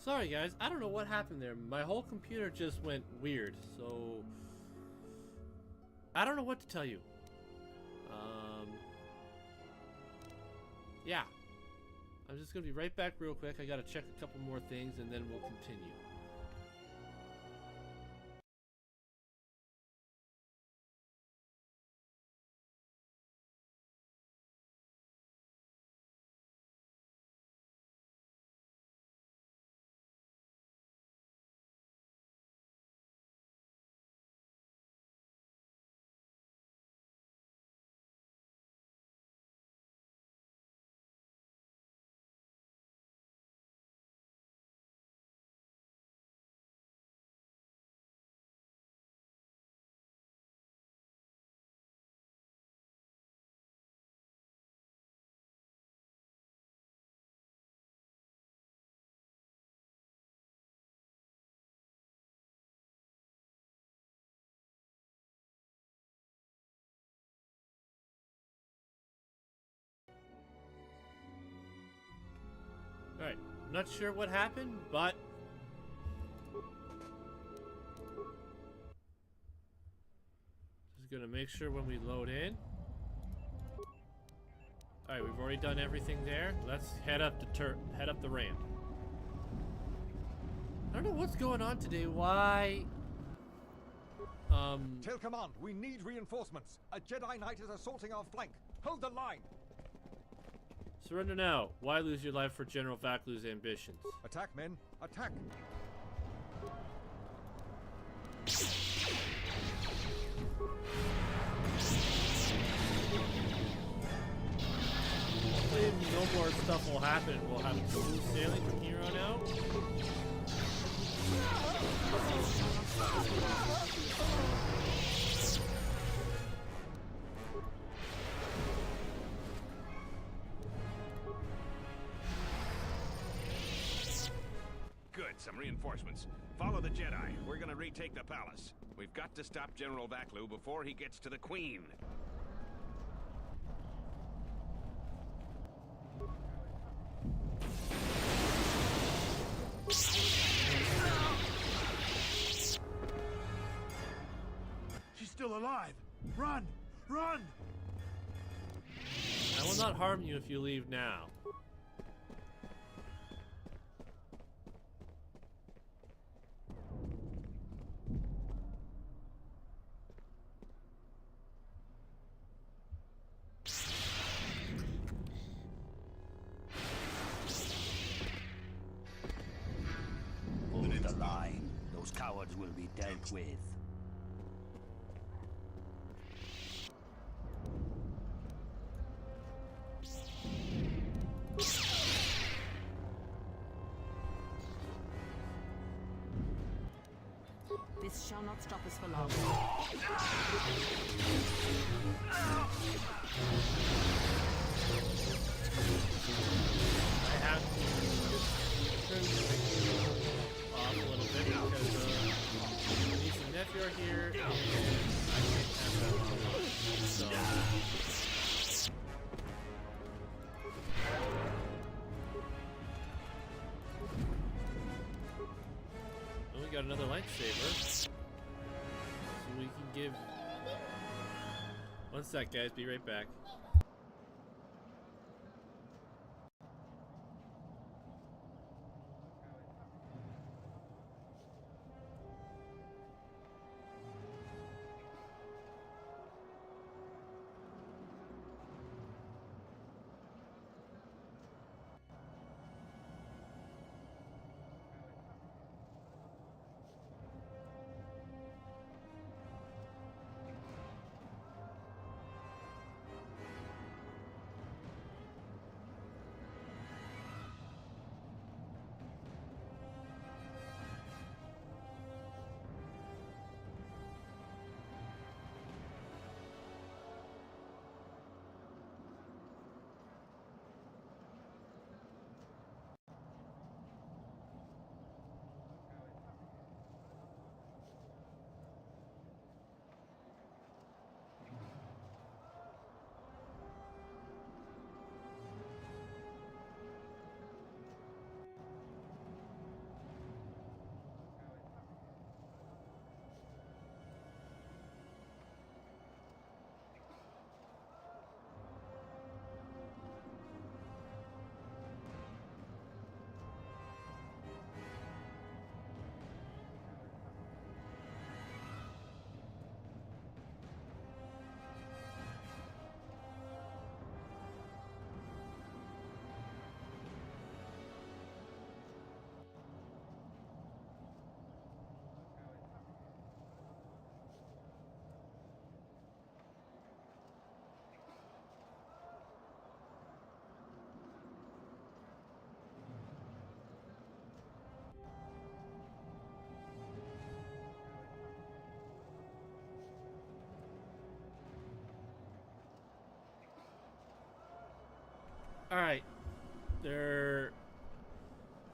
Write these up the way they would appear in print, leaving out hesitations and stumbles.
Sorry guys, I don't know what happened there. My whole computer just went weird, so I don't know what to tell you. Yeah. I'm just gonna be right back real quick. I gotta check a couple more things and then we'll continue. Alright, not sure what happened, but just gonna make sure when we load in. Alright, we've already done everything there. Let's head up the ramp. I don't know what's going on today. Why? Tell command, we need reinforcements. A Jedi Knight is assaulting our flank. Hold the line. Surrender now. Why lose your life for General Vaklu's ambitions? Attack, men. Attack. Hopefully no more stuff will happen. We'll have smooth sailing from here on out. Good, some reinforcements. Follow the Jedi. We're gonna retake the palace. We've got to stop General Vaklu before he gets to the Queen. She's still alive! Run! Run! I will not harm you if you leave now. Hold the line. Those cowards will be dealt with. This shall not stop us for long. I have to turn the off a little bit because my niece and nephew are here and I can't have that on. So well, we got another lightsaber. So we can give one sec guys, be right back. Alright. They're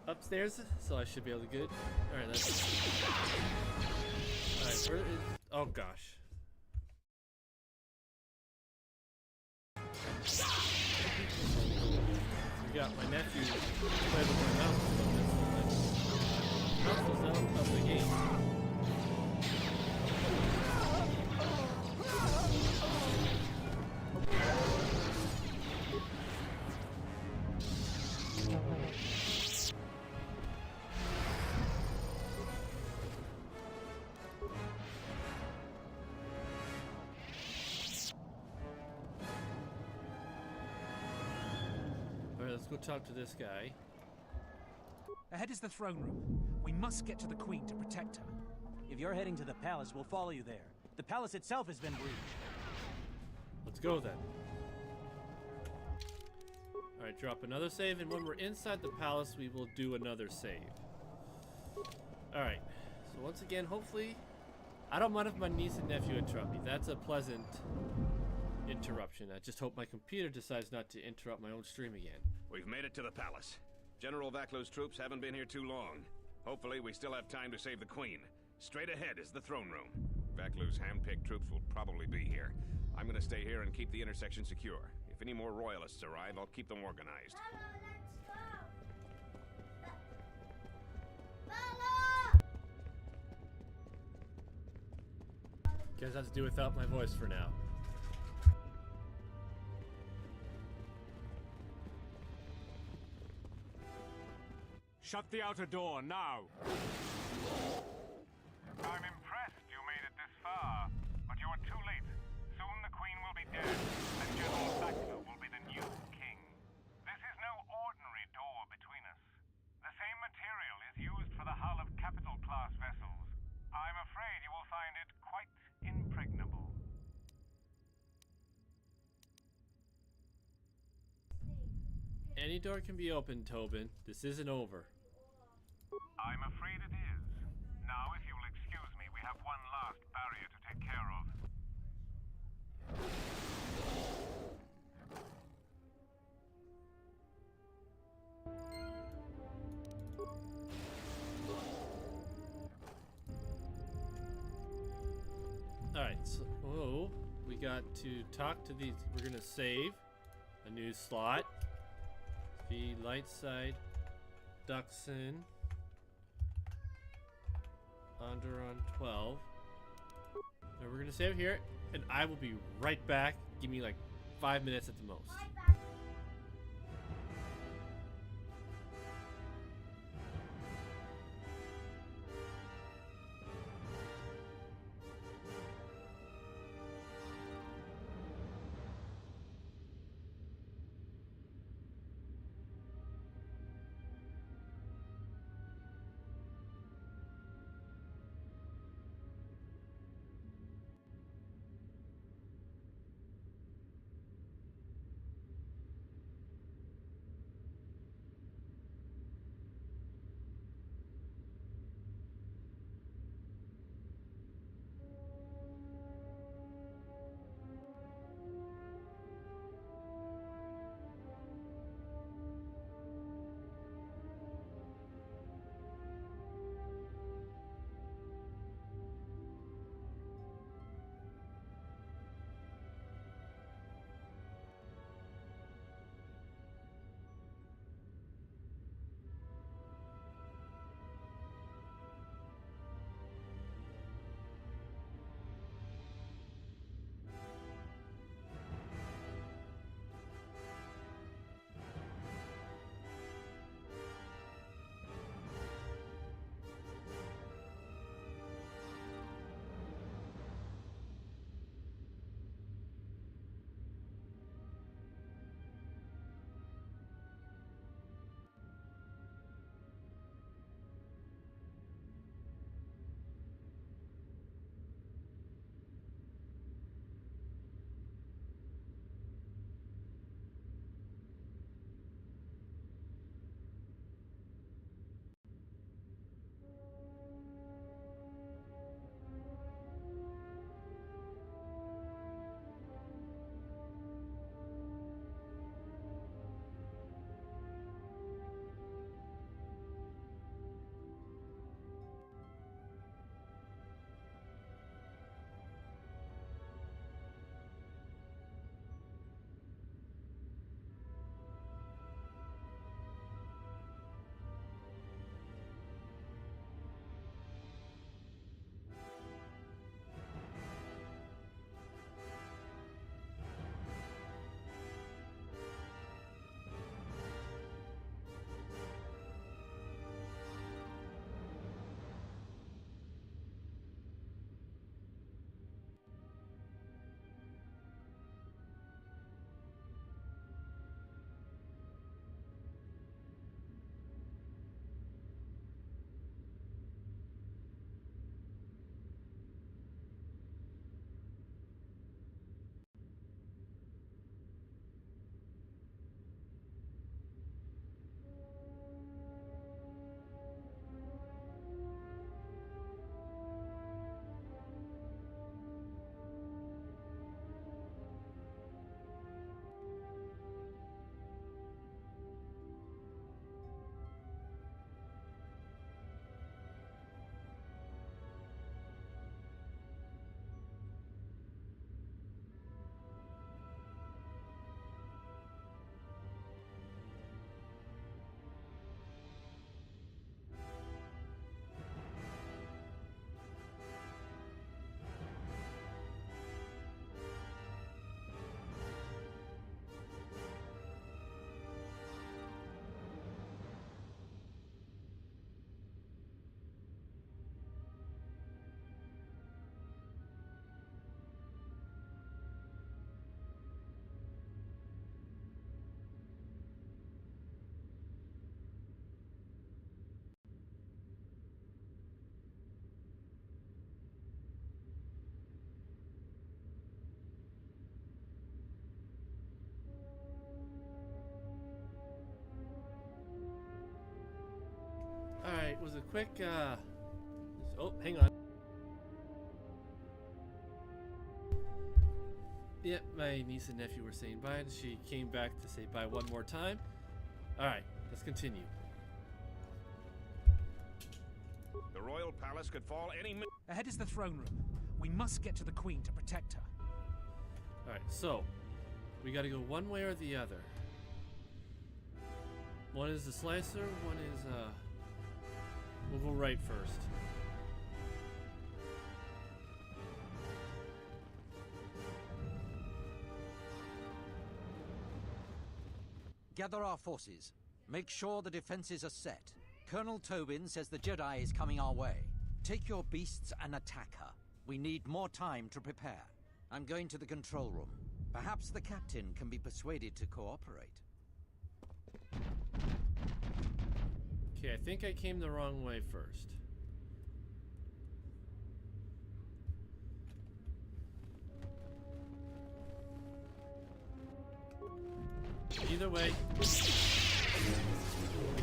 upstairs, so I should be able to get. Alright, let's. Alright, where is. Oh gosh. We got my nephew playing with my mouse. Mouse was out of the game. Let's go talk to this guy. Ahead is the throne room. We must get to the Queen to protect her. If you're heading to the palace, we'll follow you there. The palace itself has been breached. Let's go then. Alright, drop another save, and when we're inside the palace, we will do another save. Alright, so once again, hopefully, I don't mind if my niece and nephew interrupt me. That's a pleasant interruption. I just hope my computer decides not to interrupt my own stream again. We've made it to the palace. General Vaklu's troops haven't been here too long. Hopefully we still have time to save the Queen. Straight ahead is the throne room. Vaklu's hand-picked troops will probably be here. I'm gonna stay here and keep the intersection secure. If any more royalists arrive, I'll keep them organized. Guess I have to do without my voice for now. Shut the outer door, now! I'm impressed you made it this far, but you're too late. Soon the Queen will be dead, and General Vaklu will be the new king. This is no ordinary door between us. The same material is used for the hull of capital-class vessels. I'm afraid you will find it quite impregnable. Any door can be opened, Tobin. This isn't over. I'm afraid it is. Now, if you'll excuse me, we have one last barrier to take care of. Alright, so we got to talk to these. We're gonna save a new slot. The light side, Duxon, Onderon 12. And we're gonna save here, and I will be right back. Give me like 5 minutes at the most. quick, oh, hang on. Yep, my niece and nephew were saying bye, and she came back to say bye one more time. Alright, let's continue. The royal palace could fall any minute. Ahead is the throne room. We must get to the Queen to protect her. Alright, so we gotta go one way or the other. One is the slicer, one is we'll go right first. Gather our forces. Make sure the defenses are set. Colonel Tobin says the Jedi is coming our way. Take your beasts and attack her. We need more time to prepare. I'm going to the control room. Perhaps the captain can be persuaded to cooperate. Okay, I think I came the wrong way first. Either way, we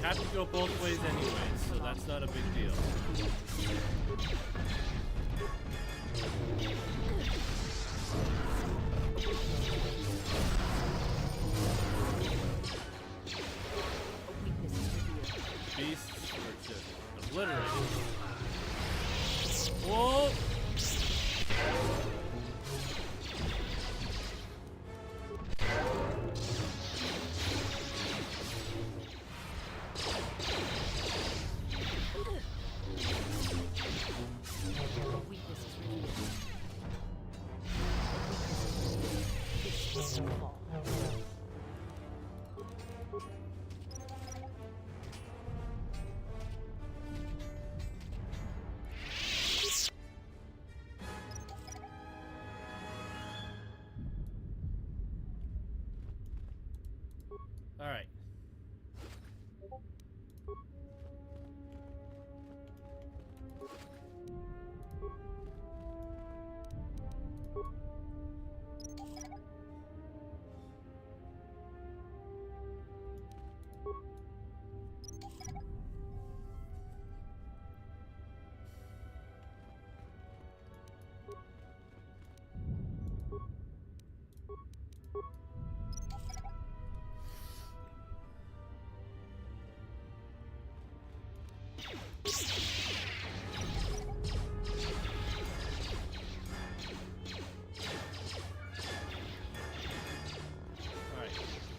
have to go both ways anyway, so that's not a big deal. Beasts were just obliterated. Whoa! All right.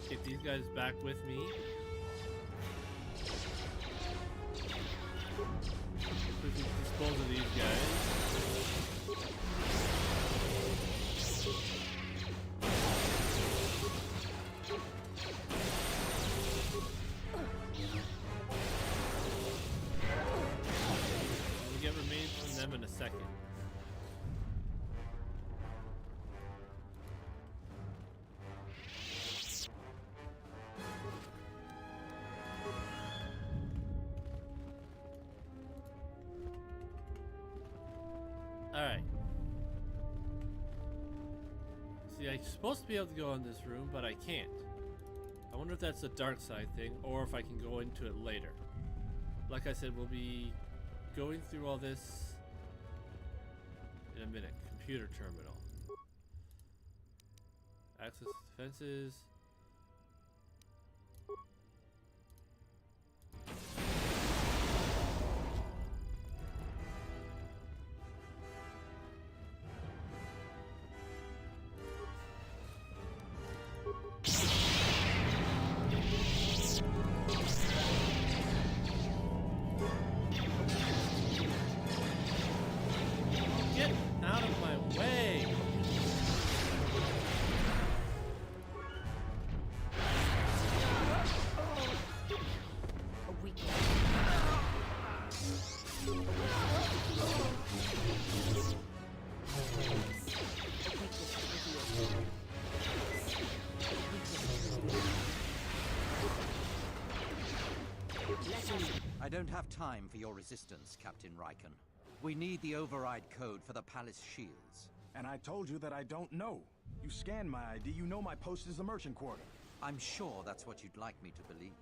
Get these guys back with me. Quickly dispose of these guys. We'll get remains from them in a second. Alright. See, I'm supposed to be able to go in this room, but I can't. I wonder if that's a dark side thing, or if I can go into it later. Like I said, we'll be going through all this in a minute. Computer terminal. Access defenses. Get out of my way! I don't have time for your resistance, Captain Riken. We need the override code for the palace shields. And I told you that I don't know. You scanned my ID, you know my post is the merchant quarter. I'm sure that's what you'd like me to believe.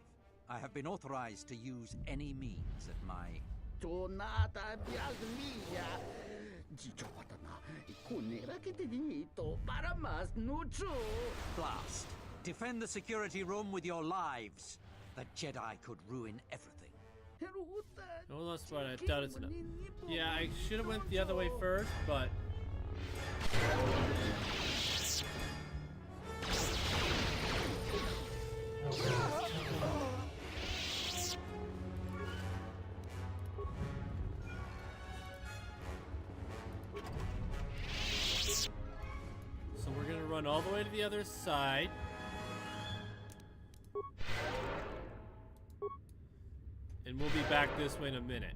I have been authorized to use any means at my to nada biagmia. Gigiopatana, kunera que te dinito para mas nucho. Blast. Defend the security room with your lives. The Jedi could ruin everything. Hold on, Spot. I doubt it's enough. Yeah, I should have went the other way first, but... So we're gonna run all the way to the other side. And we'll be back this way in a minute.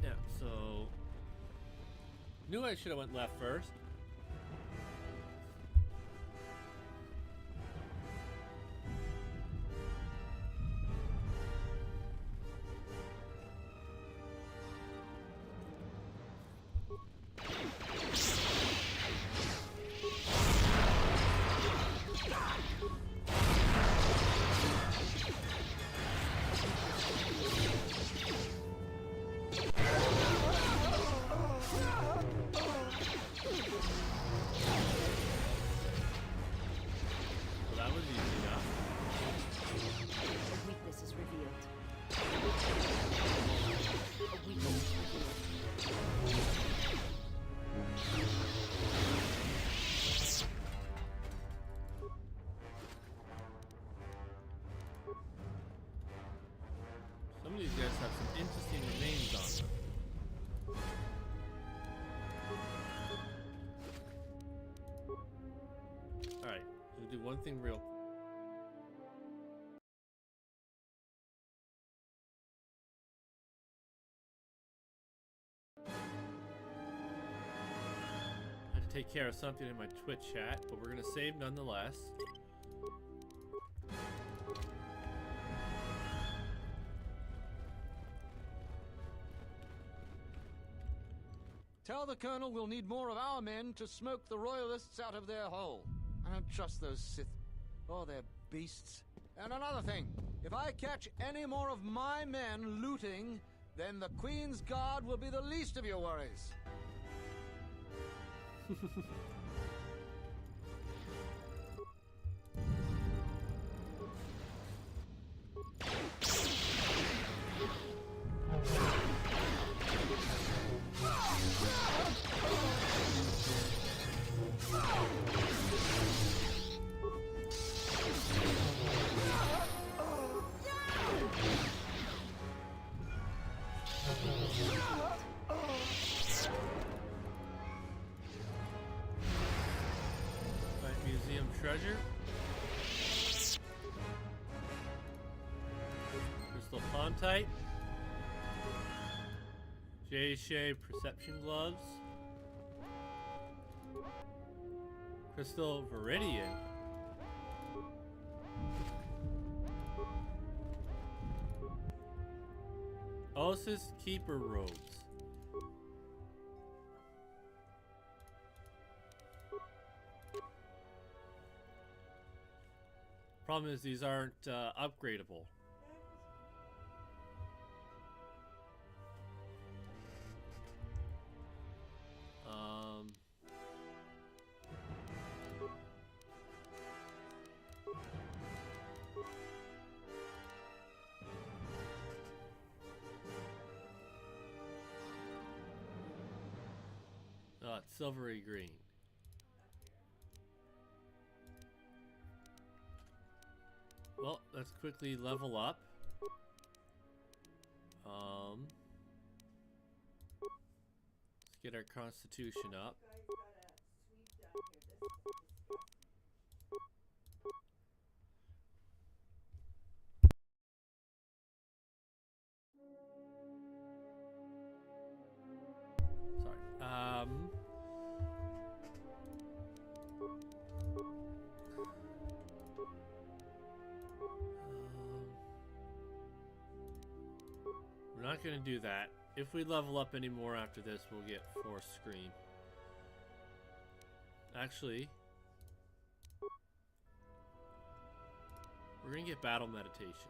Yeah, so knew I should have went left first. Well, that was easy enough. A weakness is revealed. A weakness is revealed. Some of these guys have some interesting names on them. Alright, we'll do one thing real quick. I had to take care of something in my Twitch chat, but we're gonna save nonetheless. Tell the Colonel we'll need more of our men to smoke the Royalists out of their hole. I don't trust those Sith. Oh, they're beasts. And another thing, if I catch any more of my men looting, then the Queen's Guard will be the least of your worries. Right, museum treasure. Crystal Pontite. Jay Shea perception gloves. Crystal Viridian. Osis Keeper robes. Problem is these aren't upgradable. Oh, it's silvery green. Well, let's quickly level up. Let's get our constitution up. not gonna do that. If we level up any more after this, we'll get Force Scream. Actually, we're gonna get Battle Meditation.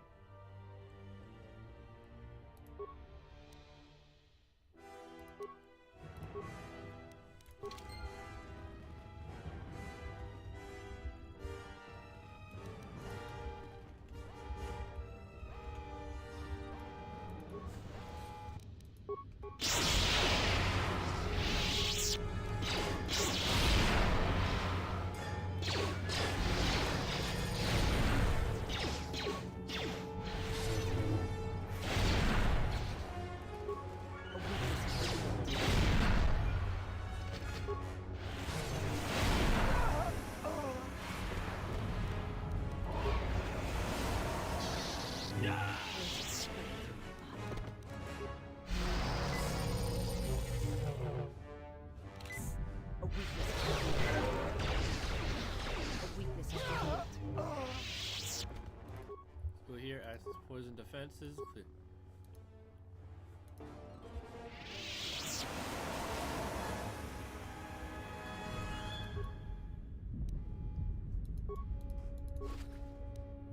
Go here, access poison defenses.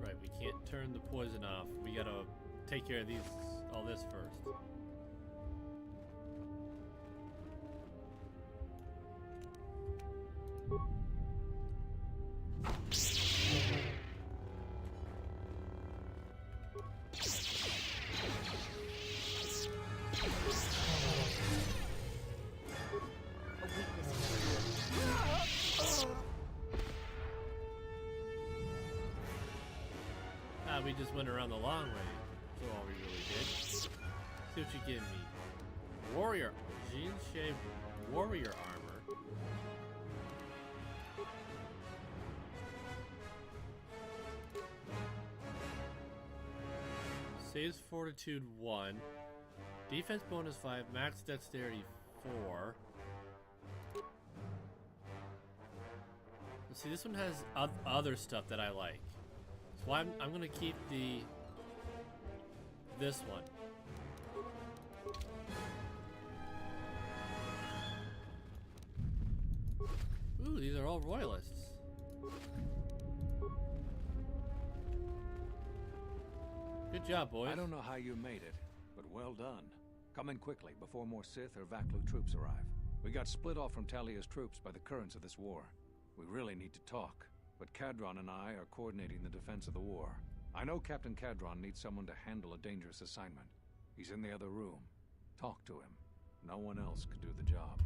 Right, we can't turn the poison off. We gotta take care of all this first. We just went around the long way. That's all we really did. See what you give me. Warrior. Jean Shea warrior armor. Saves fortitude 1. Defense bonus 5. Max dexterity 4. Let's see, this one has other stuff that I like. So I'm gonna keep this one. Ooh, these are all royalists. Good job, boys. I don't know how you made it, but well done. Come in quickly before more Sith or Vaklu troops arrive. We got split off from Talia's troops by the currents of this war. We really need to talk. But Cadron and I are coordinating the defense of the war. I know Captain Cadron needs someone to handle a dangerous assignment. He's in the other room. Talk to him. No one else could do the job.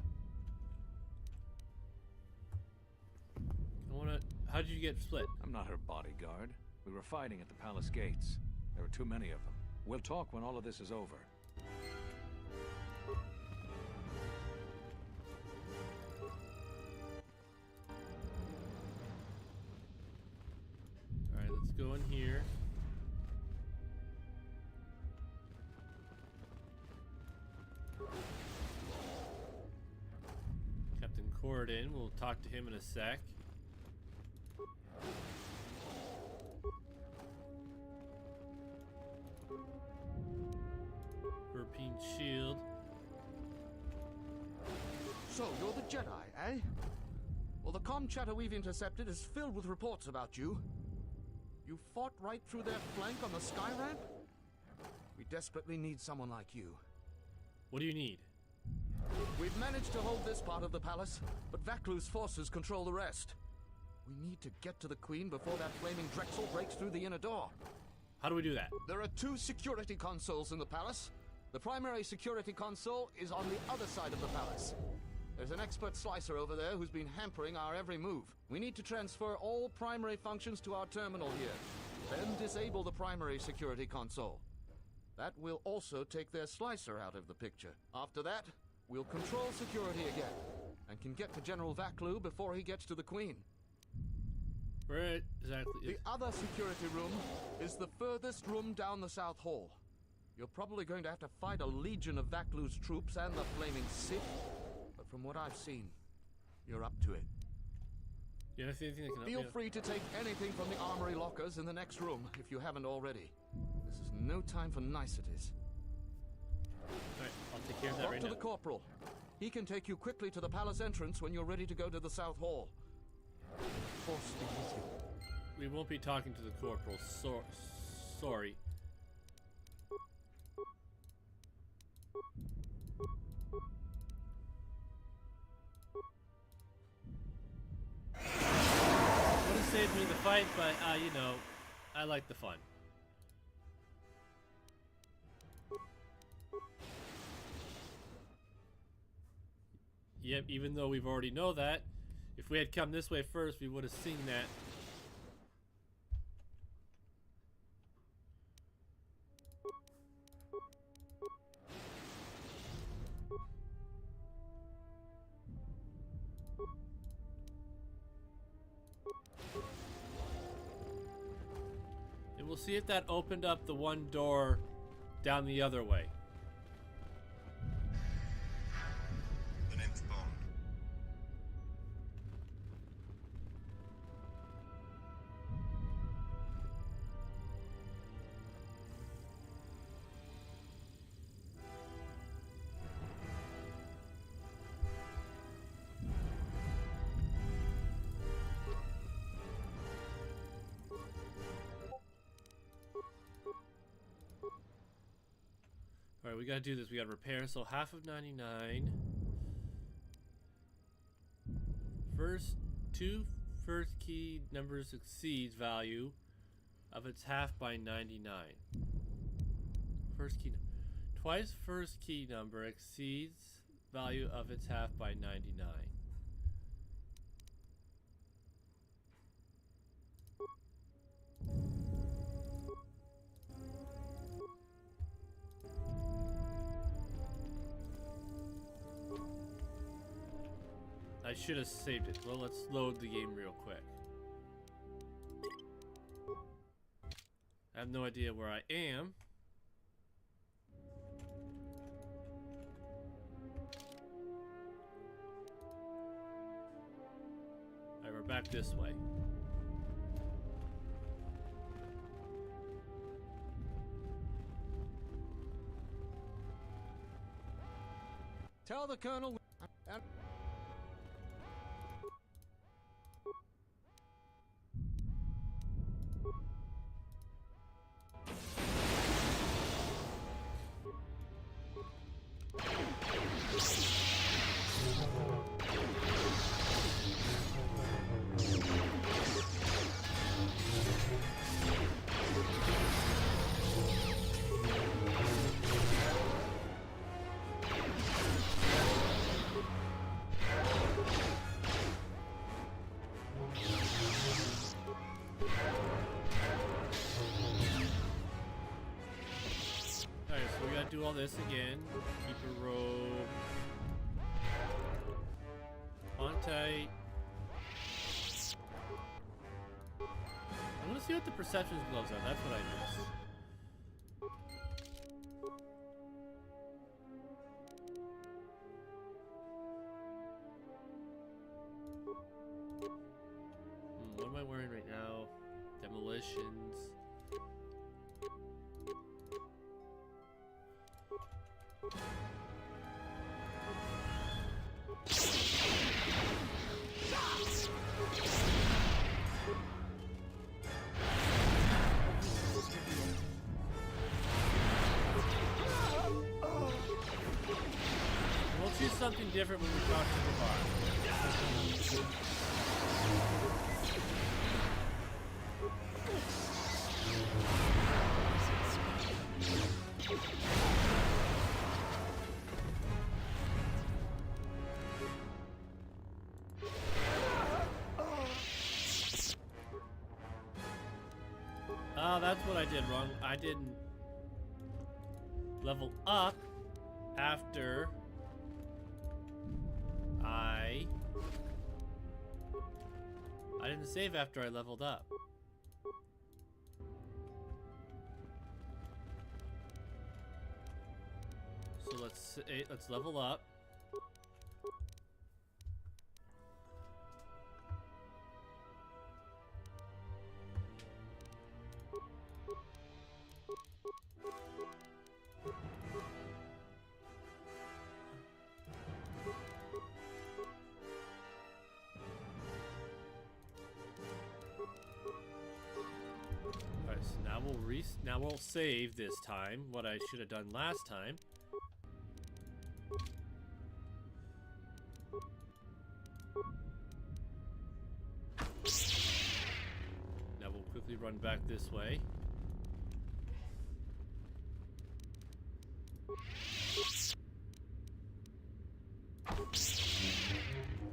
How'd you get split? I'm not her bodyguard. We were fighting at the palace gates. There were too many of them. We'll talk when all of this is over. Let's go in here. Captain Corden, we'll talk to him in a sec. Verpine shield. So, you're the Jedi, eh? Well, the comm chatter we've intercepted is filled with reports about you. You fought right through their flank on the sky ramp? We desperately need someone like you. What do you need? We've managed to hold this part of the palace, but Vaklu's forces control the rest. We need to get to the Queen before that flaming Drexel breaks through the inner door. How do we do that? There are 2 security consoles in the palace. The primary security console is on the other side of the palace. There's an expert slicer over there who's been hampering our every move. We need to transfer all primary functions to our terminal here, then disable the primary security console. That will also take their slicer out of the picture. After that, we'll control security again, and can get to General Vaklu before he gets to the Queen. Where exactly The other security room is the furthest room down the South Hall. You're probably going to have to fight a legion of Vaklu's troops and the flaming Sith, but from what I've seen, you're up to it. You have anything that can help Feel me? free to take anything from the armory lockers in the next room if you haven't already. This is no time for niceties. take care of that Talk right to now. the corporal. He can take you quickly to the palace entrance when you're ready to go to the South Hall. Force be with you. We won't be talking to the corporal. Sorry. Would have saved me the fight, but you know, I like the fun. Yep, even though we've already know that, if we had come this way first, we would have seen that. And we'll see if that opened up the one door down the other way. The nymph bond. Alright, we gotta do this. We gotta repair. So half of 99. Two first key numbers exceeds value of its half by 99. Twice first key number exceeds value of its half by 99. I should have saved it. Well, let's load the game real quick. I have no idea where I am. Alright, we're back this way. Tell the colonel. Do all this again. Keep a robe. On tight. I want to see what the perception gloves are. That's what I missed. What am I wearing right now? Demolitions. We'll choose something different when we talk to the bar. Oh, that's what I did wrong. I didn't level up after I didn't save after I leveled up. So let's level up. now we'll save this time. What I should have done last time. Now we'll quickly run back this way.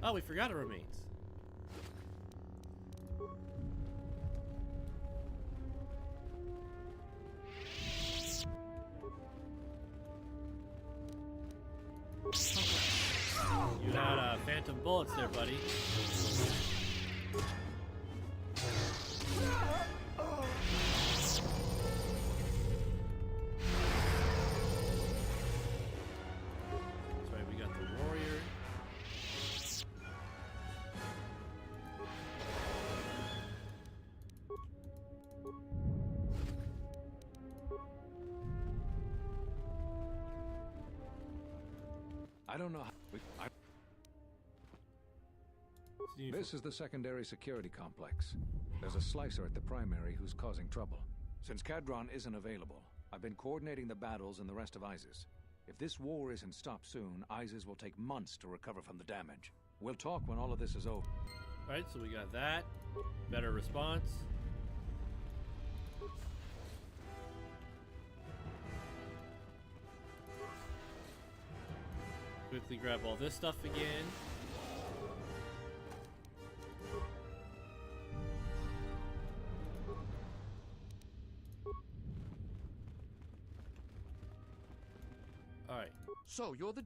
Oh, we forgot it remains. You had phantom bullets there, buddy. That's right, we got the warrior. I don't know how... This is the secondary security complex. There's a slicer at the primary who's causing trouble. Since Cadron isn't available, I've been coordinating the battles and the rest of ISIS. If this war isn't stopped soon, ISIS will take months to recover from the damage. We'll talk when all of this is over. Alright, so we got that. Better response. Quickly grab all this stuff again. Alright. So, you're the...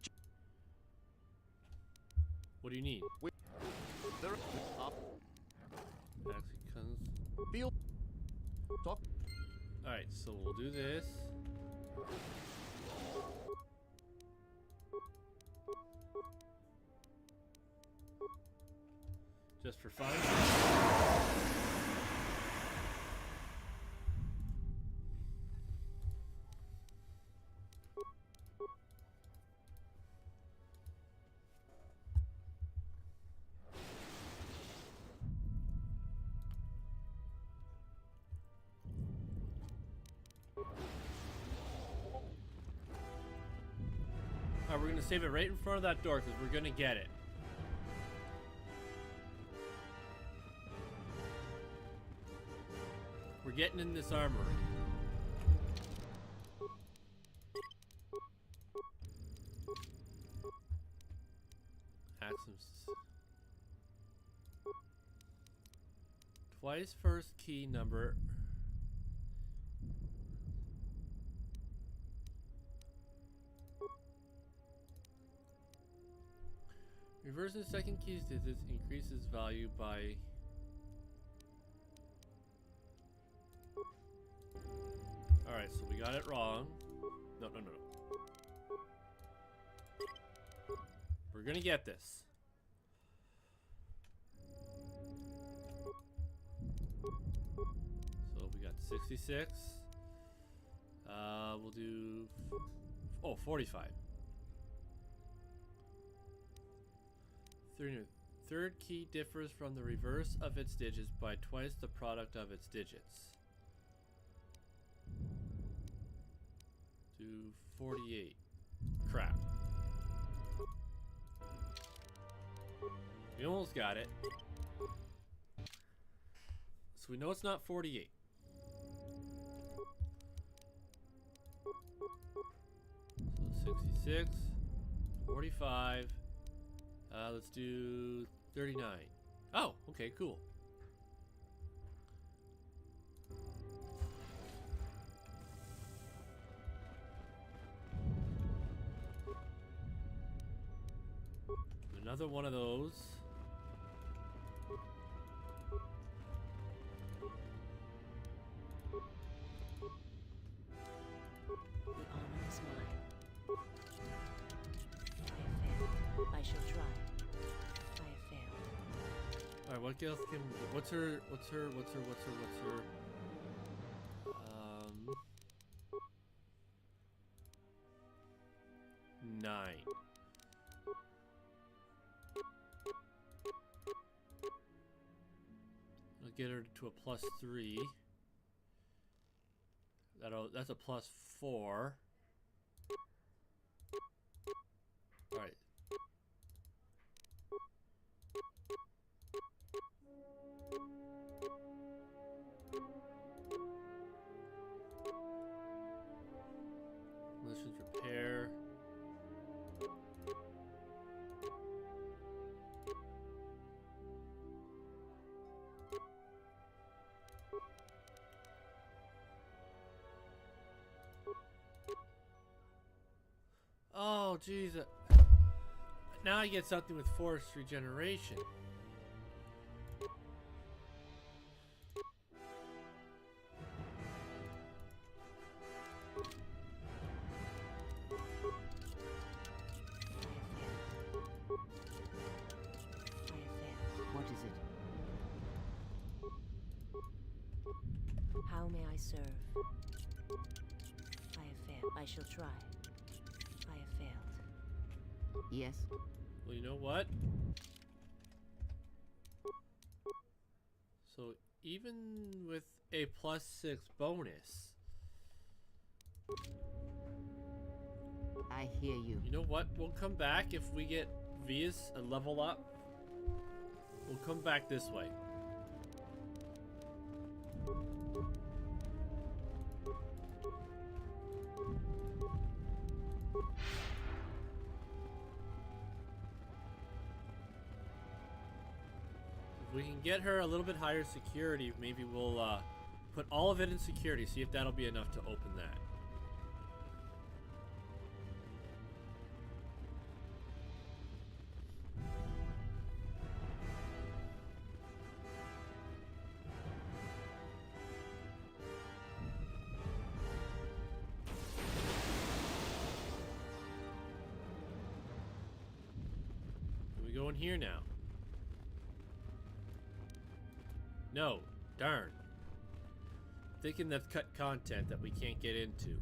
What do you need? There... Up. Actually comes... Feel... Talk. Alright, so we'll do this. Just for fun. Alright, we're gonna save it right in front of that door because we're gonna get it. We're getting in this armory. Axioms. Twice first key number. Reversing second key's digits increases value by... Alright, so we got it wrong. No. We're gonna get this. So we got 66. We'll do... Oh, 45. Third key differs from the reverse of its digits by twice the product of its digits. Do 48. Crap. We almost got it. So we know it's not 48. So 66, 45. Let's do 39. Oh, okay, cool. Another one of those. The honor is mine. I have failed. I shall try. I have failed. Alright, what else can... What's her... 9. I'll get her to a +3. That's a +4. All right. Missions repair. Oh, jeez. Now I get something with force regeneration. What is it? How may I serve? I have failed. I shall try. I have failed. Yes? Well, you know what? So even with a +6 bonus, I hear you. you know what? We'll come back if we get Vias a level up. We'll come back this way. If we can get her a little bit higher security, maybe we'll put all of it in security, see if that'll be enough to open that. We go in here now. No, darn. Thinking that's cut content that we can't get into.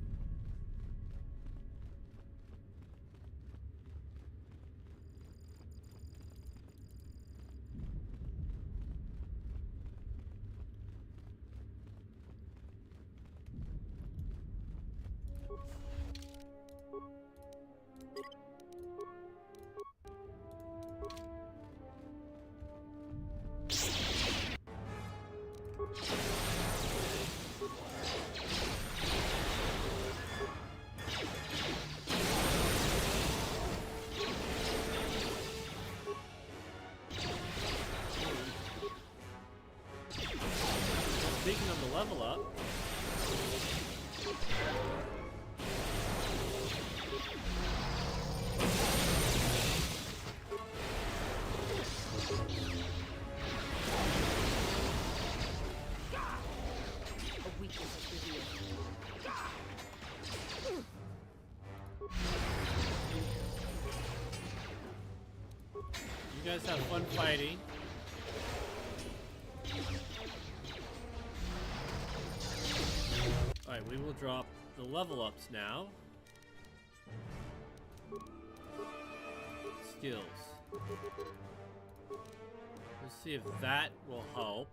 Speaking of the level up, A weakness is revealed. you guys have fun fighting. Alright, we will drop the level ups now. Skills. Let's see if that will help.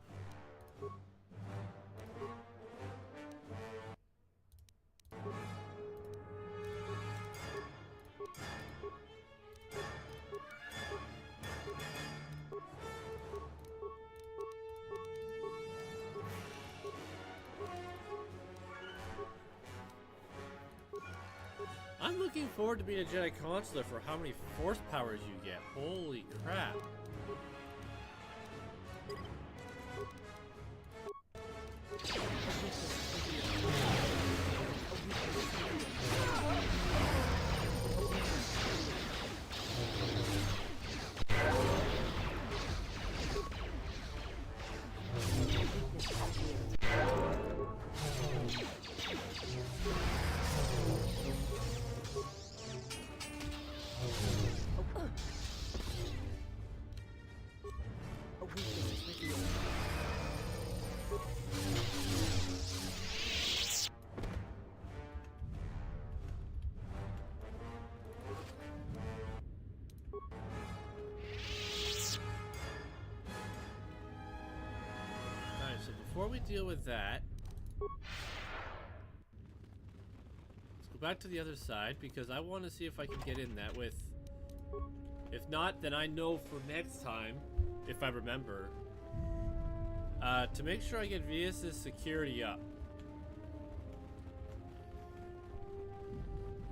I'm looking forward to being a Jedi Consular for how many force powers you get. Holy crap. Alright, so before we deal with that, back to the other side because I want to see if I can get in that with... If not, then I know for next time, if I remember, to make sure I get Vias' security up.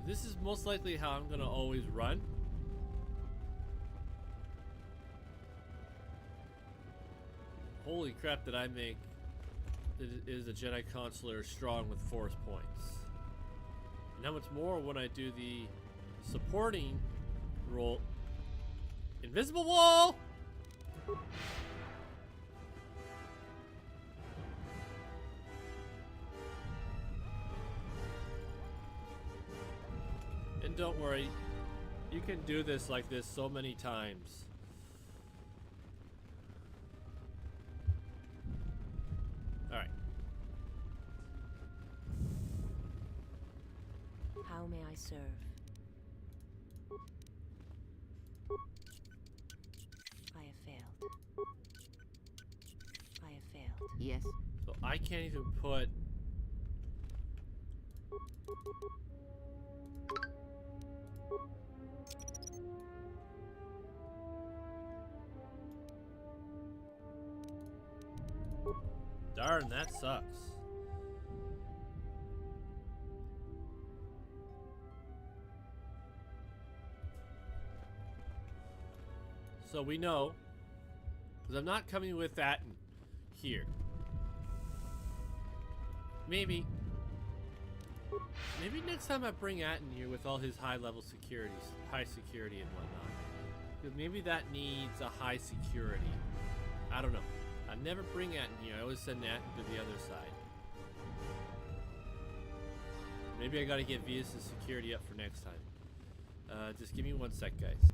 This is most likely how I'm gonna always run. Holy crap, did I make is the Jedi Consular strong with force points. And how much more when I do the supporting role. Invisible wall! And don't worry, you can do this like this so many times. Alright. How may I serve? I have failed. I have failed. Yes. So I can't even put... Darn, that sucks. So we know, because I'm not coming with that here. Maybe next time I bring Atten here with all his high security and whatnot. Because maybe that needs a high security. I don't know. I never bring Atten here. I always send Atten to the other side. Maybe I gotta get Vias' security up for next time. Just give me 1 sec, guys.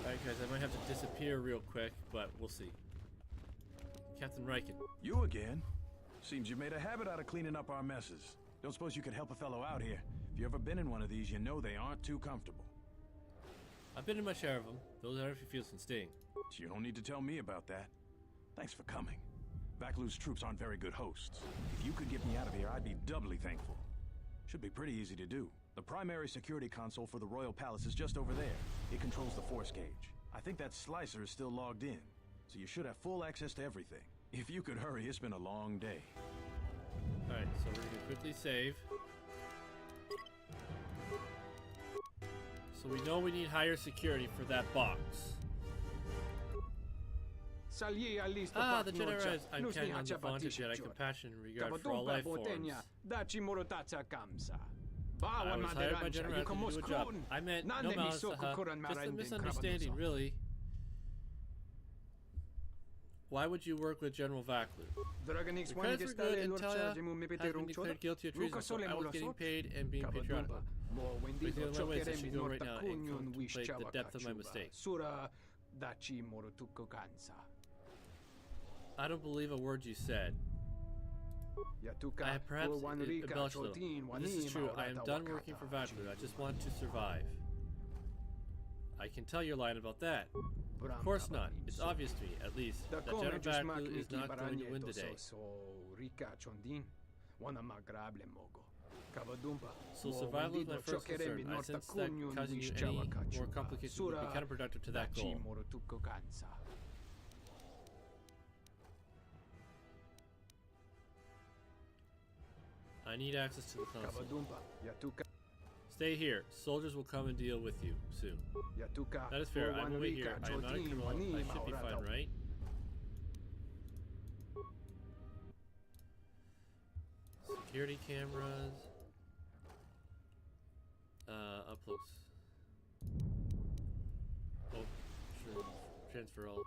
Alright guys, I might have to disappear real quick, but we'll see. Captain Riken. You again? Seems you made a habit out of cleaning up our messes. Don't suppose you could help a fellow out here? If you've ever been in one of these, you know they aren't too comfortable. I've been in my share of them. Those are if you feel some sting. You don't need to tell me about that. Thanks for coming. Vaklu's troops aren't very good hosts. If you could get me out of here, I'd be doubly thankful. Should be pretty easy to do. The primary security console for the Royal Palace is just over there. It controls the force gauge. I think that slicer is still logged in, so you should have full access to everything. If you could hurry, it's been a long day. Alright, so we're gonna quickly save. So we know we need higher security for that box. Ah, the Jedi arrives. I'm Canon on the font of Jedi compassion and regard for all life forms. I was hired by General to do a job. I meant no malice, just a misunderstanding, really. Why would you work with General Vaklu? The credits were good and Talia has been declared guilty of treason, so I was getting paid and being patriotic. But the only way is I should go right now and contemplate the depth of my mistake. I don't believe a word you said. I have perhaps embellished a little. This is true. I am done working for Vaklu. I just want to survive. I can tell you're lying about that. Of course not. It's obvious to me, at least, that General Vaklu is not going to win today. So survival is my first concern. I sense that causing you any more complications would be counterproductive to that goal. I need access to the console. Stay here. Soldiers will come and deal with you soon. That is fair. I will wait here. I am not a criminal. I should be fine, right? Security cameras. Up close. Oh, sure. Transfer all.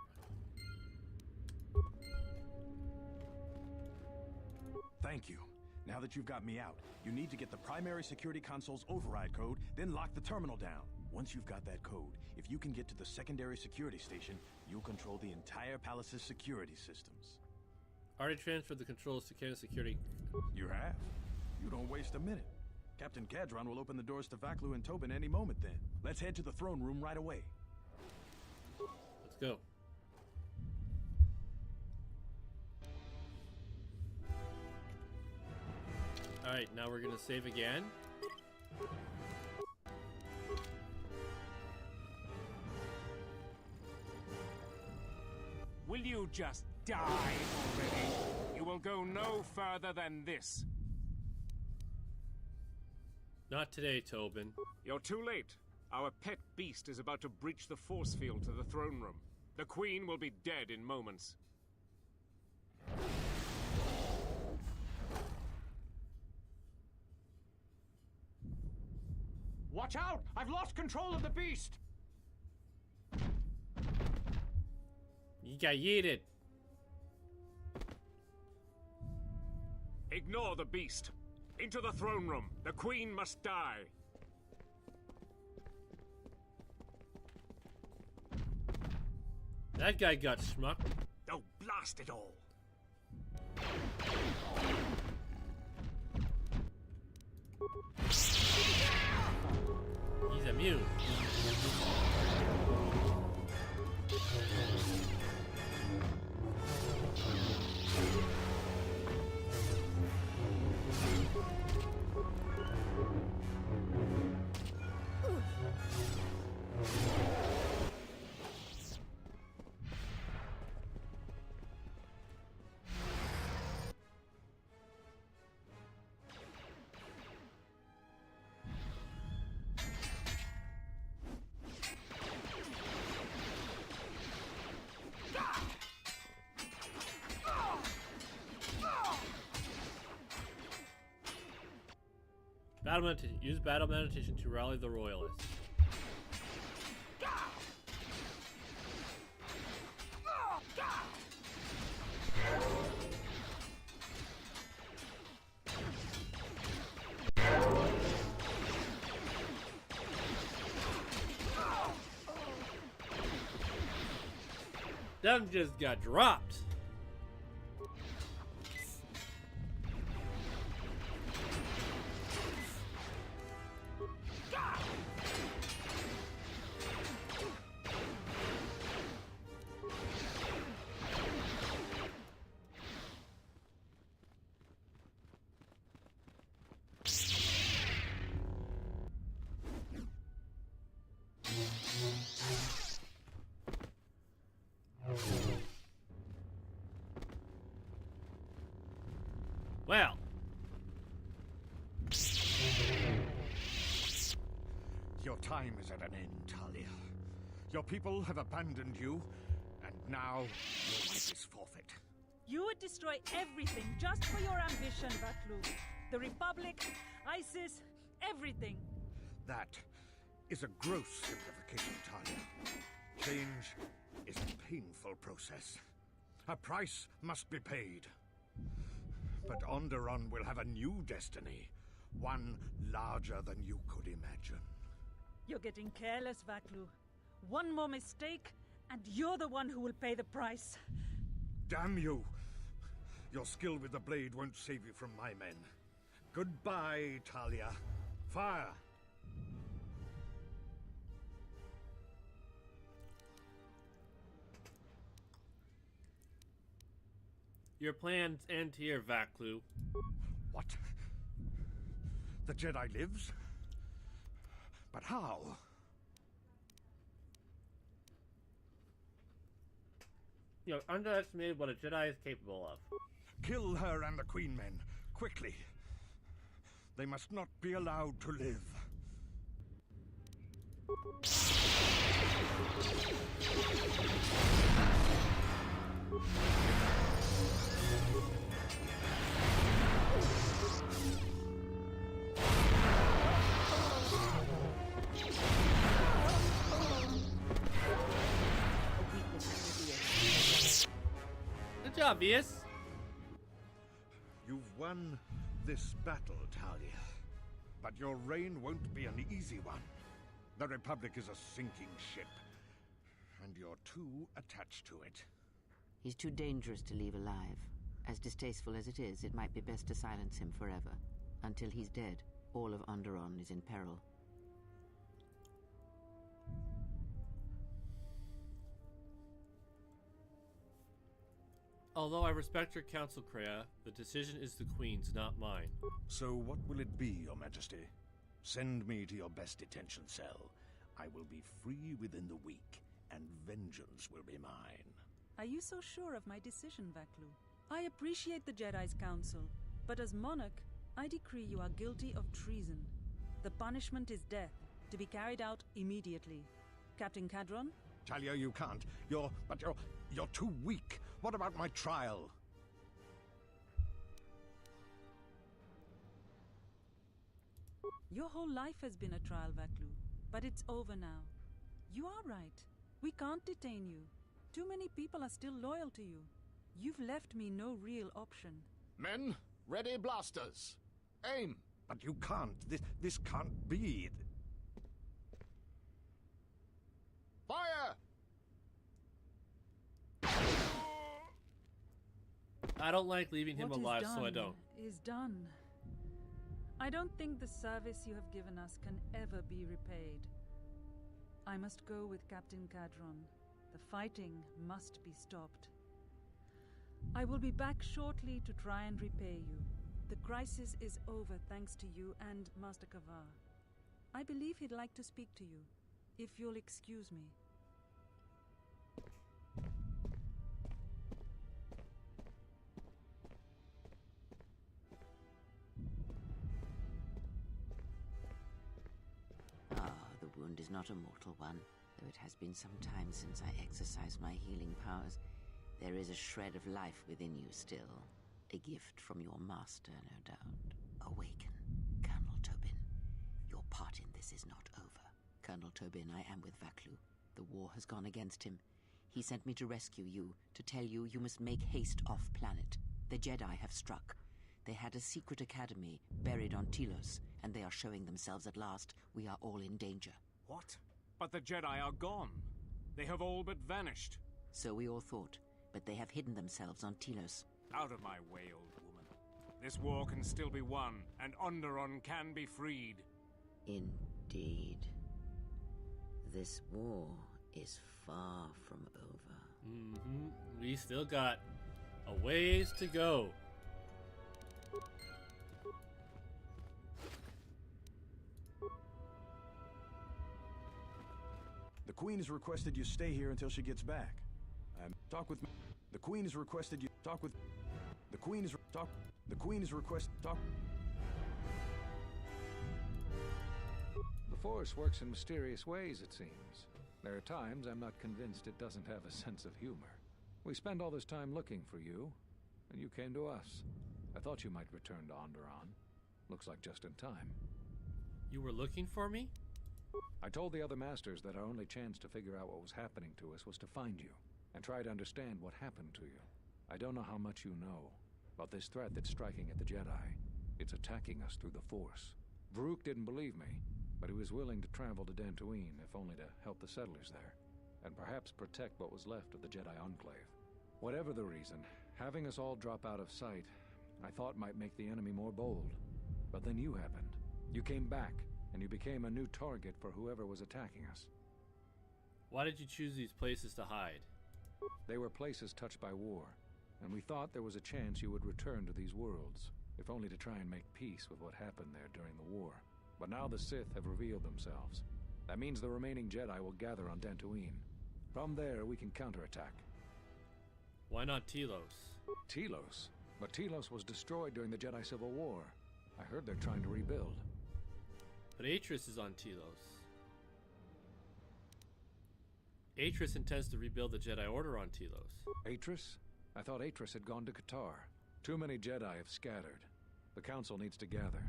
Thank you. Now that you've got me out, you need to get the primary security console's override code, then lock the terminal down. Once you've got that code, if you can get to the secondary security station, you'll control the entire palace's security systems. Already transferred the controls to Canon security. You have? You don't waste a minute. Captain Cadron will open the doors to Vaklu and Tobin any moment then. Let's head to the throne room right away. Let's go. Alright, now we're gonna save again. Will you just die already? You will go no further than this. Not today, Tobin. You're too late. Our pet beast is about to breach the force field to the throne room. The Queen will be dead in moments. Watch out! I've lost control of the beast! You got yeeted. Ignore the beast. Into the throne room. The Queen must die. That guy got schmucked. Oh, blast it all. He's immune. Battle meditation. Use battle meditation to rally the royalists. Them just got dropped. Well. Your time is at an end, Talia. Your people have abandoned you, and now your life is forfeit. You would destroy everything just for your ambition, Vaklu. The Republic, ISIS, everything. That is a gross simplification, Talia. Change is a painful process. A price must be paid. But Onderon will have a new destiny. One larger than you could imagine. You're getting careless, Vaklu. One more mistake, and you're the one who will pay the price. Damn you! Your skill with the blade won't save you from my men. Goodbye, Talia. Fire! Your plans end here, Vaklu. What? The Jedi lives? But how? You have underestimated what a Jedi is capable of. Kill her and the Queen men, quickly. They must not be allowed to live. It's obvious. You've won this battle, Talia. But your reign won't be an easy one. The Republic is a sinking ship, and you're too attached to it. He's too dangerous to leave alive. As distasteful as it is, it might be best to silence him forever. Until he's dead, all of Onderon is in peril. Although I respect your counsel, Kreia, the decision is the Queen's, not mine. So what will it be, Your Majesty? Send me to your best detention cell. I will be free within the week, and vengeance will be mine. Are you so sure of my decision, Vaklu? I appreciate the Jedi's counsel, but as monarch, I decree you are guilty of treason. The punishment is death, to be carried out immediately. Captain Cadron? Talia, you can't. You're too weak. What about my trial? Your whole life has been a trial, Vaklu, but it's over now. You are right. We can't detain you. Too many people are still loyal to you. You've left me no real option. Men, ready blasters. Aim! But you can't. This can't be. Fire! I don't like leaving him alive, so I don't. Is done. I don't think the service you have given us can ever be repaid. I must go with Captain Cadron. The fighting must be stopped. I will be back shortly to try and repay you. The crisis is over thanks to you and Master Kavar. I believe he'd like to speak to you, if you'll excuse me. The wound is not a mortal one, though it has been some time since I exercised my healing powers. There is a shred of life within you still. A gift from your master, no doubt. Awaken, Colonel Tobin. Your part in this is not over. Colonel Tobin, I am with Vaklu. The war has gone against him. He sent me to rescue you, to tell you you must make haste off-planet. The Jedi have struck. They had a secret academy buried on Telos, and they are showing themselves at last. We are all in danger. What? But the Jedi are gone. They have all but vanished. So we all thought, but they have hidden themselves on Telos. Out of my way, old woman. This war can still be won, and Onderon can be freed. Indeed. This war is far from over. We still got a ways to go. The Queen has requested you stay here until she gets back. Talk with me. The Queen has requested you talk with. The Queen is talk. The Queen has requested talk. The Force works in mysterious ways, it seems. There are times I'm not convinced it doesn't have a sense of humor. We spend all this time looking for you, and you came to us. I thought you might return to Onderon. Looks like just in time. You were looking for me? I told the other masters that our only chance to figure out what was happening to us was to find you, and try to understand what happened to you. I don't know how much you know about this threat that's striking at the Jedi. It's attacking us through the Force. Varuk didn't believe me, but he was willing to travel to Dantooine, if only to help the settlers there, and perhaps protect what was left of the Jedi Enclave. Whatever the reason, Having us all drop out of sight, I thought might make the enemy more bold. But then you happened. You came back, and you became a new target for whoever was attacking us. Why did you choose these places to hide? They were places touched by war, and we thought there was a chance you would return to these worlds, if only to try and make peace with what happened there during the war. But now the Sith have revealed themselves. That means the remaining Jedi will gather on Dantooine. From there, we can counterattack. Why not Telos? Telos? But Telos was destroyed during the Jedi Civil War. I heard they're trying to rebuild. But Atris is on Telos. Atris intends to rebuild the Jedi Order on Telos. Atris? I thought Atris had gone to KOTOR. Too many Jedi have scattered. The Council needs to gather.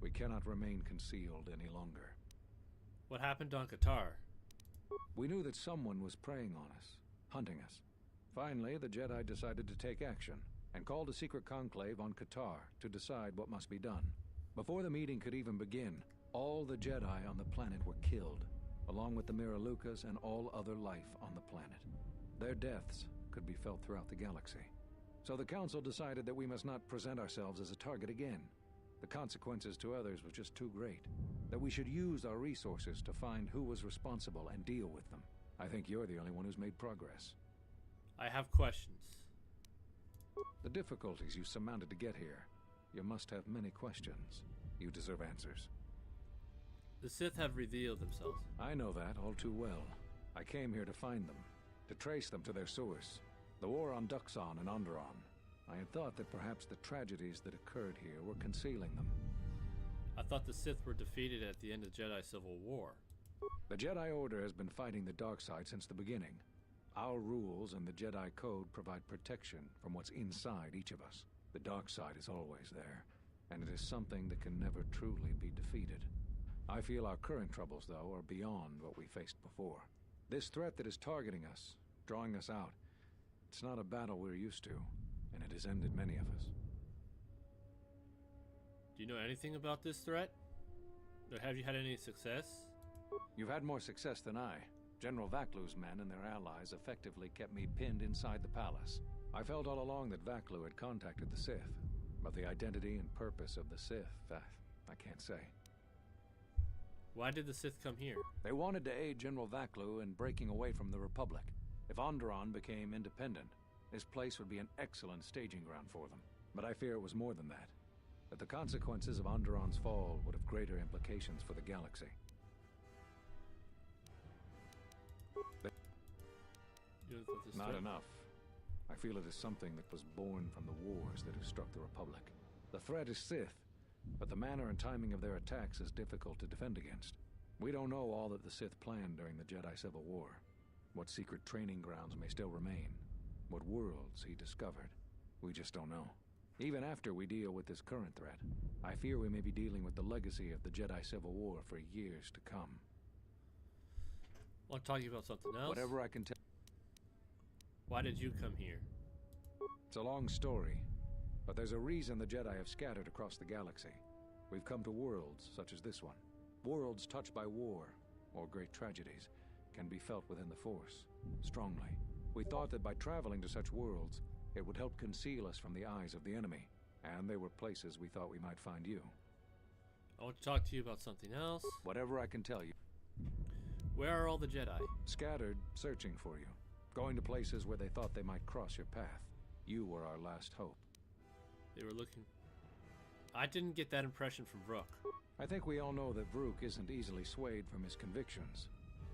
We cannot remain concealed any longer. What happened on KOTOR? We knew that someone was preying on us, hunting us. Finally, the Jedi decided to take action, and called a secret conclave on KOTOR to decide what must be done. Before the meeting could even begin, all the Jedi on the planet were killed, along with the Miralukas and all other life on the planet. Their deaths could be felt throughout the galaxy. So the Council decided that we must not present ourselves as a target again. The consequences to others were just too great. That we should use our resources to find who was responsible and deal with them. I think you're the only one who's made progress. I have questions. The difficulties you surmounted to get here. You must have many questions. You deserve answers. The Sith have revealed themselves. I know that all too well. I came here to find them, to trace them to their source. The war on Duxon and Onderon. I had thought that perhaps the tragedies that occurred here were concealing them. I thought the Sith were defeated at the end of the Jedi Civil War. The Jedi Order has been fighting the dark side since the beginning. Our rules and the Jedi Code provide protection from what's inside each of us. The dark side is always there, and it is something that can never truly be defeated. I feel our current troubles, though, are beyond what we faced before. This threat that is targeting us, drawing us out, it's not a battle we're used to, and it has ended many of us. Do you know anything about this threat? Or have you had any success? You've had more success than I. General Vaklu's men and their allies effectively kept me pinned inside the palace. I felt all along that Vaklu had contacted the Sith, but the identity and purpose of the Sith, I can't say. Why did the Sith come here? They wanted to aid General Vaklu in breaking away from the Republic. If Onderon became independent, this place would be an excellent staging ground for them. But I fear it was more than that. That the consequences of Onderon's fall would have greater implications for the galaxy. Not enough. I feel it is something that was born from the wars that have struck the Republic. The threat is Sith, but the manner and timing of their attacks is difficult to defend against. We don't know all that the Sith planned during the Jedi Civil War. What secret training grounds may still remain. What worlds he discovered. We just don't know. Even after we deal with this current threat, I fear we may be dealing with the legacy of the Jedi Civil War for years to come. Want to talk to you about something else? Whatever I can tell. Why did you come here? It's a long story, but there's a reason the Jedi have scattered across the galaxy. We've come to worlds such as this one. Worlds touched by war, or great tragedies, can be felt within the Force, strongly. We thought that by traveling to such worlds, it would help conceal us from the eyes of the enemy, and they were places we thought we might find you. I want to talk to you about something else. Whatever I can tell you. Where are all the Jedi? Scattered, searching for you. Going to places where they thought they might cross your path. You were our last hope. They were looking... I didn't get that impression from Vrook. I think we all know that Vrook isn't easily swayed from his convictions,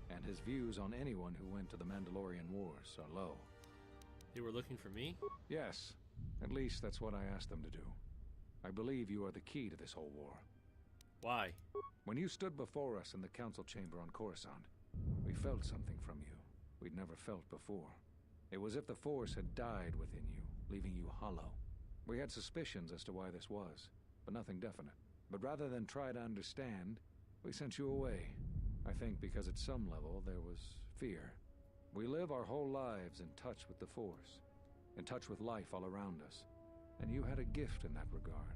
and his views on anyone who went to the Mandalorian Wars are low. They were looking for me? Yes. At least that's what I asked them to do. I believe you are the key to this whole war. Why? When you stood before us in the council chamber on Coruscant, we felt something from you we'd never felt before. It was as if the Force had died within you, leaving you hollow. We had suspicions as to why this was, but nothing definite. But rather than try to understand, we sent you away. I think because at some level there was fear. We live our whole lives in touch with the Force, in touch with life all around us. And you had a gift in that regard.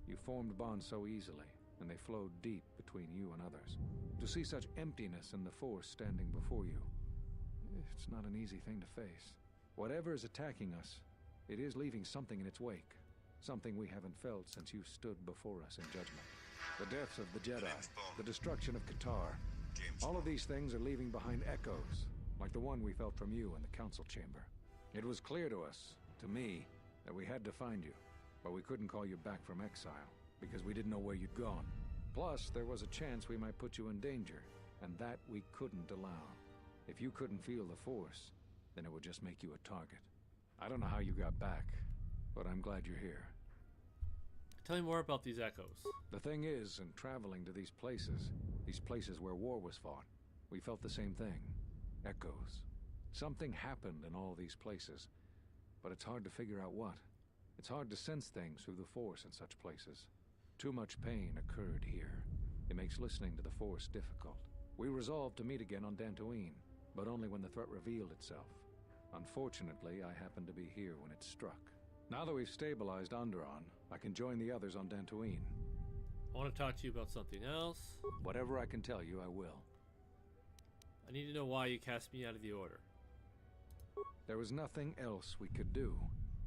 You formed bonds so easily, and they flowed deep between you and others. To see such emptiness in the Force standing before you, it's not an easy thing to face. Whatever is attacking us, it is leaving something in its wake. Something we haven't felt since you stood before us in judgment. The deaths of the Jedi, the destruction of KOTOR. All of these things are leaving behind echoes, like the one we felt from you in the council chamber. It was clear to us, to me, that we had to find you, but we couldn't call you back from exile, because we didn't know where you'd gone. Plus, there was a chance we might put you in danger, and that we couldn't allow. If you couldn't feel the Force, then it would just make you a target. I don't know how you got back, but I'm glad you're here. Tell me more about these echoes. The thing is, in traveling to these places where war was fought, we felt the same thing. Echoes. Something happened in all these places, but it's hard to figure out what. It's hard to sense things through the Force in such places. Too much pain occurred here. It makes listening to the Force difficult. We resolved to meet again on Dantooine, but only when the threat revealed itself. Unfortunately, I happened to be here when it struck. Now that we've stabilized Onderon, I can join the others on Dantooine. I want to talk to you about something else. Whatever I can tell you, I will. I need to know why you cast me out of the Order. There was nothing else we could do.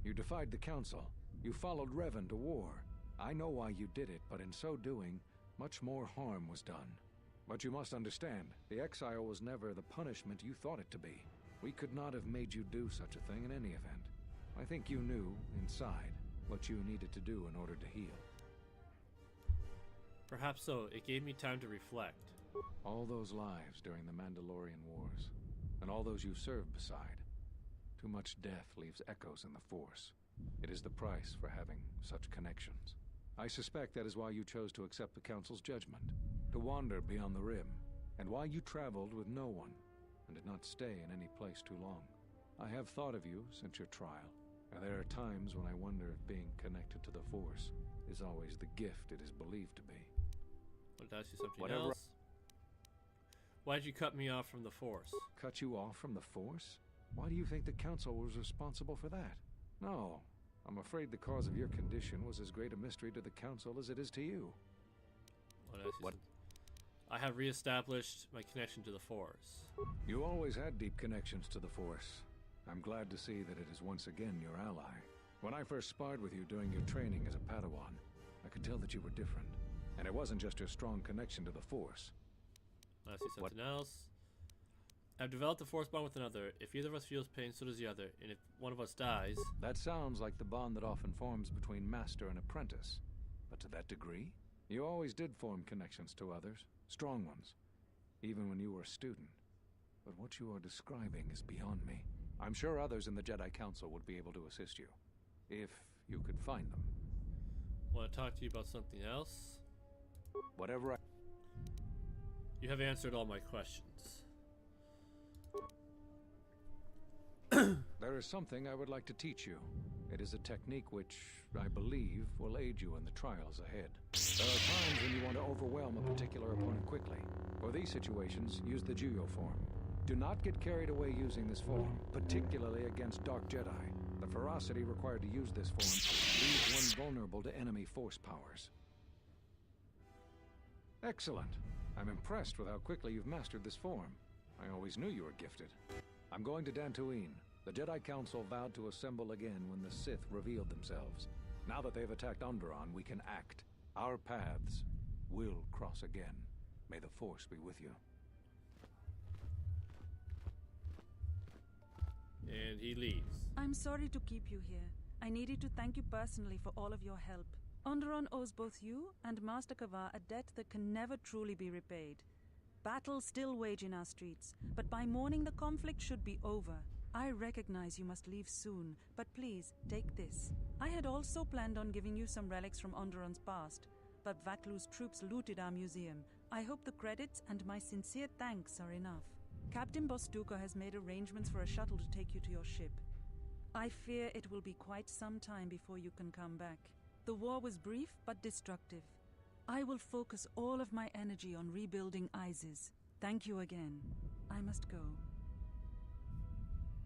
You defied the Council. You followed Revan to war. I know why you did it, but in so doing, much more harm was done. But you must understand, the exile was never the punishment you thought it to be. We could not have made you do such a thing in any event. I think you knew, inside, what you needed to do in order to heal. Perhaps so. It gave me time to reflect. All those lives during the Mandalorian Wars, and all those you served beside. Too much death leaves echoes in the Force. It is the price for having such connections. I suspect that is why you chose to accept the Council's judgment, to wander beyond the Rim, and why you traveled with no one, and did not stay in any place too long. I have thought of you since your trial, and there are times when I wonder if being connected to the Force is always the gift it is believed to be. Want to ask you something else? Why'd you cut me off from the Force? Cut you off from the Force? Why do you think the Council was responsible for that? No, I'm afraid the cause of your condition was as great a mystery to the Council as it is to you. What? I have reestablished my connection to the Force. You always had deep connections to the Force. I'm glad to see that it is once again your ally. When I first sparred with you during your training as a Padawan, I could tell that you were different. And it wasn't just your strong connection to the Force. I'll see something else. I've developed a Force bond with another. If either of us feels pain, so does the other. And if one of us dies... That sounds like the bond that often forms between master and apprentice. But to that degree? You always did form connections to others. Strong ones. Even when you were a student. But what you are describing is beyond me. I'm sure others in the Jedi Council would be able to assist you. If you could find them. Want to talk to you about something else? Whatever I... You have answered all my questions. There is something I would like to teach you. It is a technique which, I believe, will aid you in the trials ahead. There are times when you want to overwhelm a particular opponent quickly. For these situations, use the Juyo form. Do not get carried away using this form, particularly against Dark Jedi. The ferocity required to use this form leaves one vulnerable to enemy Force powers. Excellent. I'm impressed with how quickly you've mastered this form. I always knew you were gifted. I'm going to Dantooine. The Jedi Council vowed to assemble again when the Sith revealed themselves. Now that they've attacked Onderon, we can act. Our paths will cross again. May the Force be with you. And he leaves. I'm sorry to keep you here. I needed to thank you personally for all of your help. Onderon owes both you and Master Kavar a debt that can never truly be repaid. Battles still wage in our streets, but by morning the conflict should be over. I recognize you must leave soon, but please, take this. I had also planned on giving you some relics from Onderon's past, but Vaklu's troops looted our museum. I hope the credits and my sincere thanks are enough. Captain Bostuka has made arrangements for a shuttle to take you to your ship. I fear it will be quite some time before you can come back. The war was brief but destructive. I will focus all of my energy on rebuilding Isis. Thank you again. I must go.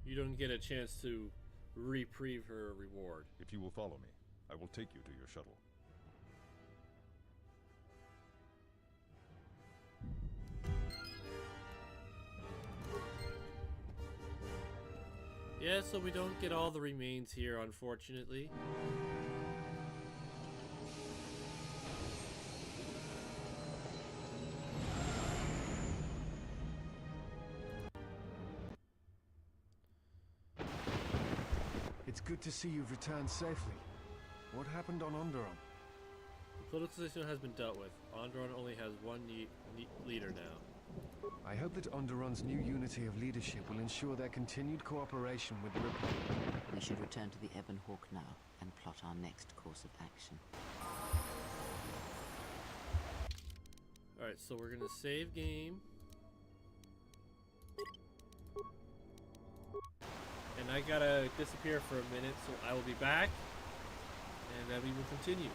You don't get a chance to reprieve her reward. If you will follow me, I will take you to your shuttle. Yeah, so we don't get all the remains here, unfortunately. It's good to see you've returned safely. What happened on Onderon? The political situation has been dealt with. Onderon only has one leader now. I hope that Onderon's new unity of leadership will ensure their continued cooperation with the Republic. We should return to the Ebon Hawk now and plot our next course of action. Alright, so we're gonna save game. And I gotta disappear for a minute, so I will be back. And then we will continue.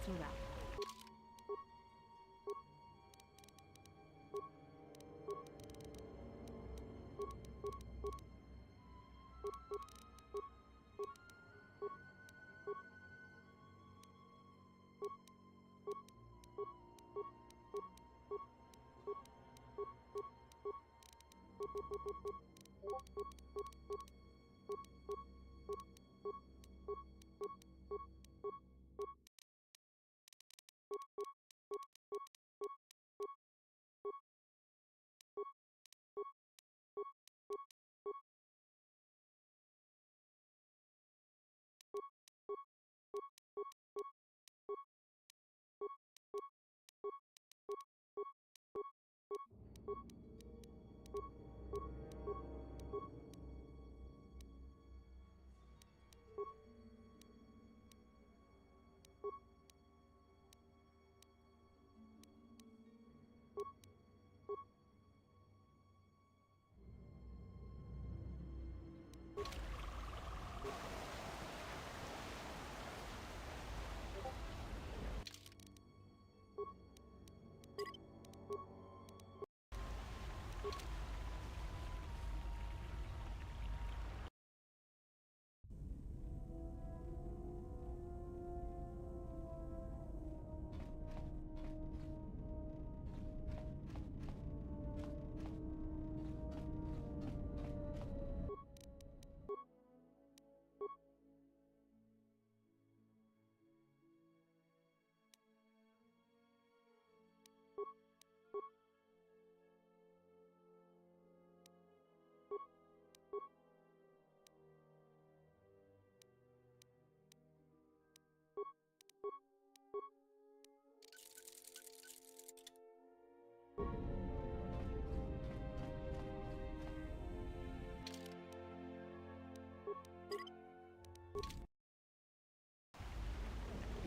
to wrap.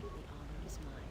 The honor is mine.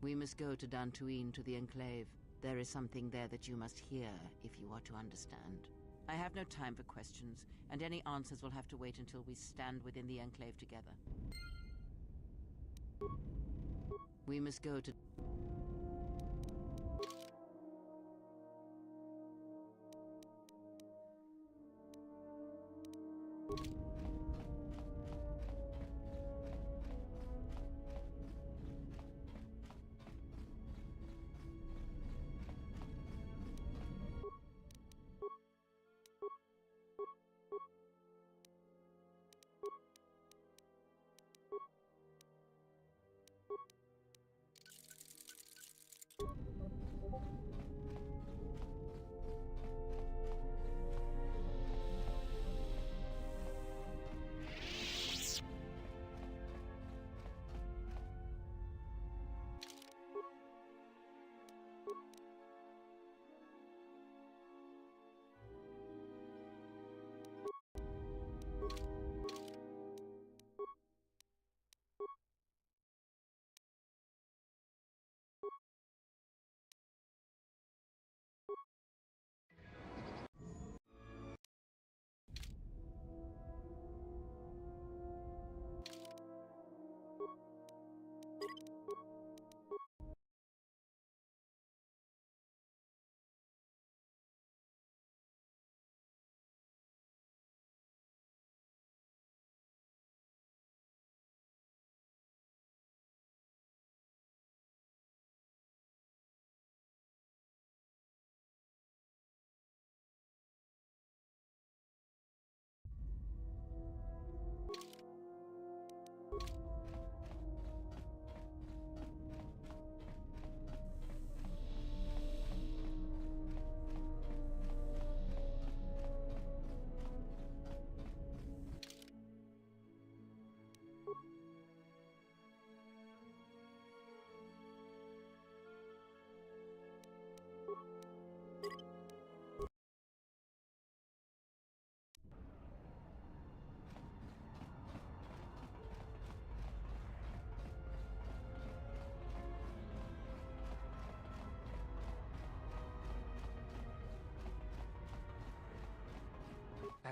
We must go to Dantooine, to the Enclave. There is something there that you must hear if you are to understand. I have no time for questions, and any answers will have to wait until we stand within the Enclave together. We must go to...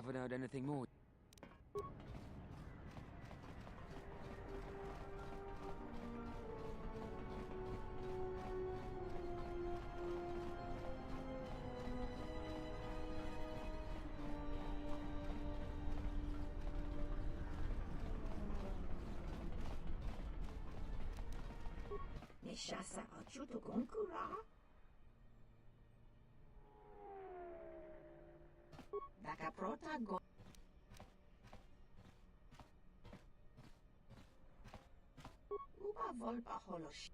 Haven't heard anything more. Nishasa achuto gonkura. Dakaprota go. Uba volpa holosh.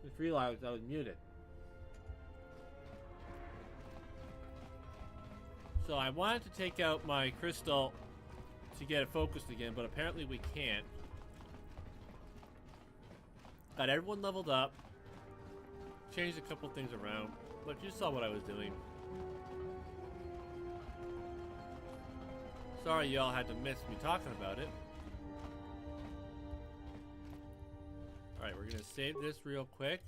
Just realized I was muted. So I wanted to take out my crystal to get it focused again, but apparently we can't. Got everyone leveled up. Changed a couple things around, but you saw what I was doing. Sorry y'all had to miss me talking about it. Alright, we're gonna save this real quick.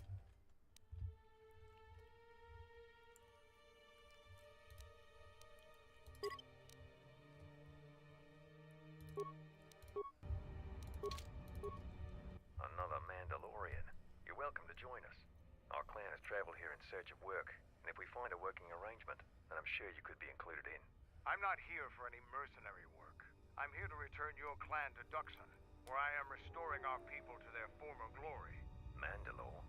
Another Mandalorian. You're welcome to join us. Our clan has traveled here in search of work, and if we find a working arrangement, then I'm sure you could be included in. I'm not here for any mercenary work. I'm here to return your clan to Duxon, where I am restoring our people to their former glory. Mandalore?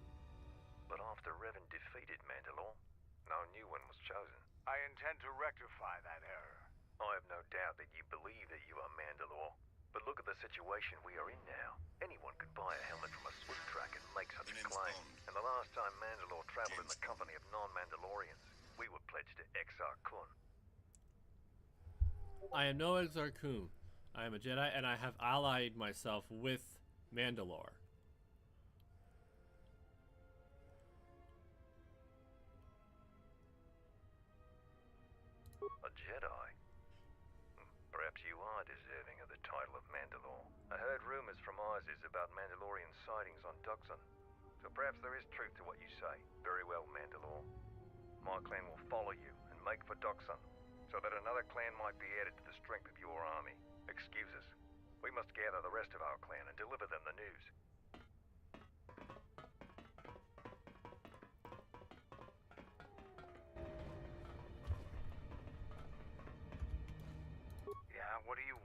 But after Revan defeated Mandalore, no new one was chosen. I intend to rectify that error. I have no doubt that you believe that you are Mandalore. But look at the situation we are in now. Anyone could buy a helmet from a swift track and make such a claim. And the last time Mandalore traveled in the company of non-Mandalorians, we were pledged to Exar Kun. I am no Exar Kun. I am a Jedi, and I have allied myself with Mandalore. A Jedi? Perhaps you are deserving of the title of Mandalore. I heard rumors from Isis about Mandalorian sightings on Duxon. So perhaps there is truth to what you say. Very well, Mandalore. My clan will follow you and make for Duxon, so that another clan might be added to the strength of your army. Excuse us. We must gather the rest of our clan and deliver them the news. Yeah, what do you...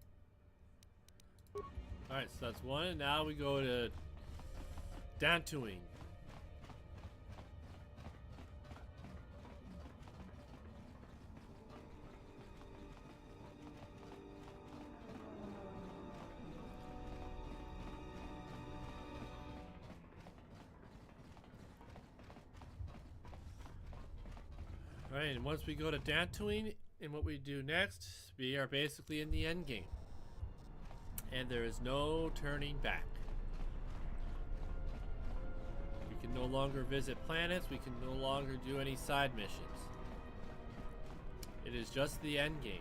Alright, so that's one, and now we go to Dantooine. Alright, and once we go to Dantooine, and what we do next, we are basically in the end game. And there is no turning back. We can no longer visit planets, we can no longer do any side missions. It is just the end game.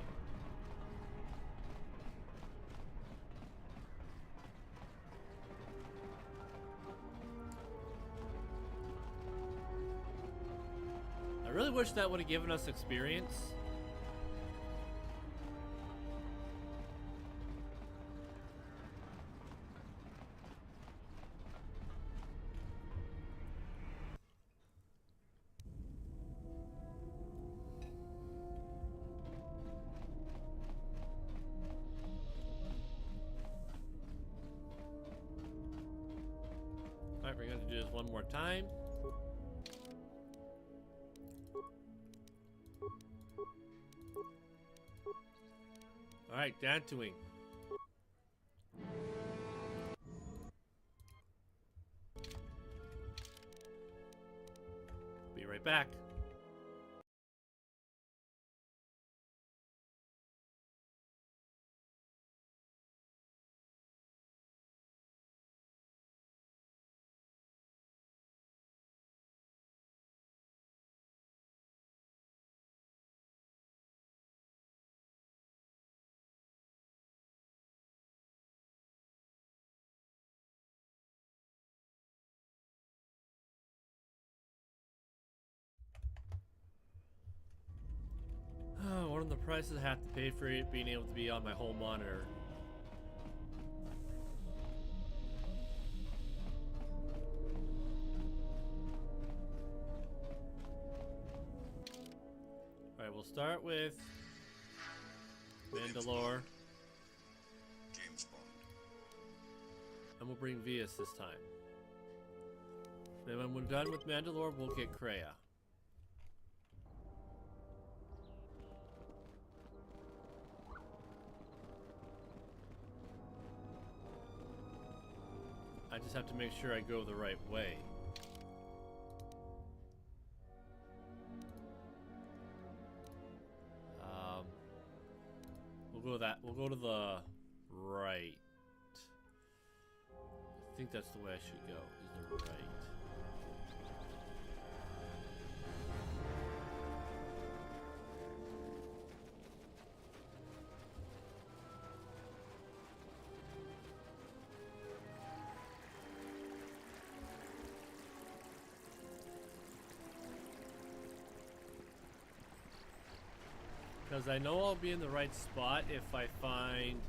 I really wish that would have given us experience. Alright, Alright, we're going to do this one more time. Alright, Dantooine. Be right back. One of the prices I have to pay for it being able to be on my home monitor. Alright, we'll start with Mandalore. James Bond. And we'll bring Vias this time. Then when we're done with Mandalore, we'll get Kreia. I just have to make sure I go the right way. We'll go to the right. I think that's the way I should go, is the right. Because I know I'll be in the right spot if I find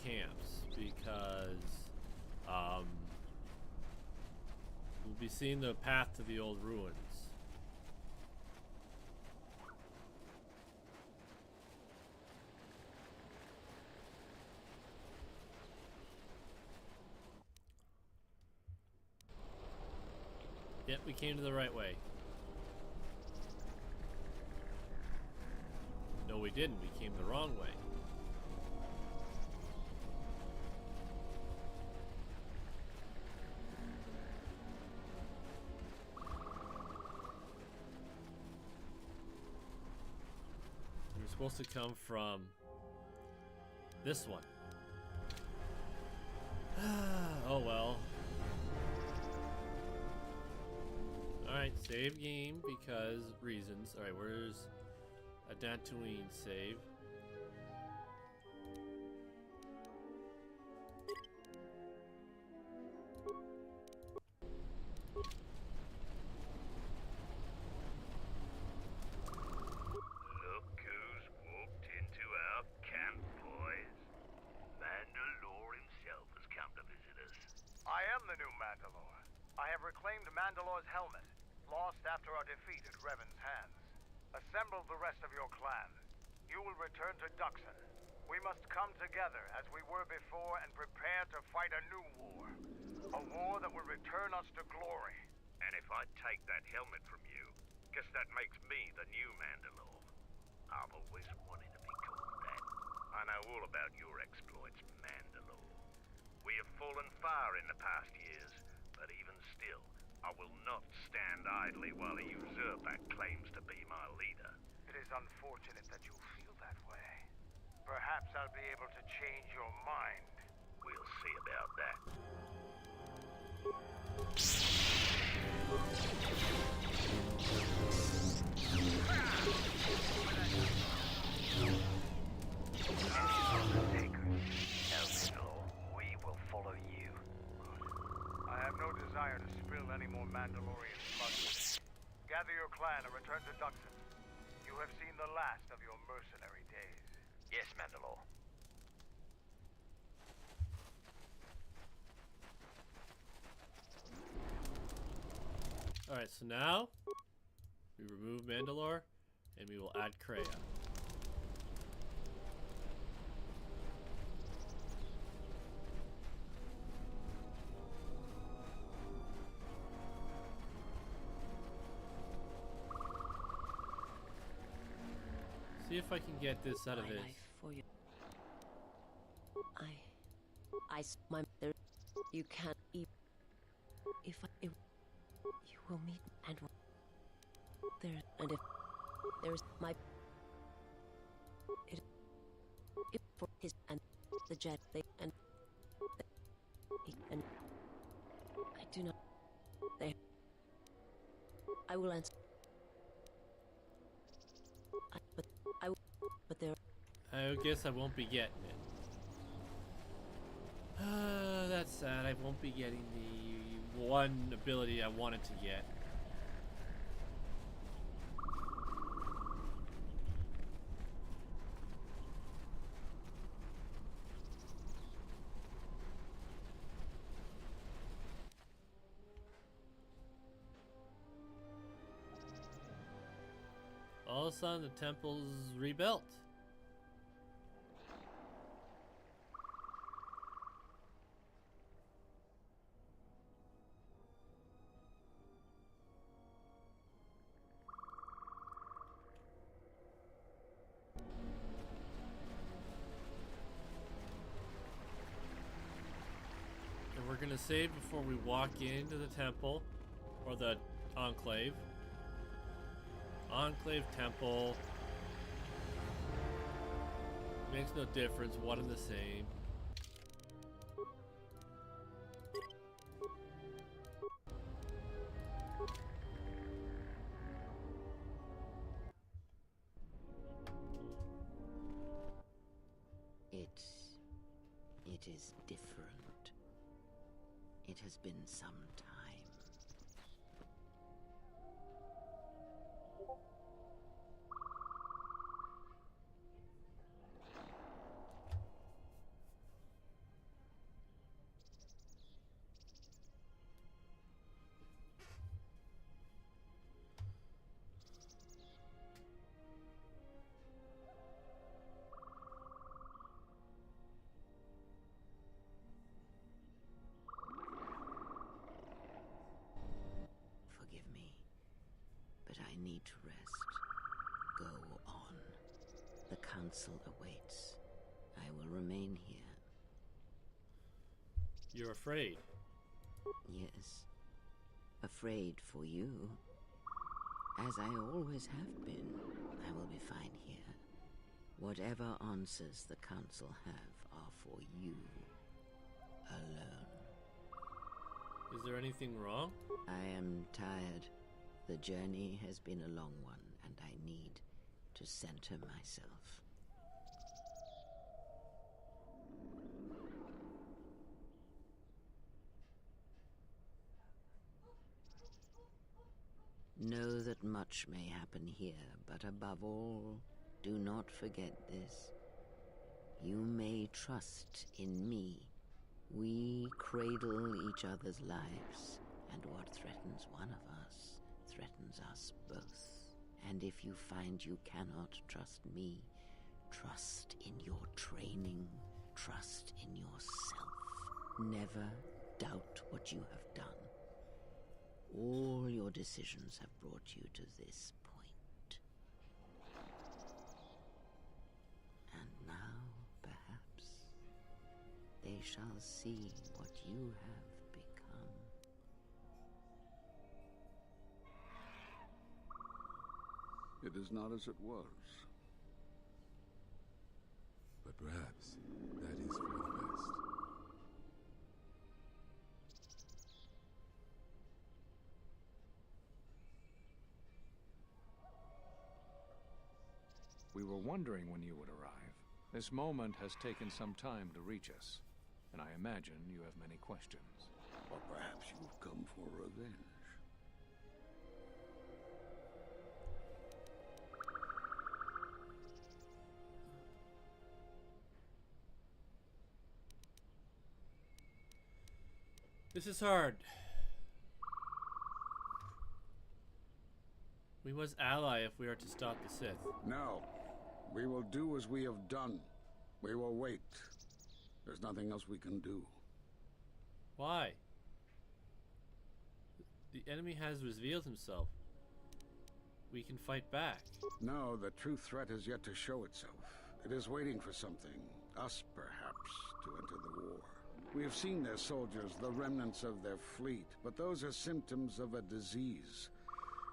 camps, because we'll be seeing the path to the old ruins. Yep, we came to the right way. No, we didn't. We came the wrong way. We're supposed to come from this one. Oh well. Alright, save game because reasons. Alright, where's a Dantooine save? Look who's walked into our camp, boys. Mandalore himself has come to visit us. I am the new Mandalore. I have reclaimed Mandalore's helmet, lost after our defeat at Revan's hands. Assemble the rest of your clan. You will return to Duxon. We must come together as we were before and prepare to fight a new war. A war that will return us to glory. And if I take that helmet from you, guess that makes me the new Mandalore. I've always wanted to be called that. I know all about your exploits, Mandalore. We have fallen far in the past years, but even still, I will not stand idly while a usurper claims to be my leader. It is unfortunate that you feel that way. Perhaps I'll be able to change your mind. We'll see about that. We will follow you. I have no desire to spill any more Mandalorian blood. Gather your clan and return to Duxon. You have seen the last of your mercenary days. Yes, Mandalore. Alright, so now we remove Mandalore and we will add Kreia. See if I can get this out of it. For you. My there. You can't eat. If you will meet and there and if there's my it for his and the jet they and I do not they I will answer but there I guess I won't be getting it. That's sad. I won't be getting the one ability I wanted to get. All of a sudden, the temple's rebuilt. And we're gonna save before we walk into the temple, or the enclave. Enclave, temple. Makes no difference, one and the same. It is different. It has been some time. I need to rest. Go on. The council awaits. I will remain here. You're afraid? Yes. Afraid for you. As I always have been, I will be fine here. Whatever answers the council have are for you. Alone. Is there anything wrong? I am tired. The journey has been a long one, and I need to center myself. Know that much may happen here, but above all, do not forget this. You may trust in me. We cradle each other's lives, and what threatens one of us threatens us both. And if you find you cannot trust me, trust in your training, trust in yourself. Never doubt what you have done. All your decisions have brought you to this point. And now, perhaps, they shall see what you have become. It is not as it was. But perhaps that is for the best. We were wondering when you would arrive. This moment has taken some time to reach us, and I imagine you have many questions. Or perhaps you've come for revenge. This is hard. We must ally if we are to stop the Sith. No. We will do as we have done. We will wait. There's nothing else we can do. Why? The enemy has revealed himself. we can fight back. No, the true threat is yet to show itself. It is waiting for something, us perhaps, to enter the war. We have seen their soldiers, the remnants of their fleet, but those are symptoms of a disease.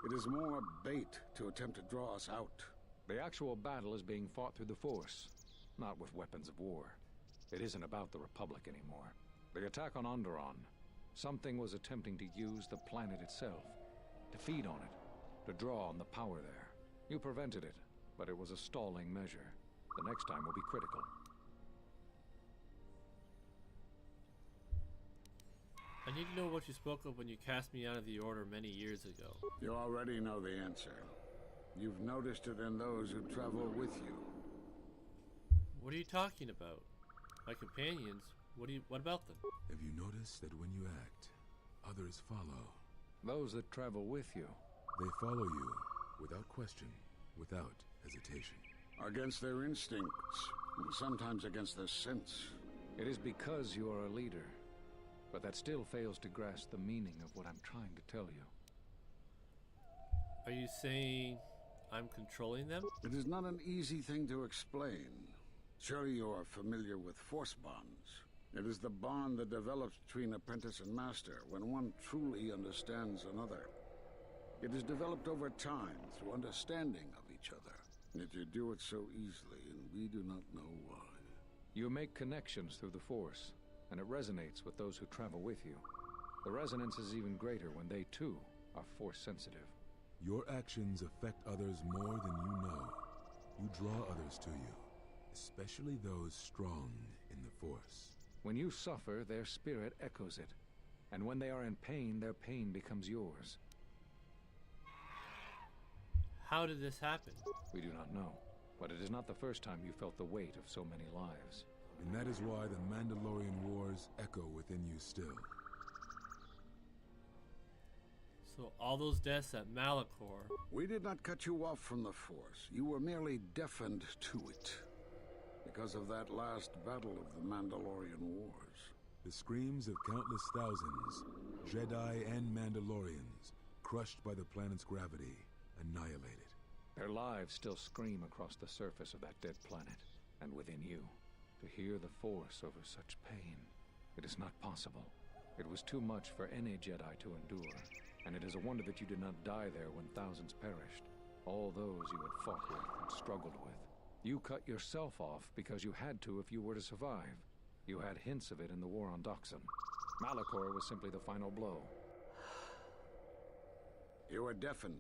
It is more bait to attempt to draw us out. The actual battle is being fought through the Force, not with weapons of war. It isn't about the Republic anymore. The attack on Onderon, something was attempting to use the planet itself, to feed on it, to draw on the power there. You prevented it, but it was a stalling measure. The next time will be critical. I need to know what you spoke of when you cast me out of the Order many years ago. You already know the answer. You've noticed it in those who travel with you. What are you talking about? My companions? What about them? Have you noticed that when you act, others follow? Those that travel with you. They follow you, without question, without hesitation. Against their instincts, and sometimes against their sense. It is because you are a leader. But that still fails to grasp the meaning of what I'm trying to tell you. Are you saying I'm controlling them? It is not an easy thing to explain. Surely you are familiar with force bonds. It is the bond that develops between apprentice and master when one truly understands another. It is developed over time through understanding of each other. Yet you do it so easily, and we do not know why. You make connections through the Force, and it resonates with those who travel with you. The resonance is even greater when they, too, are Force-sensitive. Your actions affect others more than you know. You draw others to you, especially those strong in the Force. When you suffer, their spirit echoes it. And when they are in pain, their pain becomes yours. How did this happen? We do not know. But it is not the first time you felt the weight of so many lives. And that is why the Mandalorian Wars echo within you still. So all those deaths at Malachor... We did not cut you off from the Force. You were merely deafened to it. Because of that last battle of the Mandalorian Wars. The screams of countless thousands, Jedi and Mandalorians, crushed by the planet's gravity, annihilated. Their lives still scream across the surface of that dead planet, and within you. To hear the Force over such pain, it is not possible. It was too much for any Jedi to endure, and it is a wonder that you did not die there when thousands perished. All those you had fought with and struggled with. You cut yourself off because you had to if you were to survive. You had hints of it in the war on Doxon. Malachor was simply the final blow. You were deafened.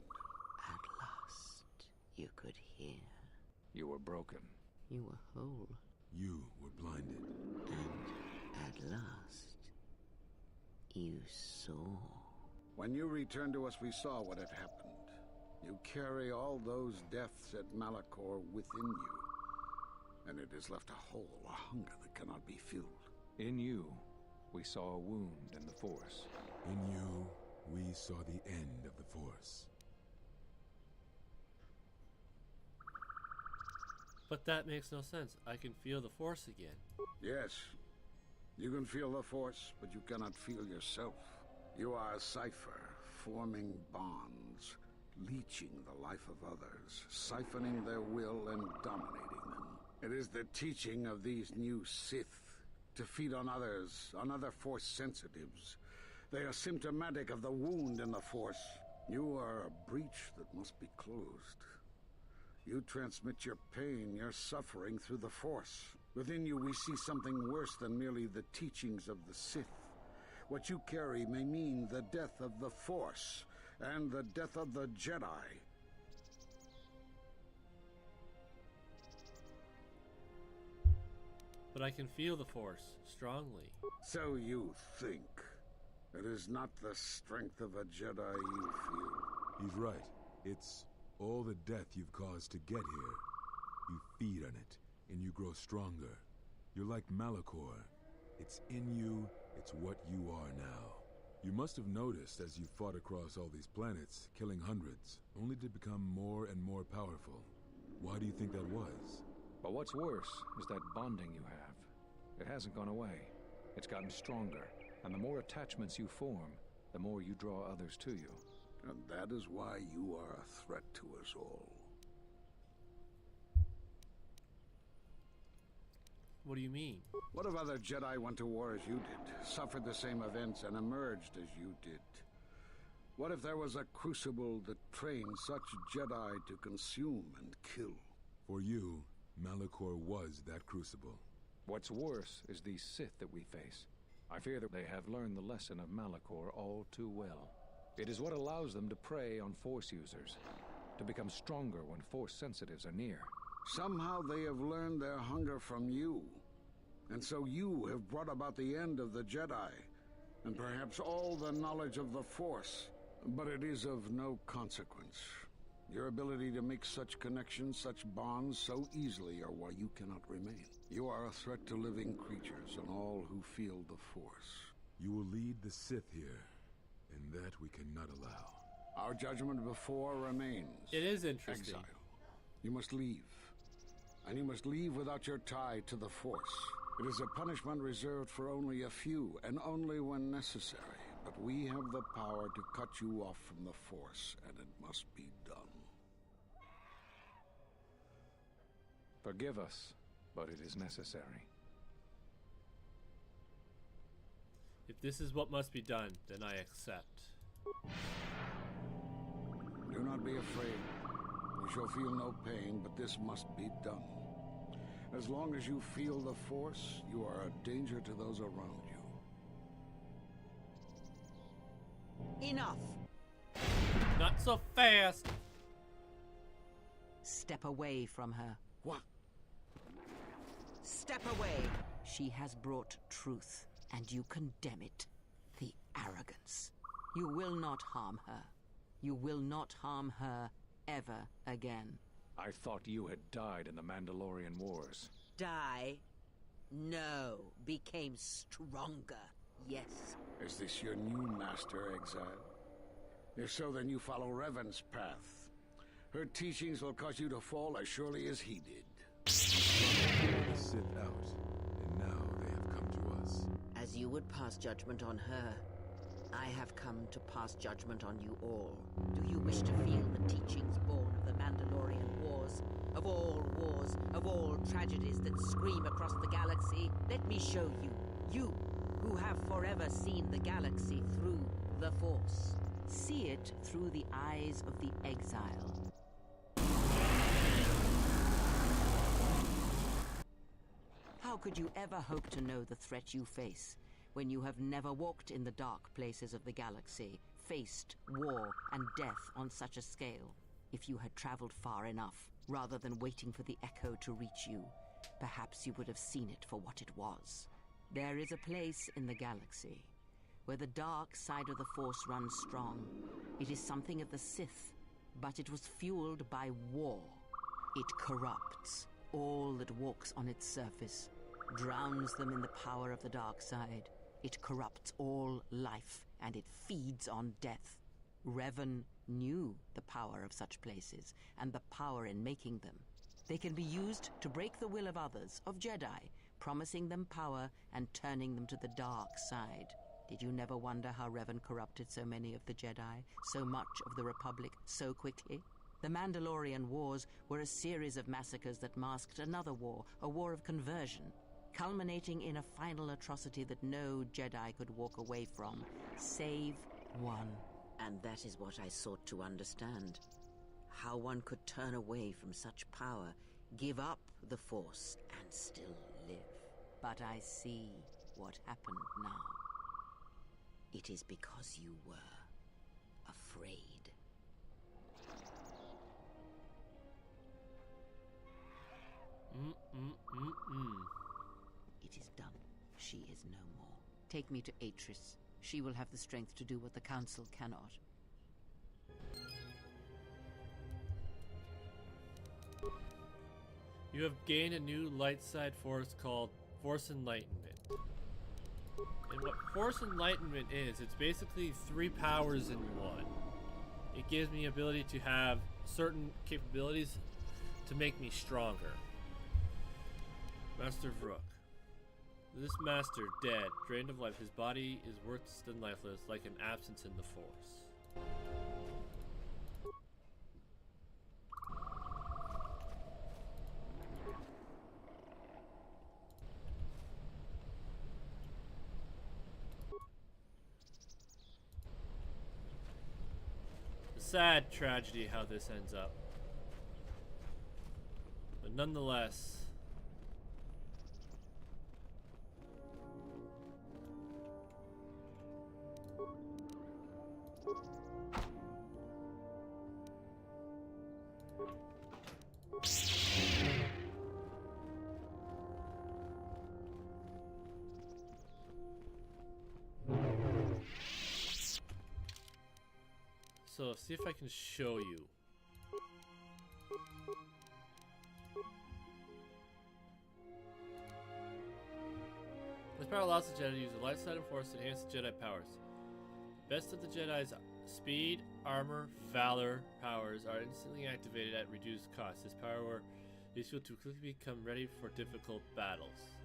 At last, you could hear. You were broken. You were whole. You were blinded. And at last, you saw. When you returned to us, we saw what had happened. You carry all those deaths at Malachor within you. And it has left a hole, a hunger that cannot be filled. In you, we saw a wound in the Force. In you, we saw the end of the Force. But that makes no sense. I can feel the Force again. Yes. You can feel the Force, but you cannot feel yourself. You are a cipher, forming bonds, leeching the life of others, siphoning their will and dominating them. It is the teaching of these new Sith to feed on others, on other Force sensitives. They are symptomatic of the wound in the Force. You are a breach that must be closed. You transmit your pain, your suffering through the Force. Within you we see something worse than merely the teachings of the Sith. What you carry may mean the death of the Force, and the death of the Jedi. But I can feel the Force, strongly. So you think. It is not the strength of a Jedi you feel. He's right. It's all the death you've caused to get here. You feed on it, and you grow stronger. You're like Malachor. It's in you, it's what you are now. You must have noticed as you fought across all these planets, killing hundreds, only to become more and more powerful. Why do you think that was? But what's worse is that bonding you have. It hasn't gone away. It's gotten stronger, and the more attachments you form, the more you draw others to you. And that is why you are a threat to us all. What do you mean? What if other Jedi went to war as you did, suffered the same events, and emerged as you did? What if there was a crucible that trained such Jedi to consume and kill? For you, Malachor was that crucible. What's worse is these Sith that we face. I fear that they have learned the lesson of Malachor all too well. It is what allows them to prey on Force users, to become stronger when Force sensitives are near. Somehow they have learned their hunger from you. And so you have brought about the end of the Jedi, and perhaps all the knowledge of the Force. But it is of no consequence. Your ability to make such connections, such bonds so easily are why you cannot remain. You are a threat to living creatures and all who feel the Force. You will lead the Sith here, and that we cannot allow. Our judgment before remains. It is interesting. Exile. You must leave. And you must leave without your tie to the Force. It is a punishment reserved for only a few, and only when necessary. But we have the power to cut you off from the Force, and it must be done. Forgive us, but it is necessary. If this is what must be done, then I accept. Do not be afraid. You shall feel no pain, but this must be done. As long as you feel the Force, you are a danger to those around you. Enough! Not so fast! Step away from her. What? Step away! She has brought truth, and you condemn it. The arrogance. You will not harm her. You will not harm her ever again. I thought you had died in the Mandalorian Wars. Die? No. Became stronger. Yes. Is this your new master, Exile? If so, then you follow Revan's path. Her teachings will cause you to fall as surely as he did. The Sith out, and now they have come to us. As you would pass judgment on her, I have come to pass judgment on you all. Do you wish to feel the teachings born of the Mandalorian Wars? Of all tragedies that scream across the galaxy? Let me show you. You, who have forever seen the galaxy through the Force. See it through the eyes of the Exile. How could you ever hope to know the threat you face when you have never walked in the dark places of the galaxy, faced war and death on such a scale? If you had traveled far enough, rather than waiting for the echo to reach you, perhaps you would have seen it for what it was. There is a place in the galaxy where the dark side of the Force runs strong. It is something of the Sith, but it was fueled by war. It corrupts all that walks on its surface, drowns them in the power of the dark side. It corrupts all life, and it feeds on death. Revan knew the power of such places, and the power in making them. They can be used to break the will of others, of Jedi, promising them power and turning them to the dark side. Did you never wonder how Revan corrupted so many of the Jedi, so much of the Republic, so quickly? The Mandalorian Wars were a series of massacres that masked another war, a war of conversion, culminating in a final atrocity that no Jedi could walk away from, save one. And that is what I sought to understand. How one could turn away from such power, give up the Force, and still live. But I see what happened now. It is because you were afraid. It is done. She is no more. Take me to Atris. She will have the strength to do what the Council cannot. You have gained a new light side force called Force Enlightenment. And what Force Enlightenment is, it's basically 3 powers in one. It gives me ability to have certain capabilities to make me stronger. Master Vrook. This master, dead, drained of life, his body is worse than lifeless, like an absence in the Force. Sad tragedy how this ends up. But nonetheless. So, see if I can show you. This power allows the Jedi to use the light side and force to enhance the Jedi powers. The best of the Jedi's speed, armor, valor powers are instantly activated at reduced cost. This power will be useful to quickly become ready for difficult battles.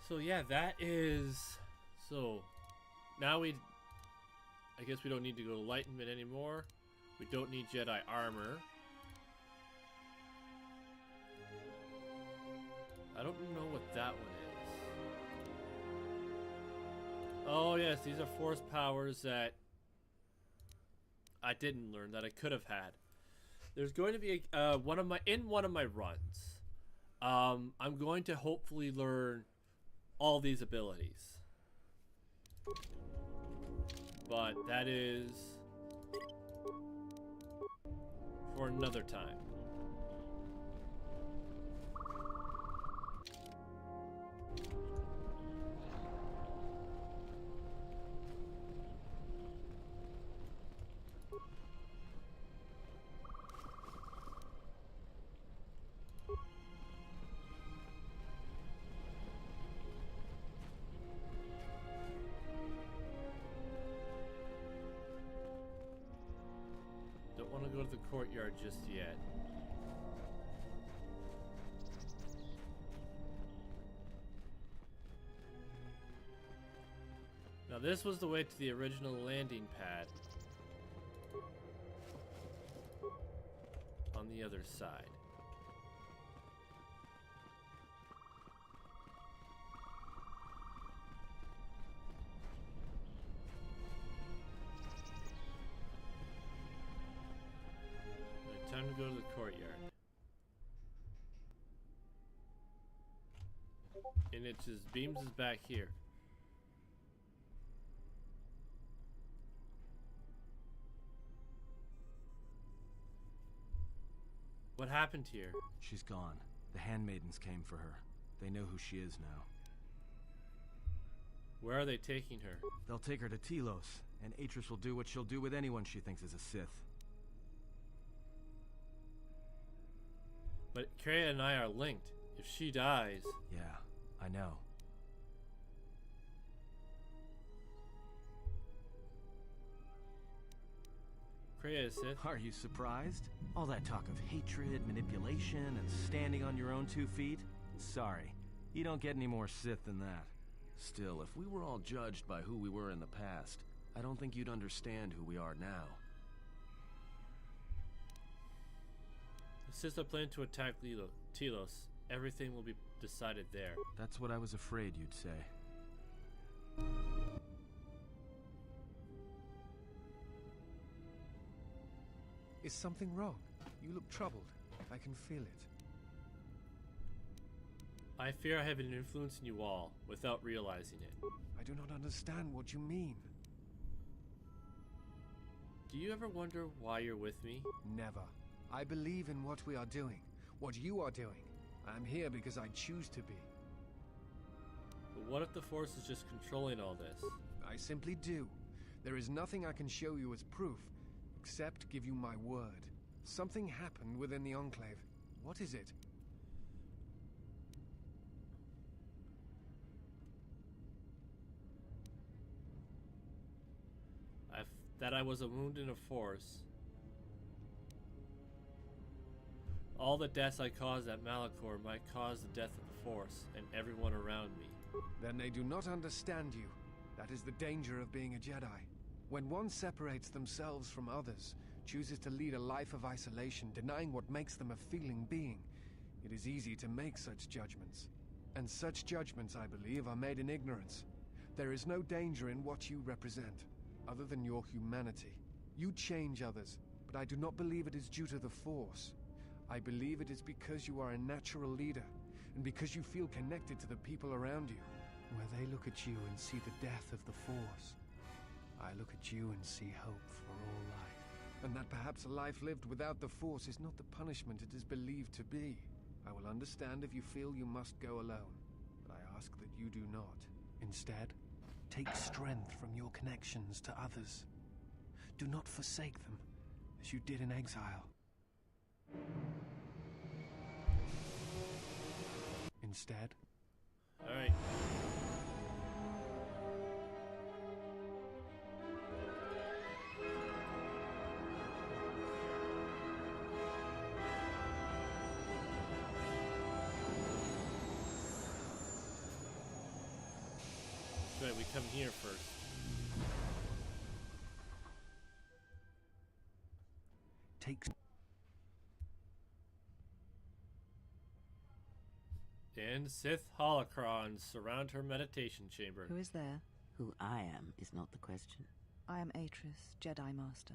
So yeah, that is... So, now I guess we don't need to go to Enlightenment anymore. We don't need Jedi armor. I don't know what that one is. Oh yes, these are force powers that I didn't learn, that I could have had. There's going to be one of my runs. I'm going to hopefully learn all these abilities, but that is for another time. Don't want to go to the courtyard just yet. Now this was the way to the original landing pad on the other side. Time to go to the courtyard. And it's just Beams is back here. What happened here? She's gone. The handmaidens came for her. They know who she is now. Where are they taking her? They'll take her to Telos, and Atris will do what she'll do with anyone she thinks is a Sith. But Kreia and I are linked. If she dies... Yeah, I know. Kreia is Sith. Are you surprised? All that talk of hatred, manipulation, and standing on your own 2 feet? Sorry, you don't get any more Sith than that. Still, if we were all judged by who we were in the past, I don't think you'd understand who we are now. The Sith are planning to attack Telos. Everything will be decided there. That's what I was afraid you'd say. Is something wrong? You look troubled. I can feel it. I fear I have been influencing you all without realizing it. I do not understand what you mean. Do you ever wonder why you're with me? Never. I believe in what we are doing, what you are doing. I am here because I choose to be. But what if the Force is just controlling all this? I simply do. There is nothing I can show you as proof, except give you my word. Something happened within the Enclave. What is it? That I was a wound in a Force. All the deaths I caused at Malachor might cause the death of the Force and everyone around me. Then they do not understand you. That is the danger of being a Jedi. When one separates themselves from others, chooses to lead a life of isolation, denying what makes them a feeling being, it is easy to make such judgments. And such judgments, I believe, are made in ignorance. There is no danger in what you represent, other than your humanity. You change others, but I do not believe it is due to the Force. I believe it is because you are a natural leader, and because you feel connected to the people around you. Where they look at you and see the death of the Force, I look at you and see hope for all life. And that perhaps a life lived without the Force is not the punishment it is believed to be. I will understand if you feel you must go alone, but I ask that you do not. Instead, take strength from your connections to others. Do not forsake them, as you did in exile. Instead... Alright. Right, we come here first. Take... And Sith holocrons surround her meditation chamber. Who is there? Who I am is not the question. I am Atris, Jedi Master,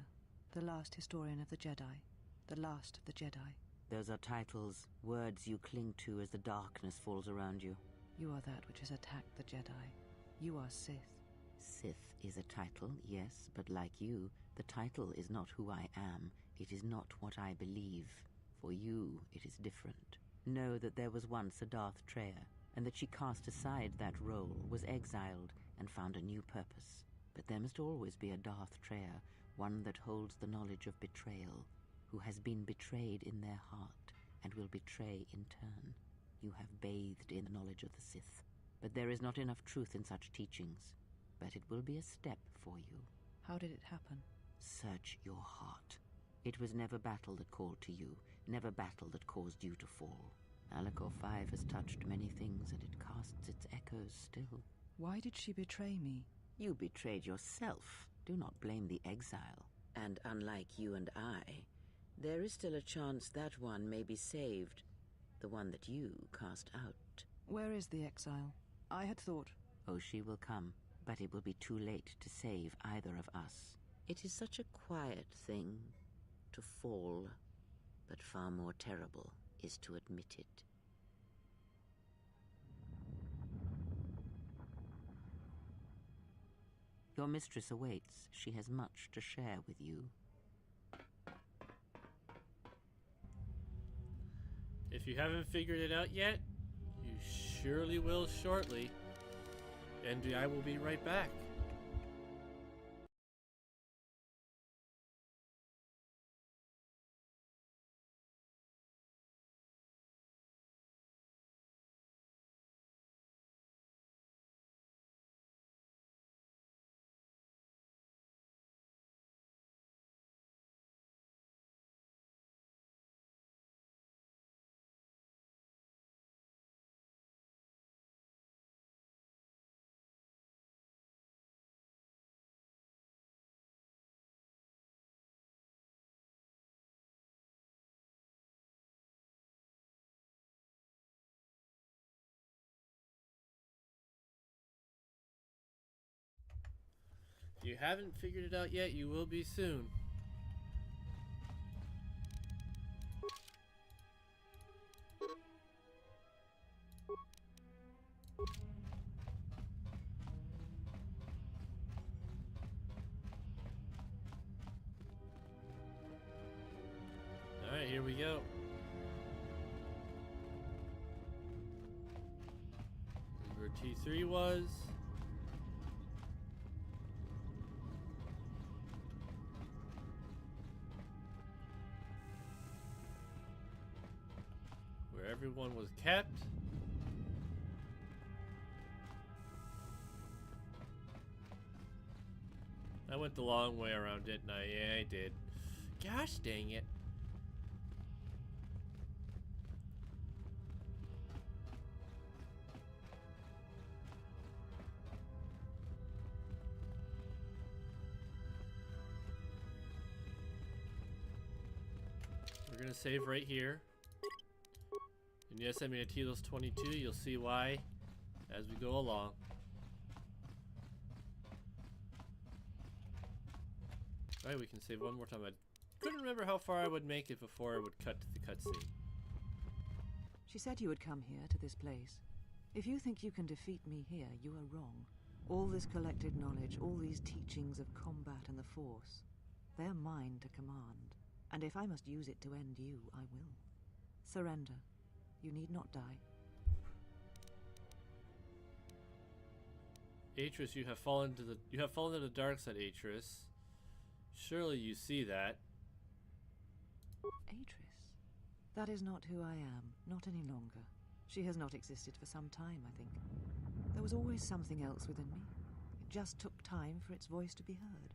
the last historian of the Jedi, the last of the Jedi. Those are titles, words you cling to as the darkness falls around you. You are that which has attacked the Jedi. You are Sith. Sith is a title, yes, but like you, the title is not who I am. It is not what I believe. For you, it is different. Know that there was once a Darth Treya, and that she cast aside that role, was exiled, and found a new purpose. But there must always be a Darth Treya, one that holds the knowledge of betrayal, who has been betrayed in their heart, and will betray in turn. You have bathed in the knowledge of the Sith. But there is not enough truth in such teachings. But it will be a step for you. How did it happen? Search your heart. It was never battle that called to you, never battle that caused you to fall. Malachor 5 has touched many things, and it casts its echoes still. Why did she betray me? You betrayed yourself. Do not blame the exile. And unlike you and I, there is still a chance that one may be saved, the one that you cast out. Where is the exile? I had thought... Oh, she will come, but it will be too late to save either of us. It is such a quiet thing to fall, but far more terrible is to admit it. Your mistress awaits. She has much to share with you. If you haven't figured it out yet, you surely will shortly. And I will be right back. If you haven't figured it out yet, you will be soon. Alright, here we go. Where T3 was. Where everyone was kept. I went the long way around, didn't I? Yeah, I did. Gosh dang it. We're gonna save right here. And yes, I'm in Telos 22. You'll see why as we go along. Alright, we can save one more time. I couldn't remember how far I would make it before I would cut to the cutscene. She said you would come here to this place. If you think you can defeat me here, you are wrong. All this collected knowledge, all these teachings of combat and the Force, they're mine to command. And if I must use it to end you, I will. Surrender. You need not die. Atris, you have fallen to the dark side, Atris. Surely you see that. Atris? That is not who I am, not any longer. She has not existed for some time, I think. There was always something else within me. It just took time for its voice to be heard.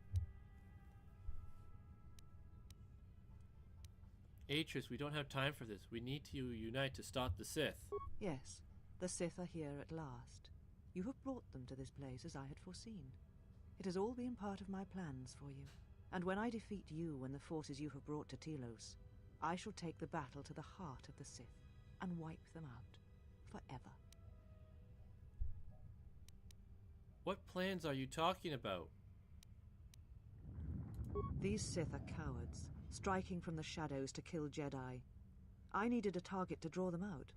Atris, we don't have time for this. We need to unite to stop the Sith. Yes, the Sith are here at last. You have brought them to this place as I had foreseen. It has all been part of my plans for you. And when I defeat you and the forces you have brought to Telos, I shall take the battle to the heart of the Sith and wipe them out forever. What plans are you talking about? These Sith are cowards, striking from the shadows to kill Jedi. I needed a target to draw them out,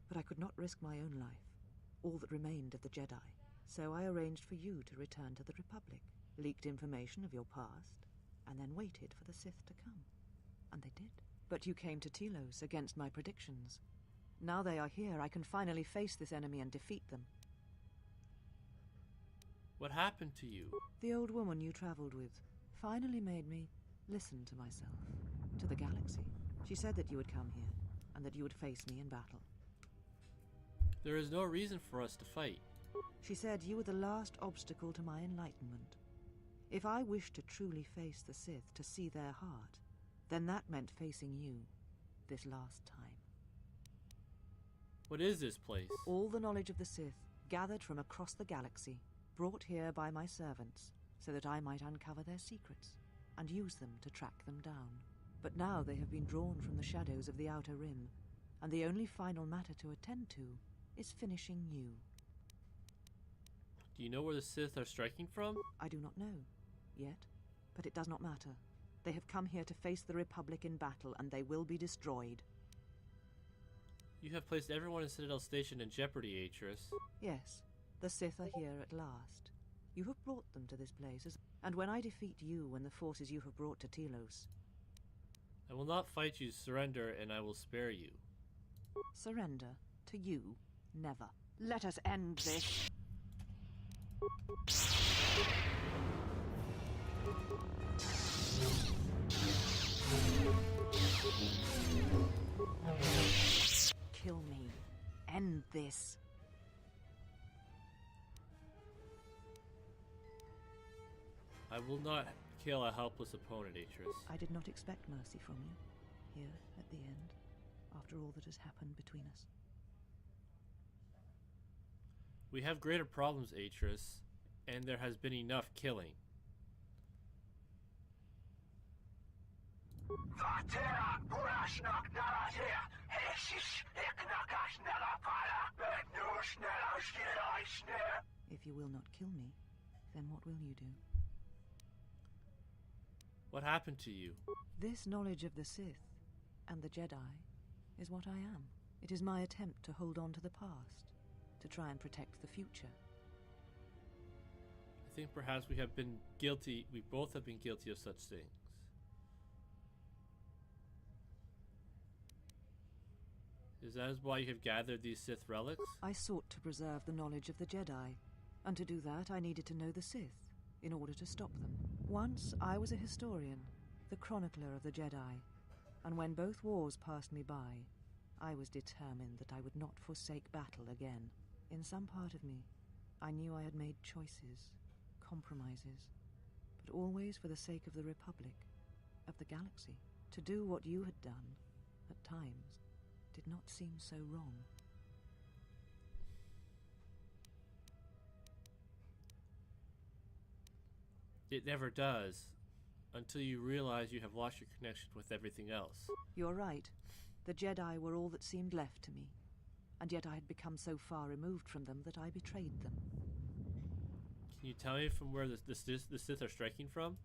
but I could not risk my own life, all that remained of the Jedi. So I arranged for you to return to the Republic, leaked information of your past, and then waited for the Sith to come. And they did. But you came to Telos against my predictions. Now they are here, I can finally face this enemy and defeat them. What happened to you? The old woman you traveled with finally made me listen to myself, to the galaxy. She said that you would come here, and that you would face me in battle. There is no reason for us to fight. She said you were the last obstacle to my enlightenment. If I wished to truly face the Sith, to see their heart, then that meant facing you, this last time. What is this place? All the knowledge of the Sith, gathered from across the galaxy, brought here by my servants, so that I might uncover their secrets, and use them to track them down. But now they have been drawn from the shadows of the Outer Rim, and the only final matter to attend to is finishing you. Do you know where the Sith are striking from? I do not know, yet, but it does not matter. They have come here to face the Republic in battle, and they will be destroyed. You have placed everyone in Citadel Station in jeopardy, Atris. Yes, the Sith are here at last. You have brought them to this place, and when I defeat you and the forces you have brought to Telos... I will not fight you, surrender, and I will spare you. Surrender? To you? Never. Let us end this. Kill me. End this. I will not kill a helpless opponent, Atris. I did not expect mercy from you, here at the end, after all that has happened between us. We have greater problems, Atris, and there has been enough killing. If you will not kill me, then what will you do? What happened to you? This knowledge of the Sith and the Jedi is what I am. It is my attempt to hold on to the past, to try and protect the future. I think perhaps we have been guilty, we both have been guilty of such things. Is that why you have gathered these Sith relics? I sought to preserve the knowledge of the Jedi, and to do that I needed to know the Sith in order to stop them. Once I was a historian, the chronicler of the Jedi, and when both wars passed me by, I was determined that I would not forsake battle again. In some part of me, I knew I had made choices, compromises, but always for the sake of the Republic, of the galaxy. To do what you had done, at times, did not seem so wrong. It never does. until you realize you have lost your connection with everything else. You're right. The Jedi were all that seemed left to me, and yet I had become so far removed from them that I betrayed them. Can you tell me from where the Sith are striking from?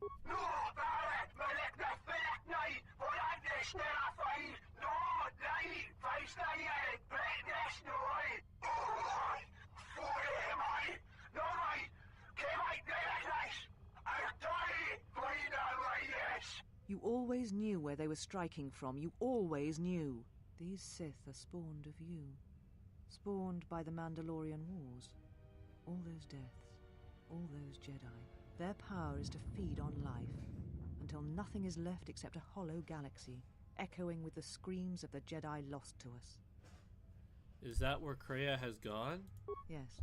You always knew where they were striking from. You always knew. These Sith are spawned of you. Spawned by the Mandalorian Wars. All those deaths. All those Jedi. Their power is to feed on life, until nothing is left except a hollow galaxy, echoing with the screams of the Jedi lost to us. Is that where Kreia has gone? Yes.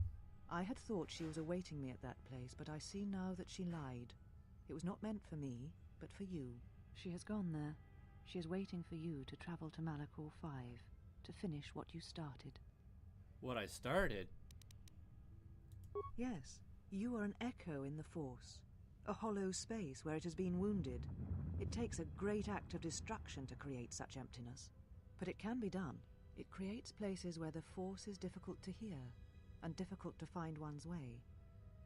I had thought she was awaiting me at that place, but I see now that she lied. It was not meant for me, but for you. She has gone there. She is waiting for you to travel to Malachor 5, to finish what you started. What I started? Yes. You are an echo in the Force. A hollow space where it has been wounded. It takes a great act of destruction to create such emptiness. But it can be done. It creates places where the Force is difficult to hear, and difficult to find one's way.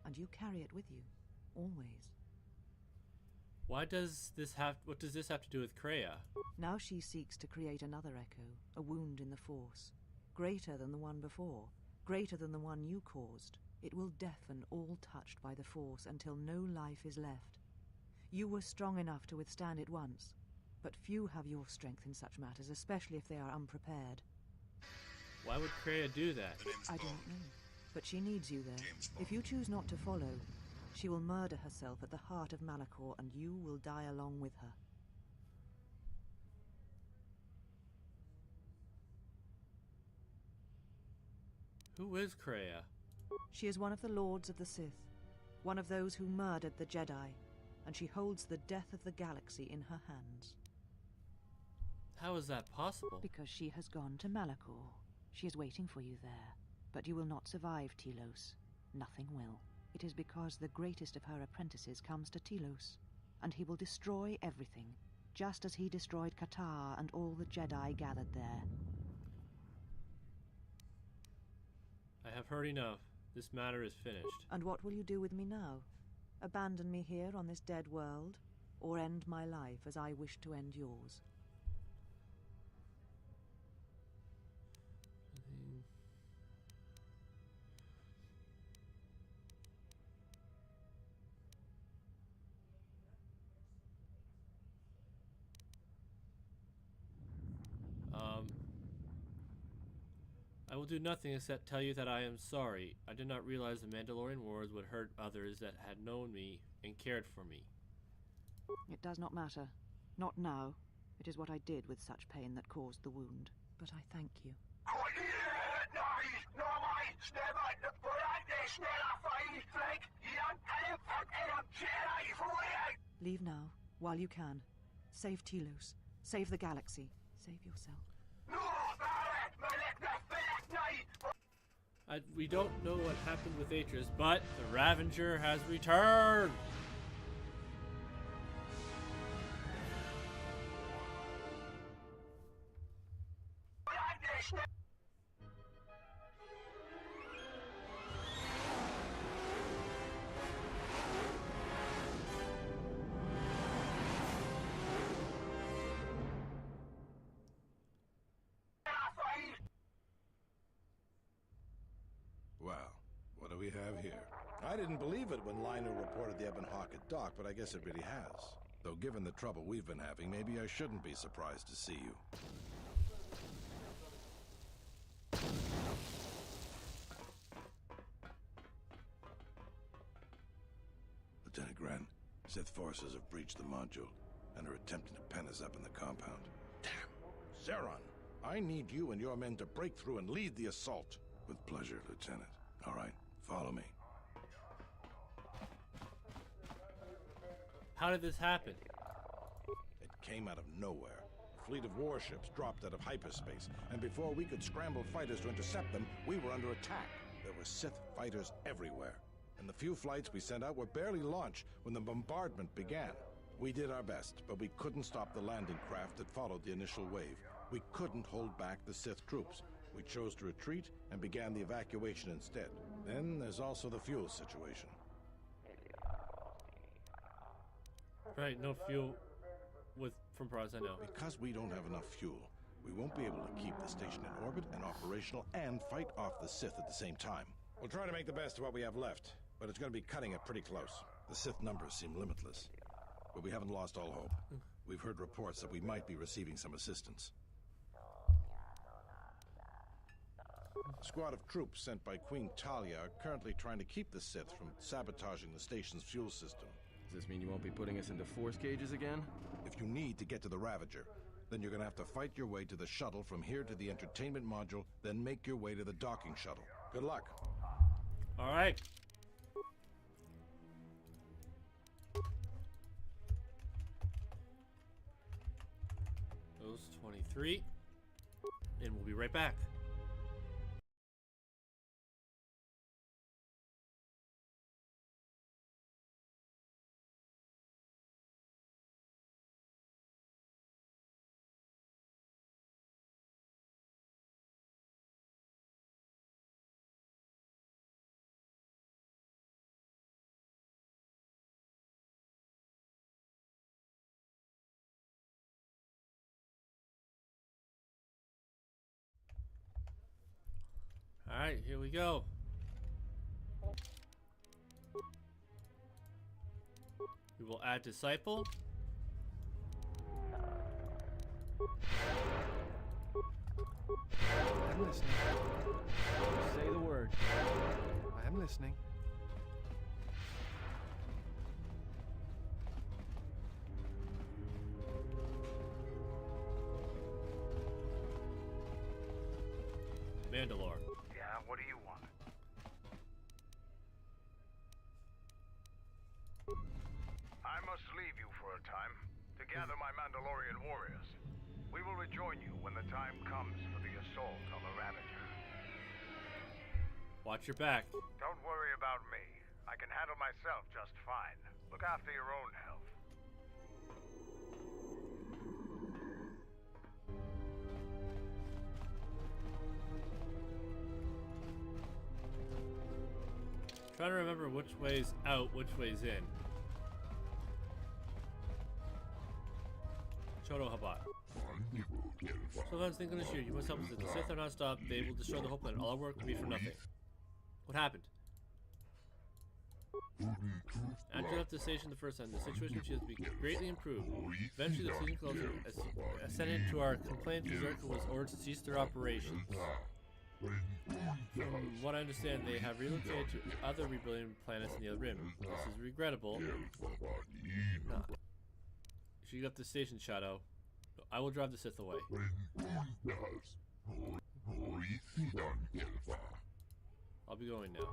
And you carry it with you. Always. What does this have to do with Kreia? Now she seeks to create another echo, a wound in the Force. Greater than the one before. Greater than the one you caused. It will deafen all touched by the Force until no life is left. You were strong enough to withstand it once, but few have your strength in such matters, especially if they are unprepared. Why would Kreia do that? I don't know, but she needs you there. If you choose not to follow, she will murder herself at the heart of Malachor, and you will die along with her. Who is Kreia? She is one of the Lords of the Sith, one of those who murdered the Jedi, and she holds the death of the galaxy in her hands. How is that possible? Because she has gone to Malachor. She is waiting for you there, but you will not survive Telos. Nothing will. It is because the greatest of her apprentices comes to Telos, and he will destroy everything, just as he destroyed KOTOR and all the Jedi gathered there. I have heard enough. This matter is finished. And what will you do with me now? Abandon me here on this dead world, or end my life as I wish to end yours? I will do nothing except tell you that I am sorry. I did not realize the Mandalorian Wars would hurt others that had known me and cared for me. It does not matter. Not now. It is what I did with such pain that caused the wound. But I thank you. Leave now, while you can. Save Telos. Save the galaxy. Save yourself. We don't know what happened with Atris, but the Ravager has returned! Well, what do we have here? I didn't believe it when Liner reported the Ebon Hawk at dock, but I guess it really has. Though given the trouble we've been having, maybe I shouldn't be surprised to see you. Lieutenant Gren, Sith forces have breached the module and are attempting to pen us up in the compound. Damn! Zeron, I need you and your men to break through and lead the assault. With pleasure, Lieutenant. All right, follow me. How did this happen? It came out of nowhere. A fleet of warships dropped out of hyperspace, and before we could scramble fighters to intercept them, we were under attack. There were Sith fighters everywhere, and the few flights we sent out were barely launched when the bombardment began. We did our best, but we couldn't stop the landing craft that followed the initial wave. We couldn't hold back the Sith troops. We chose to retreat and began the evacuation instead. Then there's also the fuel situation. Right, no fuel from far as I know. Because we don't have enough fuel, we won't be able to keep the station in orbit and operational and fight off the Sith at the same time. We'll try to make the best of what we have left, but it's going to be cutting it pretty close. The Sith numbers seem limitless, but we haven't lost all hope. We've heard reports that we might be receiving some assistance. A squad of troops sent by Queen Talia are currently trying to keep the Sith from sabotaging the station's fuel system. Does this mean you won't be putting us into force cages again? If you need to get to the Ravager, then you're going to have to fight your way to the shuttle from here to the entertainment module, then make your way to the docking shuttle. Good luck. All right. Those 23. And we'll be right back. Alright, here we go. We will add Disciple. I'm listening. Say the word. I am listening. Mandalore. Yeah, what do you want? I must leave you for a time to gather my Mandalorian warriors. We will rejoin you when the time comes for the assault on the Ravager. Watch your back. Don't worry about me. I can handle myself just fine. Look after your own health. Trying to remember which way's out, which way's in. Chodo Habat. Sometimes think on the sheer, you must help us. If the Sith are not stopped, they will destroy the whole planet. All our work will be for nothing. What happened? After left the station the first time, the situation has greatly improved. Eventually, the season closure ascended to our complaint. Berserker was ordered to cease their operations. From what I understand, they have relocated to other rebuilding planets in the other rim. This is regrettable. Nah. You should get up the station, Shadow. I will drive the Sith away. I'll be going now.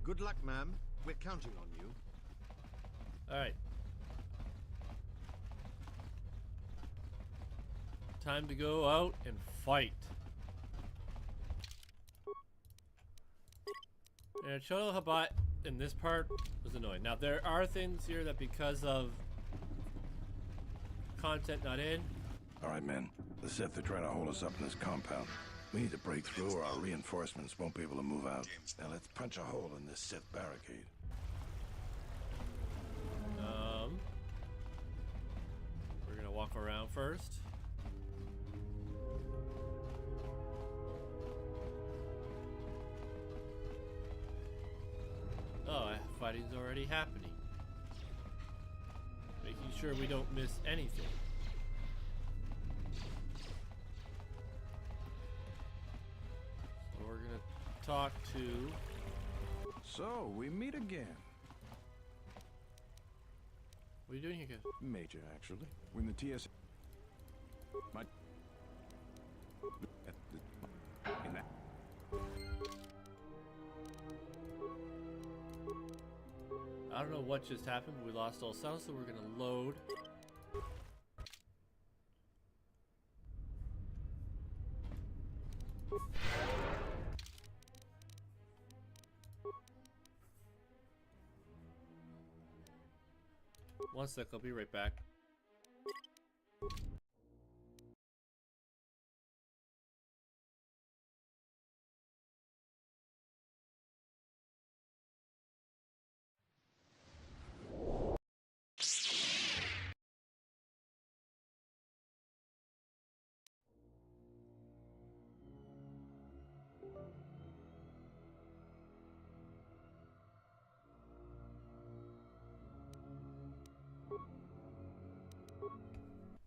Good luck, ma'am. We're counting on you. Alright. Time to go out and fight. And Chodo Habat in this part was annoying. Now there are things here that because of content not in. Alright, men. The Sith are trying to hold us up in this compound. We need to break through or our reinforcements won't be able to move out. Now let's punch a hole in this Sith barricade. We're gonna walk around first. Oh, fighting's already happening. Making sure we don't miss anything. So we're gonna talk to... So, we meet again. What are you doing here, kid? Major, actually. When the TS... My... In that... I don't know what just happened, but we lost all sound, so we're gonna load. One sec, I'll be right back.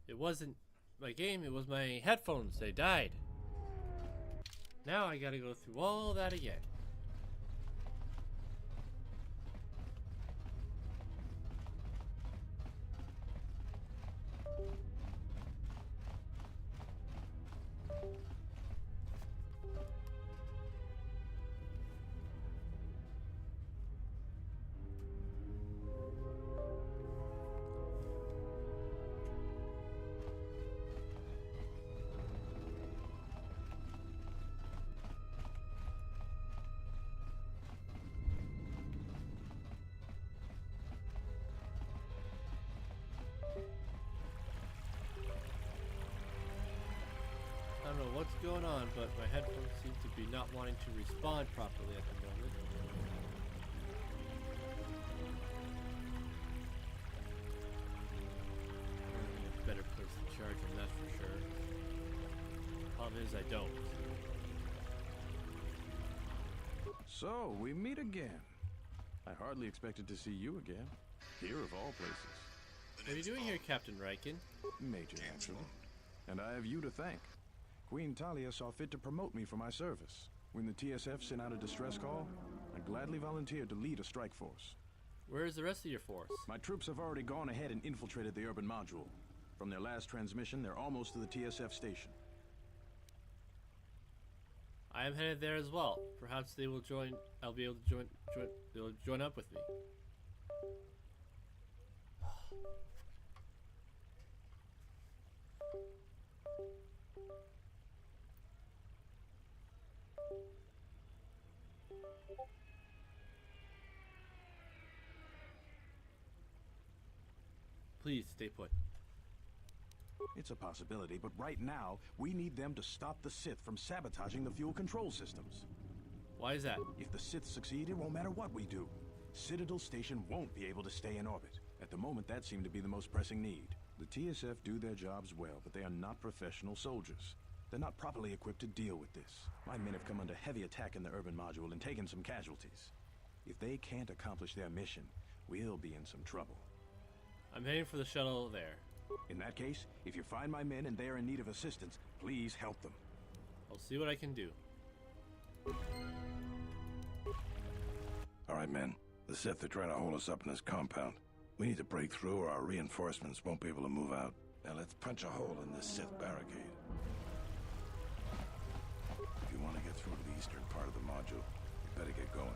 It wasn't my game, it was my headphones. They died. Now I gotta go through all that again. I don't know what's going on, but my headphones seem to be not wanting to respond properly at the moment. I need a better place to charge them, that's for sure. Problem is, I don't. So, we meet again. I hardly expected to see you again. Here of all places. What are you doing here, Captain Riken? Major, actually. And I have you to thank. Queen Talia saw fit to promote me for my service. When the TSF sent out a distress call, I gladly volunteered to lead a strike force. Where is the rest of your force? My troops have already gone ahead and infiltrated the urban module. From their last transmission, they're almost to the TSF station. I am headed there as well. Perhaps they will join. I'll be able to they'll join up with me. Please stay put. It's a possibility, but right now, we need them to stop the Sith from sabotaging the fuel control systems. Why is that? If the Sith succeed, it won't matter what we do. Citadel Station won't be able to stay in orbit. At the moment, that seemed to be the most pressing need. The TSF do their jobs well, but they are not professional soldiers. They're not properly equipped to deal with this. My men have come under heavy attack in the urban module and taken some casualties. If they can't accomplish their mission, we'll be in some trouble. I'm heading for the shuttle there. In that case, if you find my men and they are in need of assistance, please help them. I'll see what I can do. All right, men. The Sith are trying to hold us up in this compound. We need to break through or our reinforcements won't be able to move out. Now let's punch a hole in this Sith barricade. If you want to get through to the eastern part of the module, you better get going.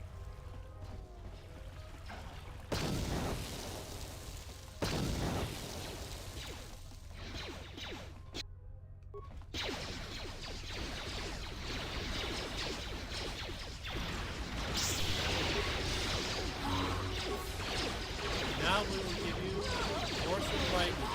Now we will give you Force of Lightning.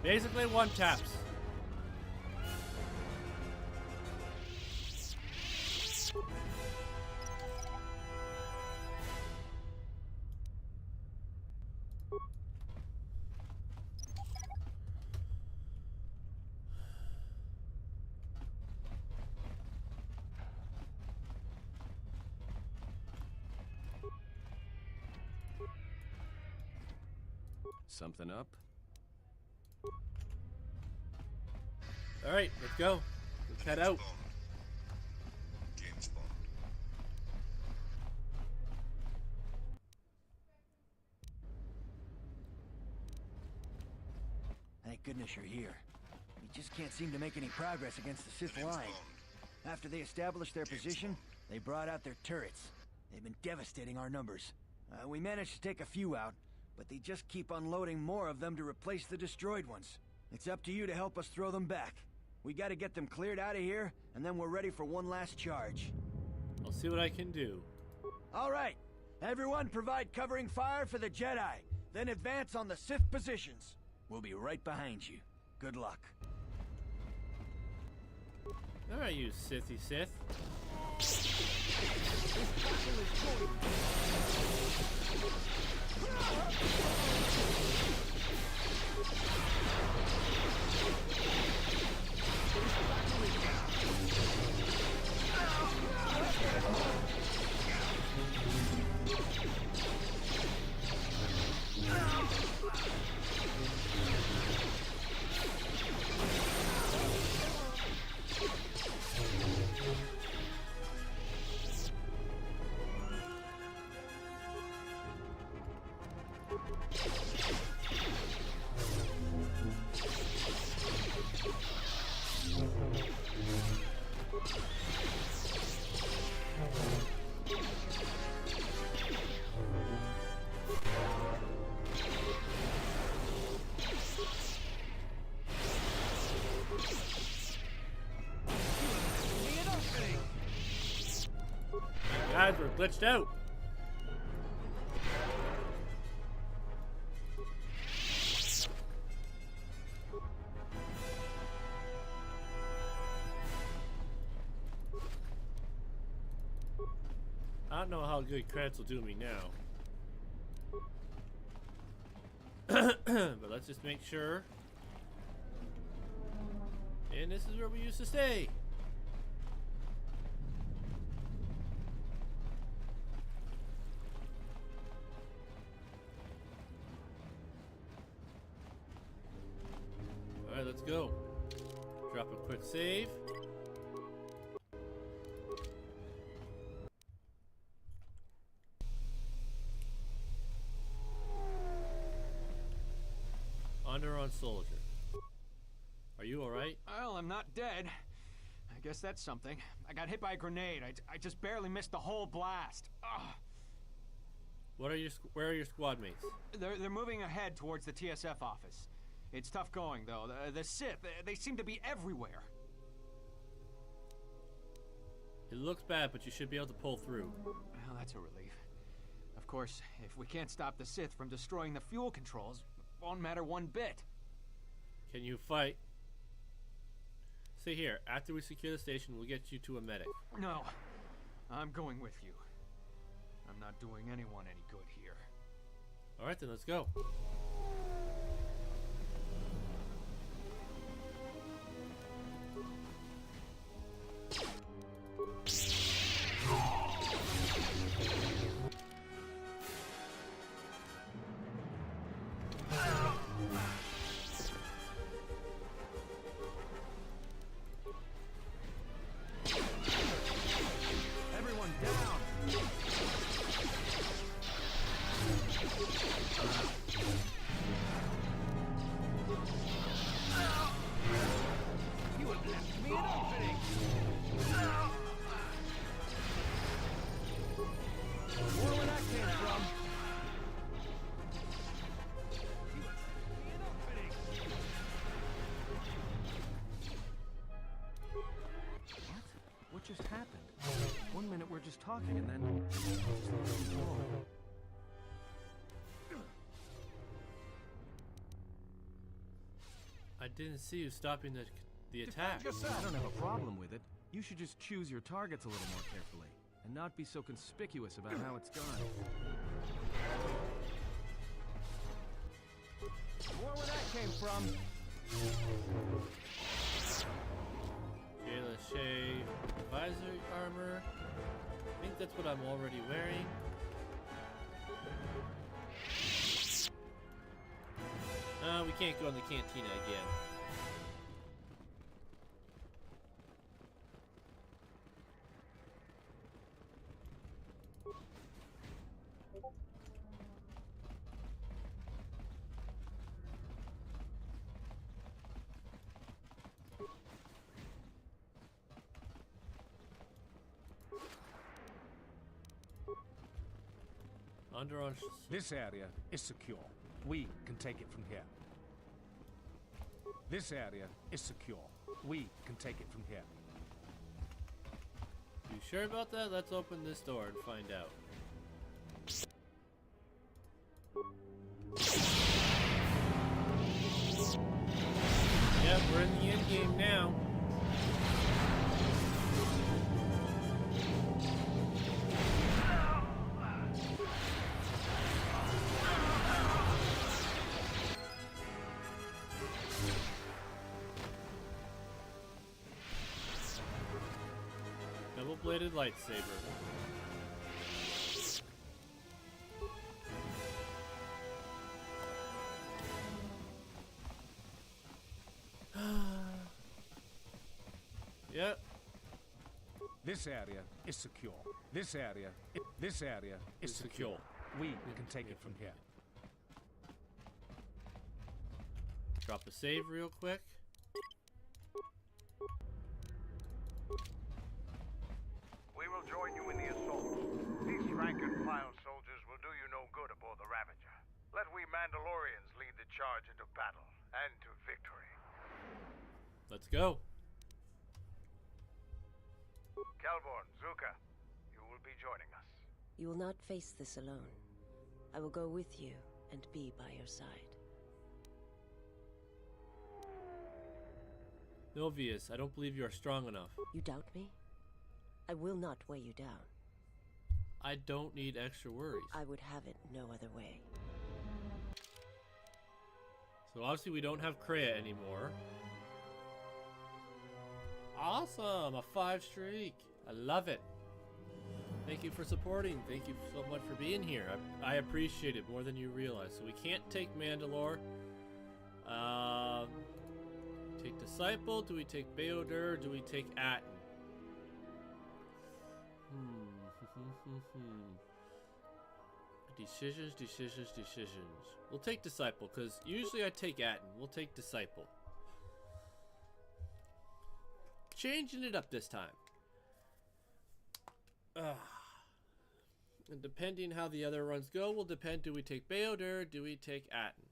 Basically one taps. Something up? All right, let's go. Let's head out. James Bond. Thank goodness you're here. We just can't seem to make any progress against the Sith line. After they established their position, they brought out their turrets. They've been devastating our numbers. We managed to take a few out, but they just keep unloading more of them to replace the destroyed ones. It's up to you to help us throw them back. We gotta get them cleared out of here, and then we're ready for one last charge. I'll see what I can do. All right. Everyone provide covering fire for the Jedi, then advance on the Sith positions. We'll be right behind you. Good luck. All right, you Sithy Sith. Guys, we're glitched out. I don't know how good credits will do me now. But let's just make sure. And this is where we used to stay. Alright, let's go. Drop a quick save. On soldier. Are you alright? Well, I'm not dead. I guess that's something. I got hit by a grenade. I just barely missed the whole blast. Ugh. Where are your squad mates? They're moving ahead towards the TSF office. It's tough going, though. The Sith, they seem to be everywhere. It looks bad, but you should be able to pull through. Well, that's a relief. Of course, if we can't stop the Sith from destroying the fuel controls, it won't matter one bit. Can you fight? See here, after we secure the station, we'll get you to a medic. No, I'm going with you. I'm not doing anyone any good here. Alright then, let's go. Just happened. 1 minute we're just talking and then just lost control. I didn't see you stopping the attack. I don't have a problem with it. You should just choose your targets a little more carefully and not be so conspicuous about how it's gone. More where that came from. Okay, let's shave advisory armor. I think that's what I'm already wearing. We can't go in the cantina again. This area is secure. We can take it from here. This area is secure. We can take it from here. You sure about that? Let's open this door and find out. Yep, we're in the end game now. Double-bladed lightsaber. Yep. This area is secure. This area is secure. We can take it from here. Drop a save real quick. We will join you in the assault. These rank-and-file soldiers will do you no good aboard the Ravager. Let we Mandalorians lead the charge into battle and to victory. Let's go. Kelborn, Zuka, you will be joining us. You will not face this alone. I will go with you and be by your side. Novius, I don't believe you are strong enough. You doubt me? I will not weigh you down. I don't need extra worries. I would have it no other way. So obviously we don't have Kreia anymore. Awesome! A 5 streak! I love it. Thank you for supporting. Thank you so much for being here. I appreciate it more than you realize. So we can't take Mandalore. Take Disciple? Do we take Beodur? Do we take Atten? Decisions. We'll take Disciple, because usually I take Atten. We'll take Disciple. Changing it up this time. And depending how the other runs go will depend, do we take Beodur, do we take Atten?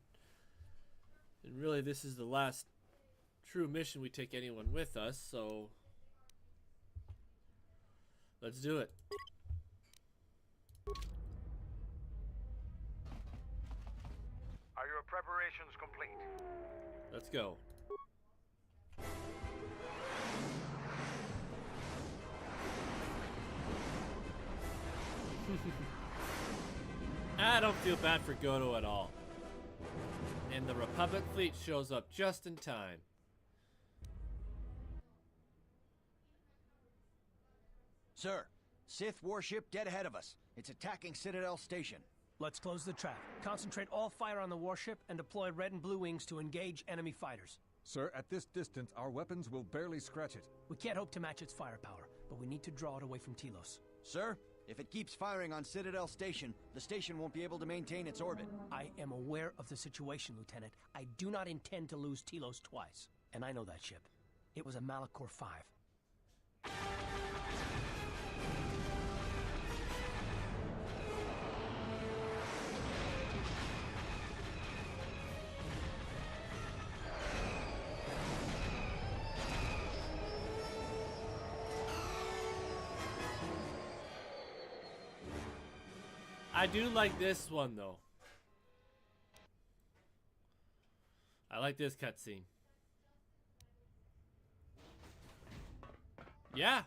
And really this is the last true mission we take anyone with us, so let's do it. Are your preparations complete? Let's go. I don't feel bad for Goto at all. And the Republic fleet shows up just in time. Sir, Sith warship dead ahead of us. It's attacking Citadel Station. Let's close the trap. Concentrate all fire on the warship and deploy red and blue wings to engage enemy fighters. Sir, at this distance, our weapons will barely scratch it. We can't hope to match its firepower, but we need to draw it away from Telos. Sir, if it keeps firing on Citadel Station, the station won't be able to maintain its orbit. I am aware of the situation, Lieutenant. I do not intend to lose Telos twice. And I know that ship. It was a Malachor 5. I do like this one though. I like this cutscene. Yeah.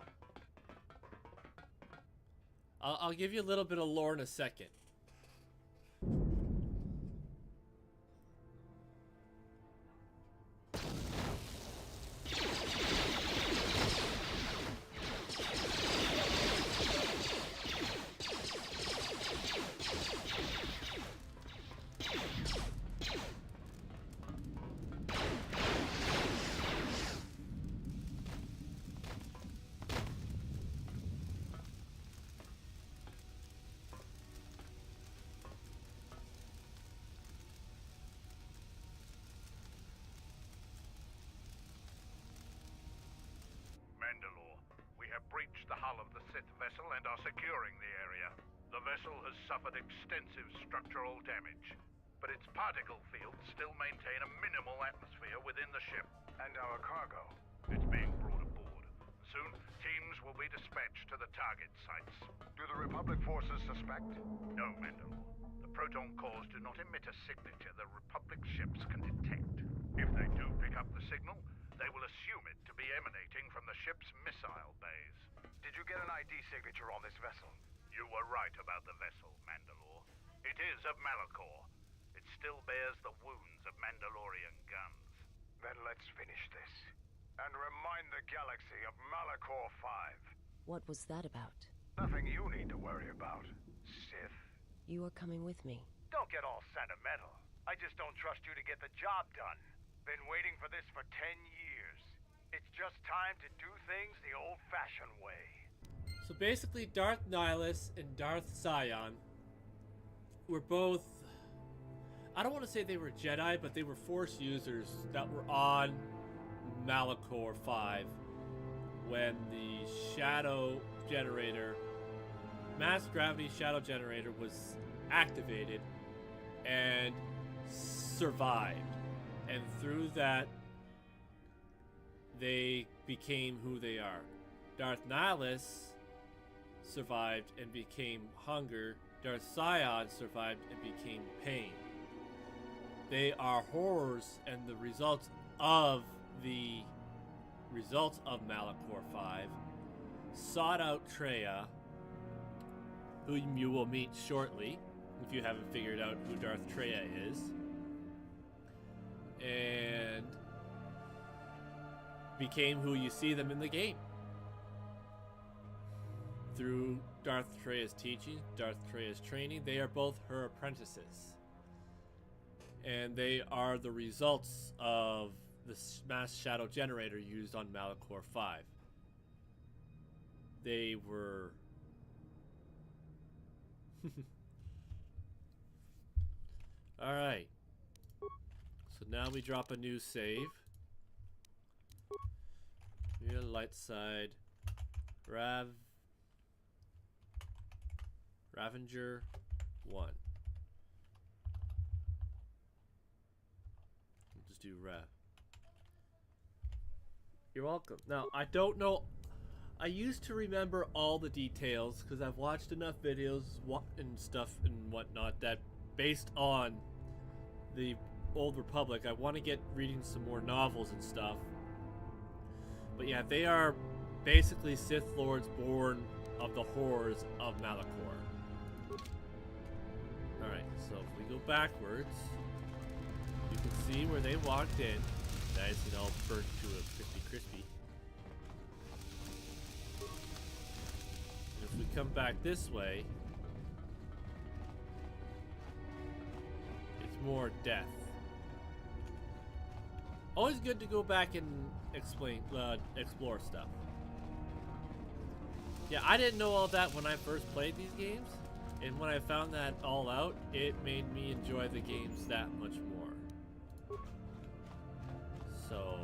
I'll give you a little bit of lore in a second. Mandalore, we have breached the hull of the Sith vessel and are securing the area. The vessel has suffered extensive structural damage, but its particle fields still maintain a minimal atmosphere within the ship. And our cargo? It's being brought aboard. Soon, teams will be dispatched to the target sites. Do the Republic forces suspect? No, Mandalore. The proton cores do not emit a signature the Republic ships can detect. If they do pick up the signal, they will assume it to be emanating from the ship's missile bays. Did you get an ID signature on this vessel? You were right about the vessel, Mandalore. It is of Malachor. It still bears the wounds of Mandalorian guns. Then let's finish this. And remind the galaxy of Malachor 5. What was that about? Nothing you need to worry about, Sith. You are coming with me. Don't get all sentimental. I just don't trust you to get the job done. Been waiting for this for 10 years. It's just time to do things the old-fashioned way. So basically, Darth Nihilus and Darth Sion were both... I don't want to say they were Jedi, but they were Force users that were on Malachor 5 when the Shadow Generator, Mass Gravity Shadow Generator, was activated and survived. And through that, they became who they are. Darth Nihilus survived and became hunger. Darth Sion survived and became pain. They are horrors, and the results of Malachor 5 sought out Traya, whom you will meet shortly, if you haven't figured out who Darth Traya is, and became who you see them in the game. Through Darth Traya's teaching, Darth Traya's training, they are both her apprentices. And they are the results of the Mass Shadow Generator used on Malachor 5. They were... Alright. So now we drop a new save. Near the light side. Ravenger 1. Just do Rav. You're welcome. Now, I don't know. I used to remember all the details because I've watched enough videos and stuff and whatnot that based on the Old Republic, I want to get reading some more novels and stuff. But yeah, they are basically Sith Lords born of the horrors of Malachor. Alright, so if we go backwards, you can see where they walked in. Nice and all burnt to a crispy. And if we come back this way, it's more death. Always good to go back and explore stuff. Yeah, I didn't know all that when I first played these games, and when I found that all out, it made me enjoy the games that much more. So...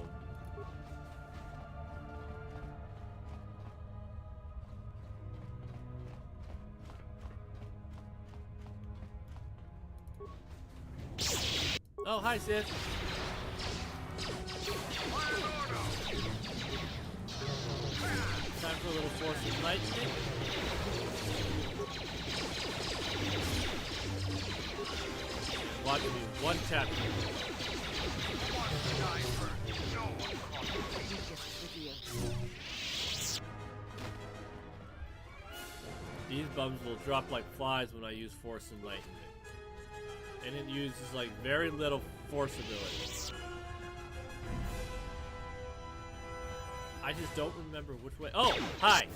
Oh, hi, Sith. Time for a little Force and Lightning. Watch me one tap. These bums will drop like flies when I use Force and Lightning. And it uses like very little force ability. I just don't remember which way. Oh, hi.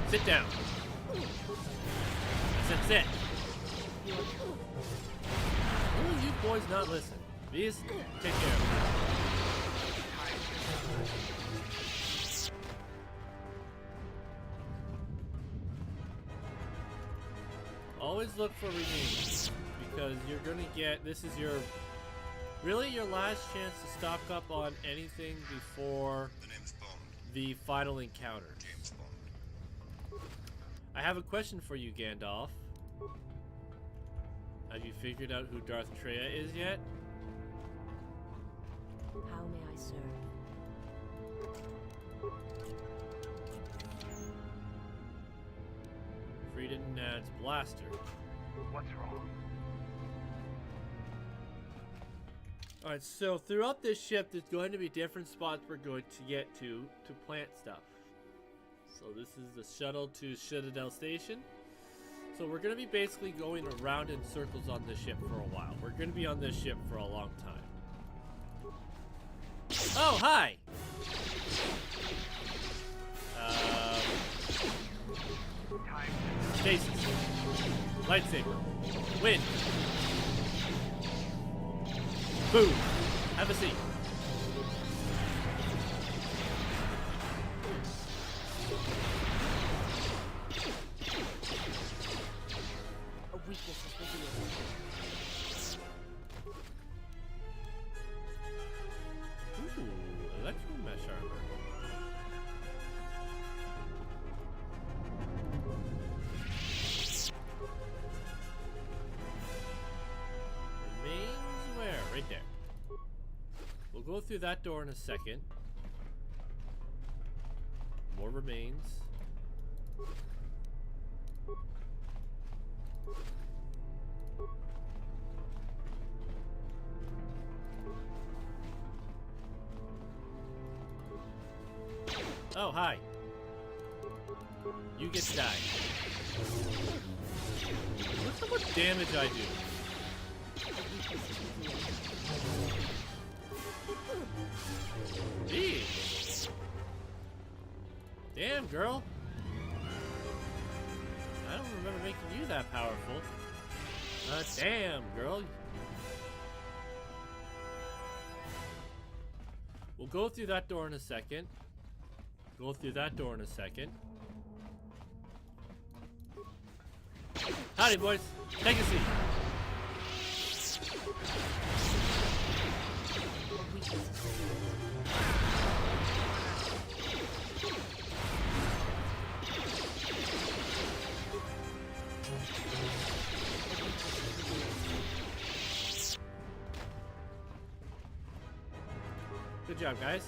Sit down. I said sit. Will you boys not listen? Please take care of me. Always look for redeems, because you're gonna get, this is your, really your last chance to stock up on anything before the final encounter. James Bond. I have a question for you, Gandalf. Have you figured out who Darth Treya is yet? How may I serve? Frieden Nad's blaster. What's wrong? Alright, so throughout this ship, there's going to be different spots we're going to get to plant stuff. So this is the shuttle to Citadel Station. So we're going to be basically going around in circles on this ship for a while. We're going to be on this ship for a long time. Oh, hi! Stasis. Lightsaber. Wind. Boom. Have a seat. A weakness is revealed. Ooh, electro mesh armor. Remains where? Right there. We'll go through that door in a second. More remains. Oh, hi. You get to die. Look how much damage I do. Jeez. Damn, girl. I don't remember making you that powerful. Damn, girl. We'll go through that door in a second. Go through that door in a second. Howdy, boys. Take a seat. Good job, guys.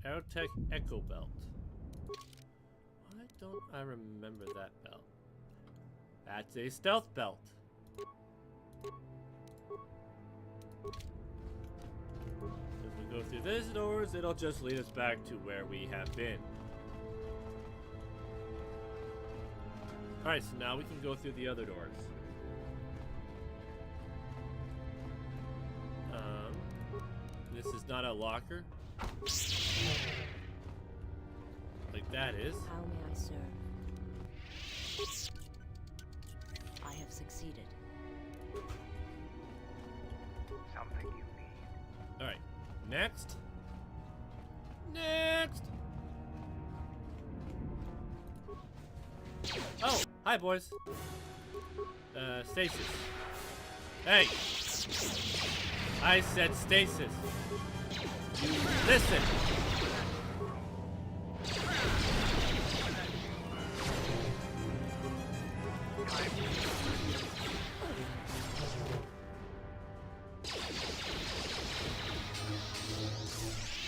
Aerotech Echo Belt. Why don't I remember that belt? That's a stealth belt. If we go through these doors, it'll just lead us back to where we have been. Alright, so now we can go through the other doors. This is not a locker. Like that is. How may I serve? I have succeeded. Something you need. Alright, next. Next! Oh, hi boys. Stasis. Hey! I said stasis. You listen!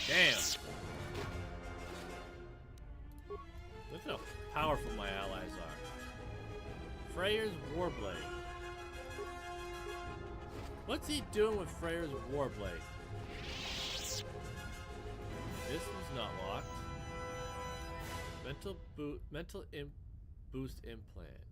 Damn. Look how powerful my allies are. Freyr's Warblade. What's he doing with Freyr's Warblade? This one's not locked. Mental boost implant.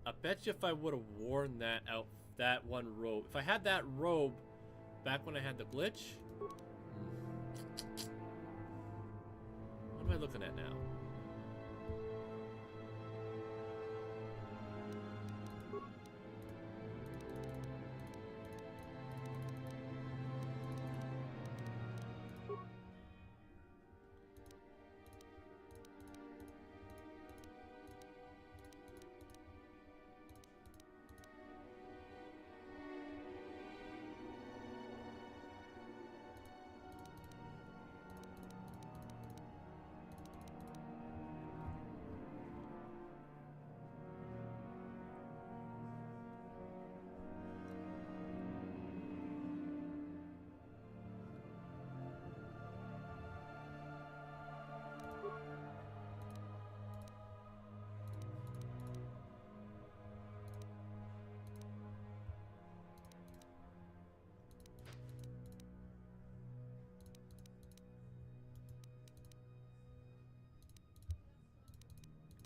I bet you if I would have worn that one robe, if I had that robe back when I had the glitch. What am I looking at now?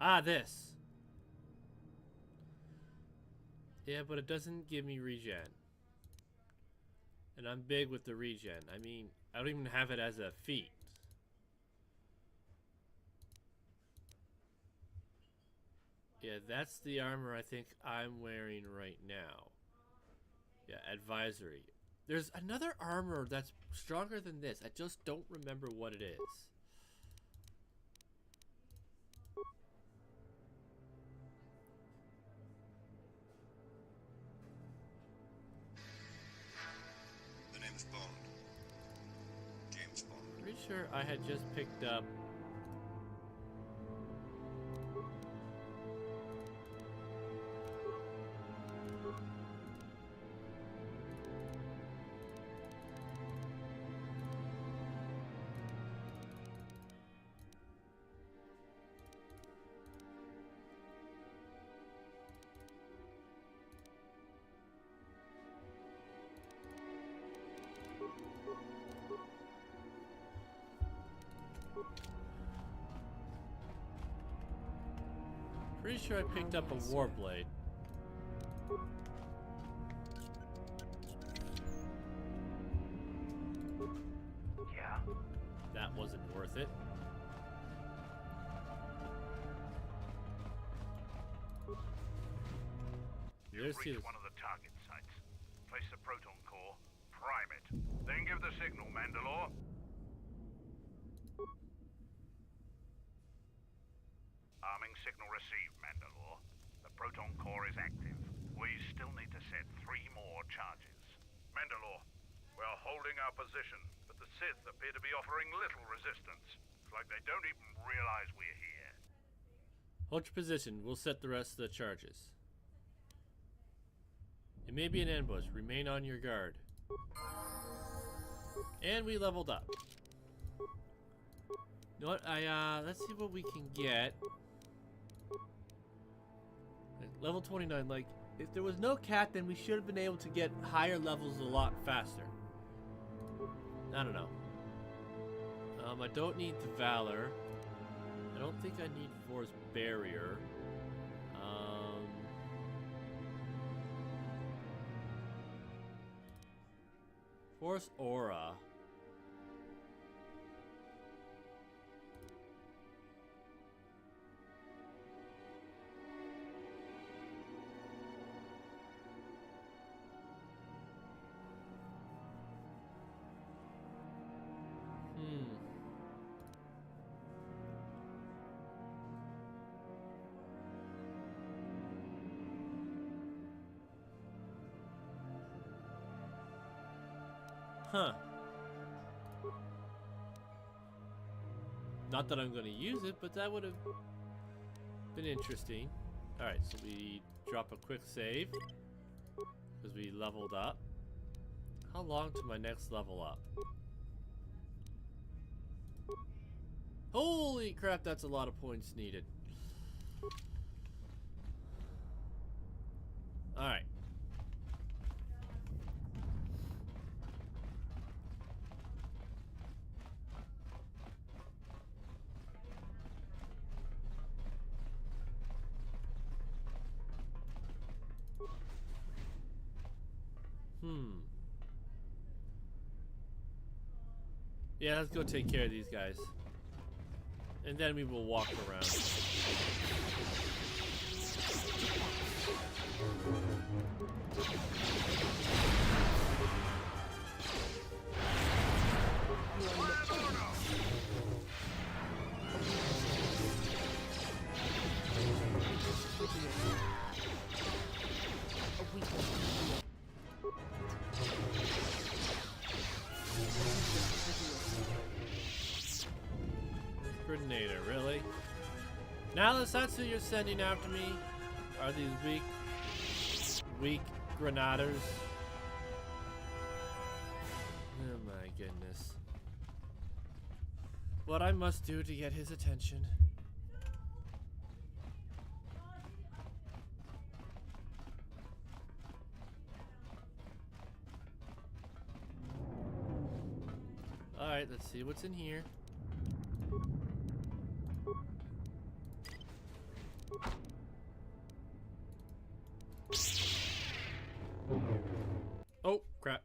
Ah, this. Yeah, but it doesn't give me regen. And I'm big with the regen. I mean, I don't even have it as a feat. Yeah, that's the armor I think I'm wearing right now. Yeah, advisory. There's another armor that's stronger than this. I just don't remember what it is. The name is Bond. James Bond. Pretty sure I had just picked up... Pretty sure I picked up a Warblade. Yeah? That wasn't worth it. You've reached one of the target sites. Place the proton core, prime it, then give the signal, Mandalore. Arming signal received, Mandalore. The proton core is active. We still need to set 3 more charges. Mandalore, we're holding our position, but the Sith appear to be offering little resistance. It's like they don't even realize we're here. Hold your position. We'll set the rest of the charges. It may be an ambush. Remain on your guard. And we leveled up. You know what? Let's see what we can get. Like, level 29. Like, if there was no cat, then we should have been able to get higher levels a lot faster. I don't know. I don't need the Valor. I don't think I need Force Barrier. Force Aura. Huh. Not that I'm going to use it, but that would have been interesting. Alright, so we drop a quick save. Because we leveled up. How long to my next level up? Holy crap, that's a lot of points needed. Alright. Yeah, let's go take care of these guys. And then we will walk around. Grenadier, really? Now that's who you're sending after me? Are these weak grenadiers? Oh my goodness. What I must do to get his attention. Alright, let's see what's in here. Oh, crap.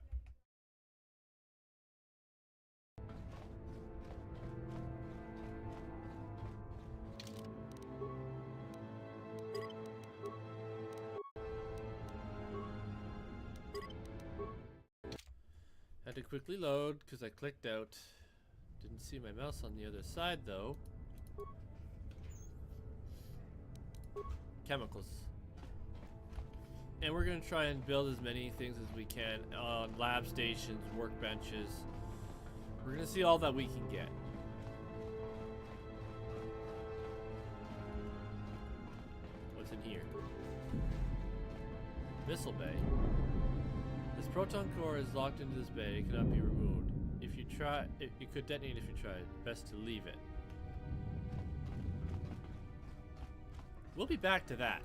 Had to quickly load because I clicked out. Didn't see my mouse on the other side though. Chemicals. And we're going to try and build as many things as we can on lab stations, workbenches. We're going to see all that we can get. What's in here? Missile bay. This proton core is locked into this bay. It cannot be removed. If you try, it could detonate if you try. Best to leave it. We'll be back to that.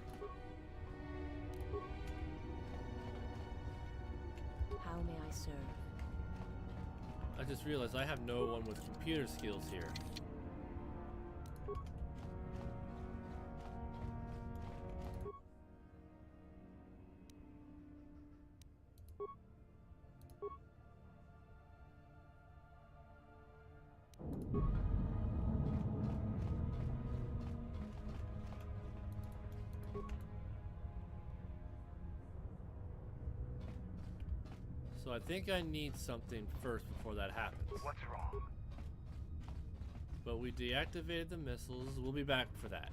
How may I serve? I just realized I have no one with computer skills here. So I think I need something first before that happens. What's wrong? But we deactivated the missiles. We'll be back for that.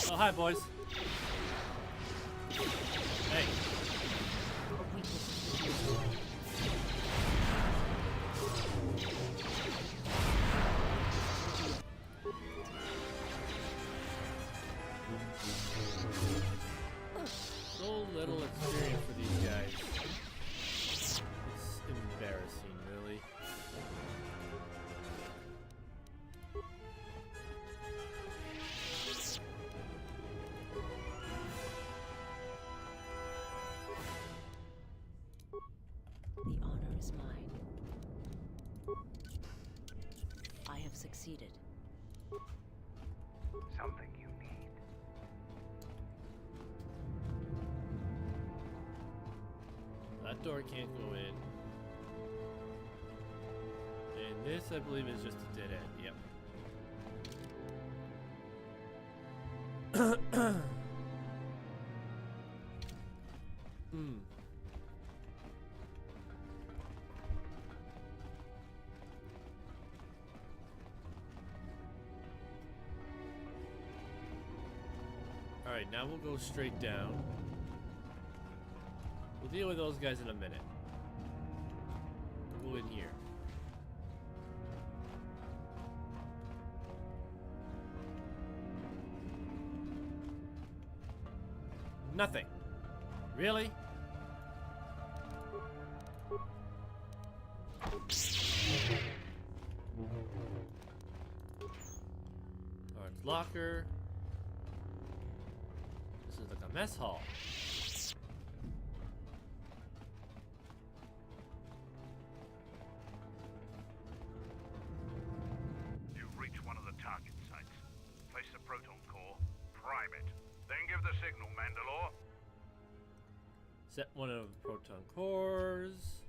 Oh, hi, boys. Hey. So little experience for these guys. It's embarrassing, really. The honor is mine. I have succeeded. Something you need. That door can't go in. And this, I believe, is just a dead end. Yep. Alright, now we'll go straight down. We'll deal with those guys in a minute. We'll go in here. Nothing. Really? Orange locker. This is like a mess hall. You've reached one of the target sites. Place the proton core, prime it, then give the signal, Mandalore. Set one of the proton cores.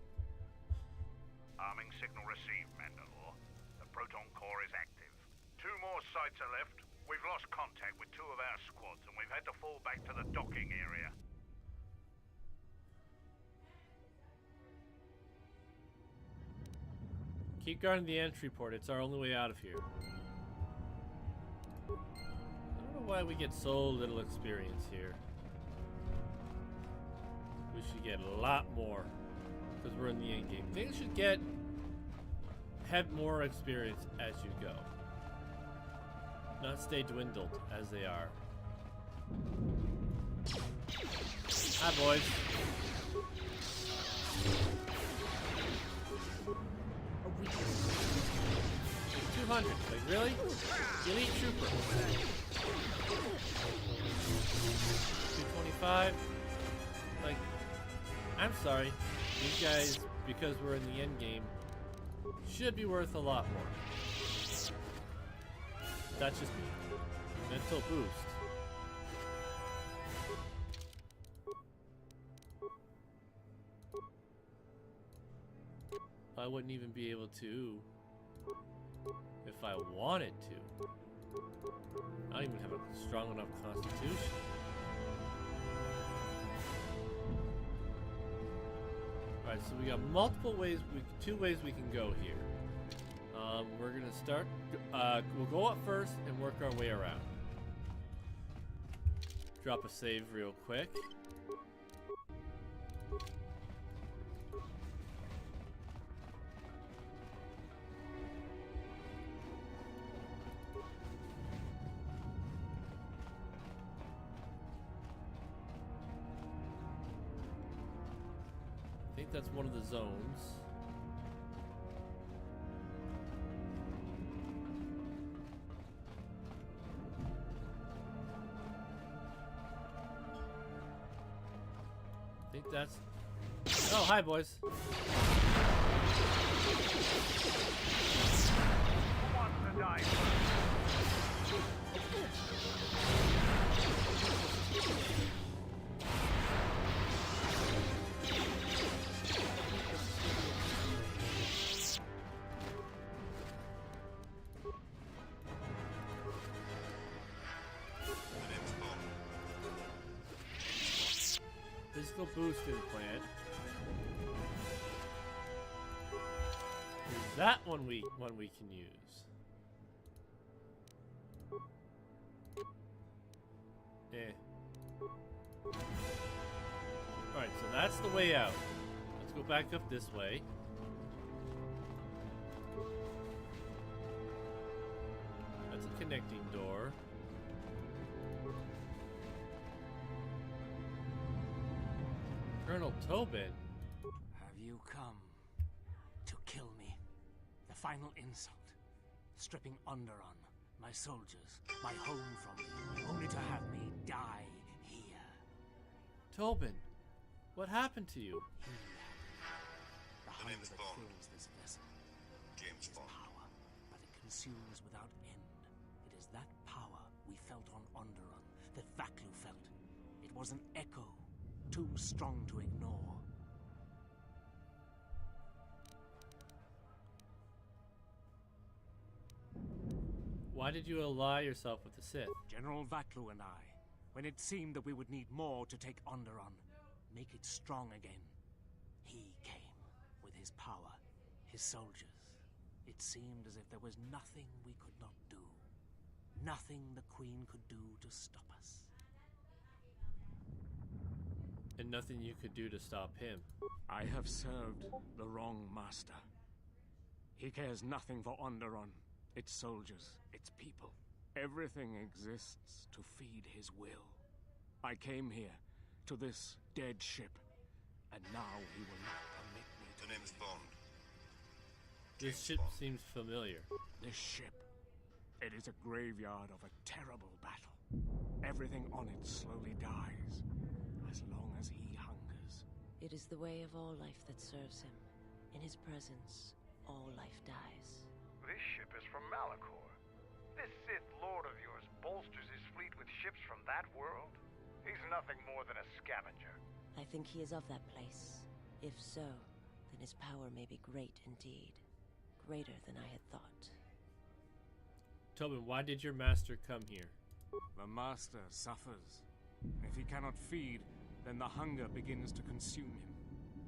Arming signal received, Mandalore. The proton core is active. 2 more sites are left. We've lost contact with 2 of our squads, and we've had to fall back to the docking area. Keep guarding the entry port. It's our only way out of here. I don't know why we get so little experience here. We should get a lot more because we're in the end game. Things should have more experience as you go. Not stay dwindled as they are. Hi, boys. 200. Like, really? Elite Trooper. 225. Like, I'm sorry. These guys, because we're in the end game, should be worth a lot more. that's just me. Mental boost. I wouldn't even be able to if I wanted to. I don't even have a strong enough constitution. Alright, so we got multiple ways, two ways we can go here. We're gonna start, we'll go up first and work our way around. Drop a save real quick. I think that's one of the zones. I think that's... Oh, hi, boys. Who wants to die first? Physical boost implant. Is that one we can use? Alright, so that's the way out. Let's go back up this way. That's a connecting door. Colonel Tobin. Have you come to kill me? The final insult. Stripping Onderon, my soldiers, my home from me, only to have me die here. Tobin, what happened to you? The hunger that fills this vessel. James Bond. Power, but it consumes without end. It is that power we felt on Onderon that Vaklu felt. It was an echo, too strong to ignore. Why did you ally yourself with the Sith? General Vaklu and I, when it seemed that we would need more to take Onderon, make it strong again, he came with his power, his soldiers. It seemed as if there was nothing we could not do, nothing the Queen could do to stop us. And nothing you could do to stop him. I have served the wrong master. He cares nothing for Onderon, its soldiers, its people. Everything exists to feed his will. I came here, to this dead ship, and now he will not permit me to... The name is Bond. This ship seems familiar. This ship, it is a graveyard of a terrible battle. Everything on it slowly dies, as long as he hungers. It is the way of all life that serves him. In his presence, all life dies. This ship is from Malachor. This Sith Lord of yours bolsters his fleet with ships from that world? He's nothing more than a scavenger. I think he is of that place. If so, then his power may be great indeed. Greater than I had thought. Tobin, why did your master come here? The master suffers. If he cannot feed, then the hunger begins to consume him.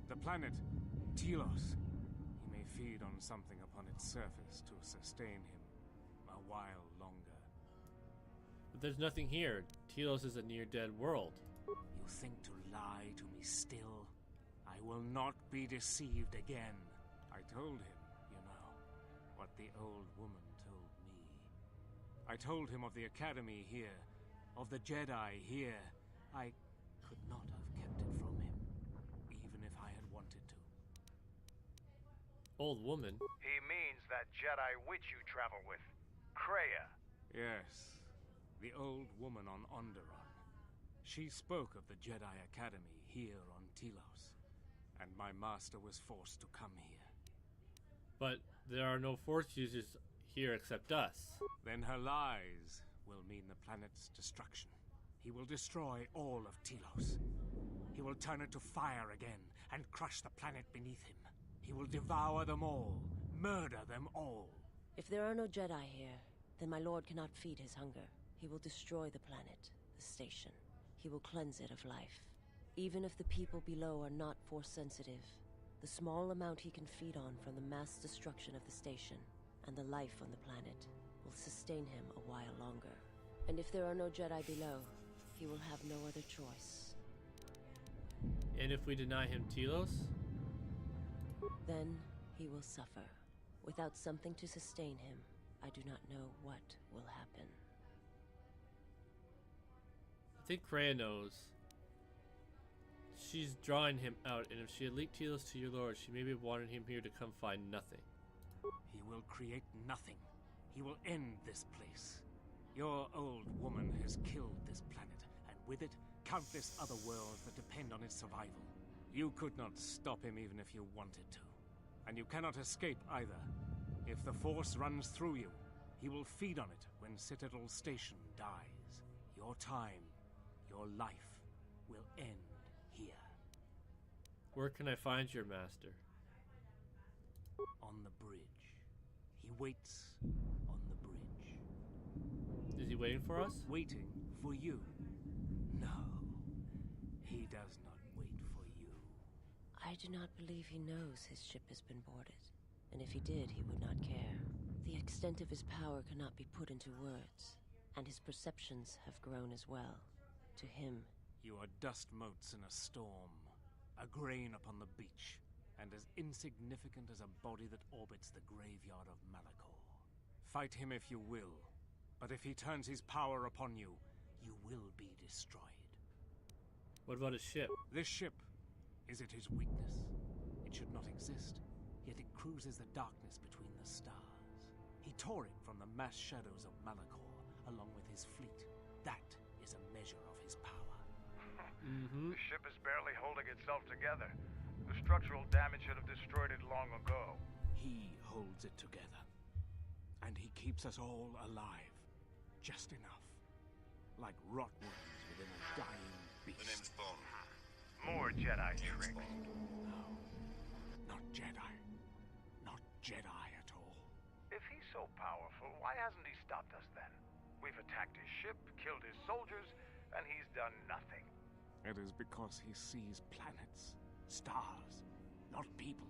The planet, Telos, he may feed on something upon its surface to sustain him a while longer. But there's nothing here. Telos is a near-dead world. You think to lie to me still? I will not be deceived again. I told him, you know, what the old woman told me. I told him of the Academy here, of the Jedi here. I could not have kept it from him, even if I had wanted to. Old woman? He means that Jedi witch you travel with, Kreia. Yes, the old woman on Onderon. She spoke of the Jedi Academy here on Telos, and my master was forced to come here. But there are no Force users here except us. Then her lies will mean the planet's destruction. He will destroy all of Telos. He will turn it to fire again and crush the planet beneath him. He will devour them all, murder them all. If there are no Jedi here, then my lord cannot feed his hunger. He will destroy the planet, the station. He will cleanse it of life. Even if the people below are not Force-sensitive, the small amount he can feed on from the mass destruction of the station and the life on the planet will sustain him a while longer. And if there are no Jedi below, he will have no other choice. And if we deny him Telos? Then he will suffer. Without something to sustain him, I do not know what will happen. I think Kreia knows. She's drawing him out, and if she had leaked Telos to your lord, she maybe wanted him here to come find nothing. He will create nothing. He will end this place. Your old woman has killed this planet, and with it, countless other worlds that depend on its survival. You could not stop him even if you wanted to. And you cannot escape either. If the Force runs through you, he will feed on it when Citadel Station dies. Your time, your life, will end here. Where can I find your master? On the bridge. He waits on the bridge. Is he waiting for us? Waiting for you. No, he does not wait for you. I do not believe he knows his ship has been boarded. And if he did, he would not care. The extent of his power cannot be put into words, and his perceptions have grown as well. To him, you are dust motes in a storm, a grain upon the beach, and as insignificant as a body that orbits the graveyard of Malachor. Fight him if you will, but if he turns his power upon you, you will be destroyed. What about his ship? This ship, is it his weakness? It should not exist, yet it cruises the darkness between the stars. He tore it from the mass shadows of Malachor, along with his fleet. That is a measure of his power. Mm-hmm. The ship is barely holding itself together. The structural damage should have destroyed it long ago. He holds it together. And he keeps us all alive. Just enough. Like rotworms within a dying beast. The name's Bond. More Jedi tricks. No. Not Jedi. Not Jedi at all. If he's so powerful, why hasn't he stopped us then? We've attacked his ship, killed his soldiers, and he's done nothing. It is because he sees planets, stars, not people.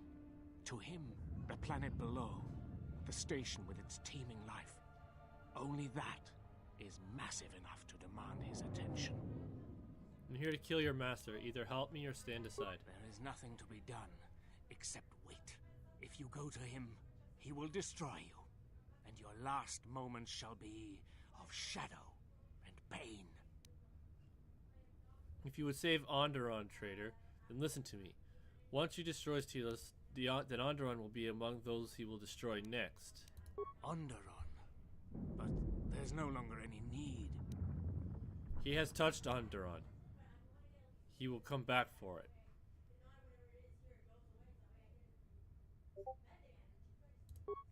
To him, the planet below, the station with its teeming life, only that is massive enough to demand his attention. I'm here to kill your master. Either help me or stand aside. There is nothing to be done, except wait. If you go to him, he will destroy you, and your last moments shall be of shadow and pain. If you would save Onderon, traitor, then listen to me. Once he destroys Telos, then Onderon will be among those he will destroy next. Onderon? But there's no longer any need. He has touched Onderon. He will come back for it.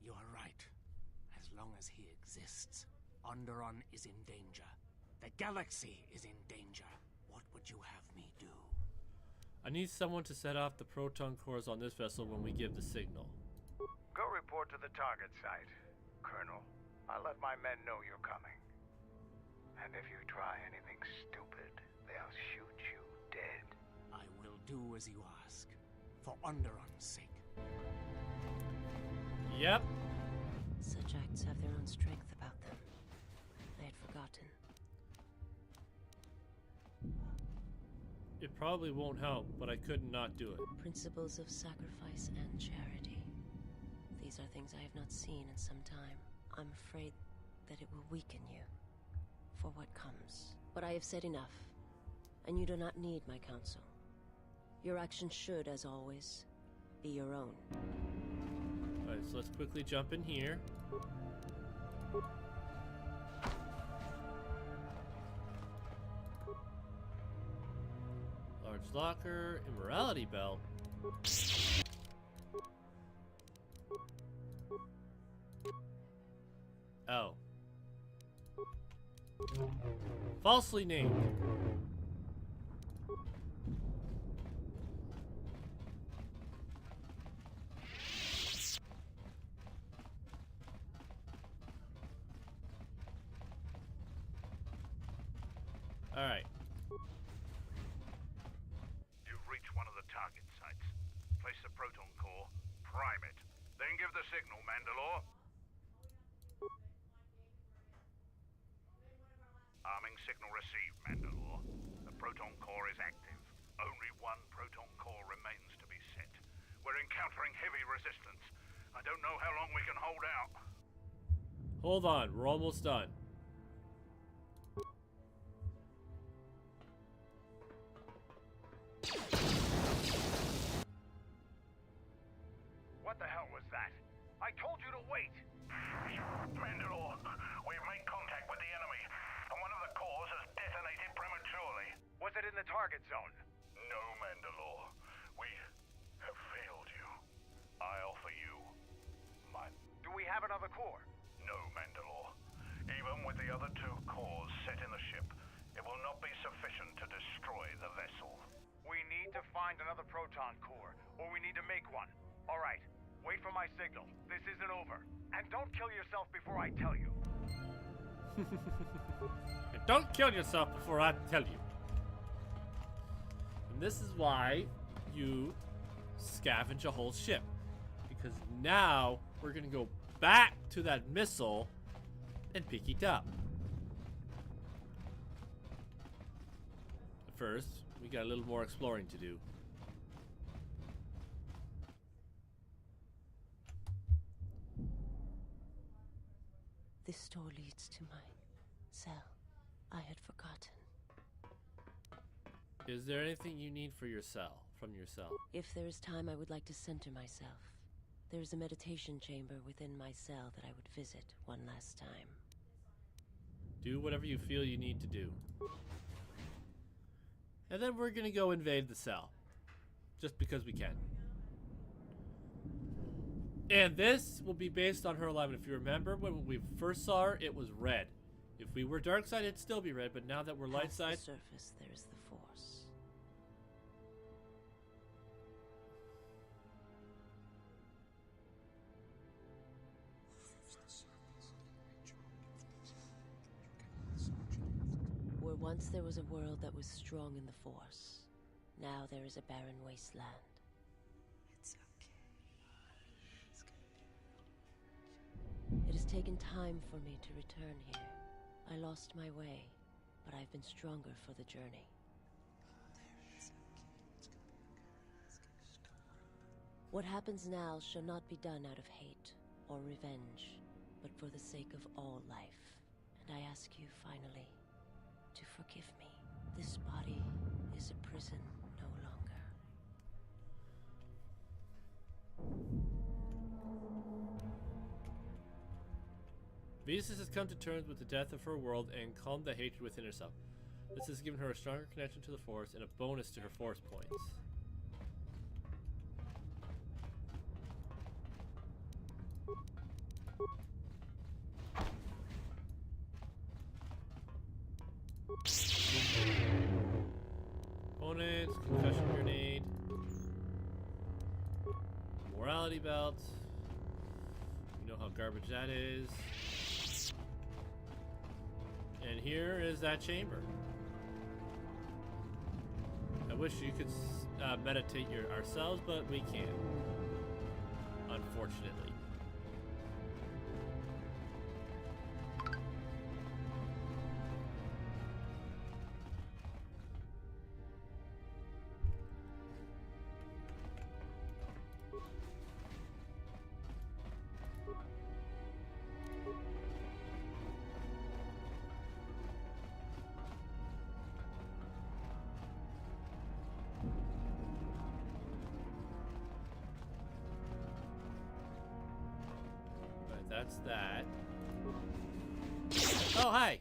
You are right. As long as he exists, Onderon is in danger. The galaxy is in danger. What would you have me do? I need someone to set off the proton cores on this vessel when we give the signal. Go report to the target site, Colonel. I'll let my men know you're coming. And if you try anything stupid, they'll shoot you dead. I will do as you ask, for Onderon's sake. Yep. Such acts have their own strength about them. I had forgotten. It probably won't help, but I could not do it. Principles of sacrifice and charity. These are things I have not seen in some time. I'm afraid that it will weaken you for what comes. But I have said enough, and you do not need my counsel. Your actions should, as always, be your own. Alright, so let's quickly jump in here. Large locker, immorality belt. Oh. Falsely named. Alright. You've reached one of the target sites. Place the proton core, prime it, then give the signal, Mandalore. Arming signal received, Mandalore. The proton core is active. Only one proton core remains to be set. We're encountering heavy resistance. I don't know how long we can hold out. Hold on, we're almost done. What the hell was that? I told you to wait! Mandalore, we've made contact with the enemy, and one of the cores has detonated prematurely. Was it in the target zone? No, Mandalore. We have failed you. I offer you my... Do we have another core? No, Mandalore. Even with the other two cores set in the ship, it will not be sufficient to destroy the vessel. We need to find another proton core, or we need to make one. All right. Wait for my signal. This isn't over. And don't kill yourself before I tell you. And don't kill yourself before I tell you. And this is why you scavenge a whole ship. Because now we're going to go back to that missile and pick it up. But first, we got a little more exploring to do. This door leads to my cell. I had forgotten. Is there anything you need for your cell, from your cell? If there is time, I would like to center myself. There is a meditation chamber within my cell that I would visit one last time. Do whatever you feel you need to do. And then we're gonna go invade the cell. Just because we can. And this will be based on her alignment. If you remember, when we first saw her, it was red. If we were dark side, it'd still be red, but now that we're light side... Past the surface, there is the Force. Where once there was a world that was strong in the Force, now there is a barren wasteland. It has taken time for me to return here. I lost my way, but I've been stronger for the journey. What happens now shall not be done out of hate or revenge, but for the sake of all life. And I ask you finally to forgive me. This body is a prison no longer. Venus has come to terms with the death of her world and calmed the hatred within herself. This has given her a stronger connection to the Force and a bonus to her Force points. Opponents, concussion grenade, morality belt. You know how garbage that is. And here is that chamber. I wish you could meditate ourselves, but we can't. Unfortunately. That's that. Oh, hi!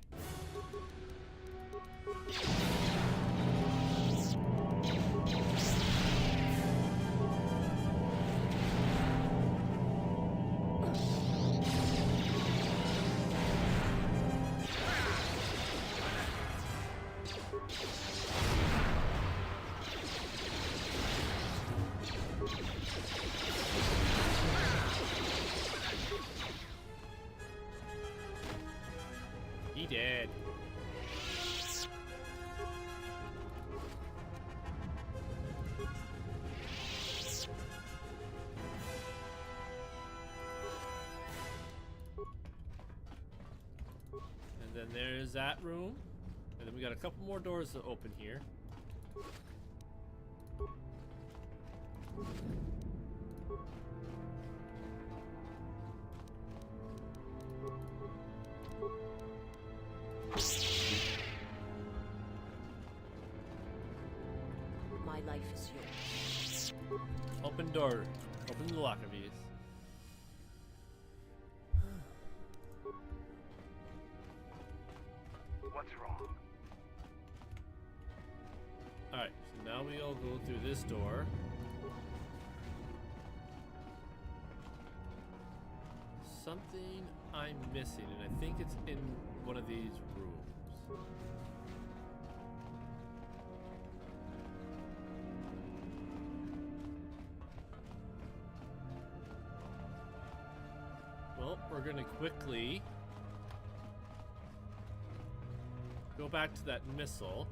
He did. And then there's that room. And then we got a couple more doors to open here. My life is yours. Open door. Open the locker piece. What's wrong? Alright, so now we all go through this door. Something I'm missing, and I think it's in one of these rooms. Well, we're gonna quickly go back to that missile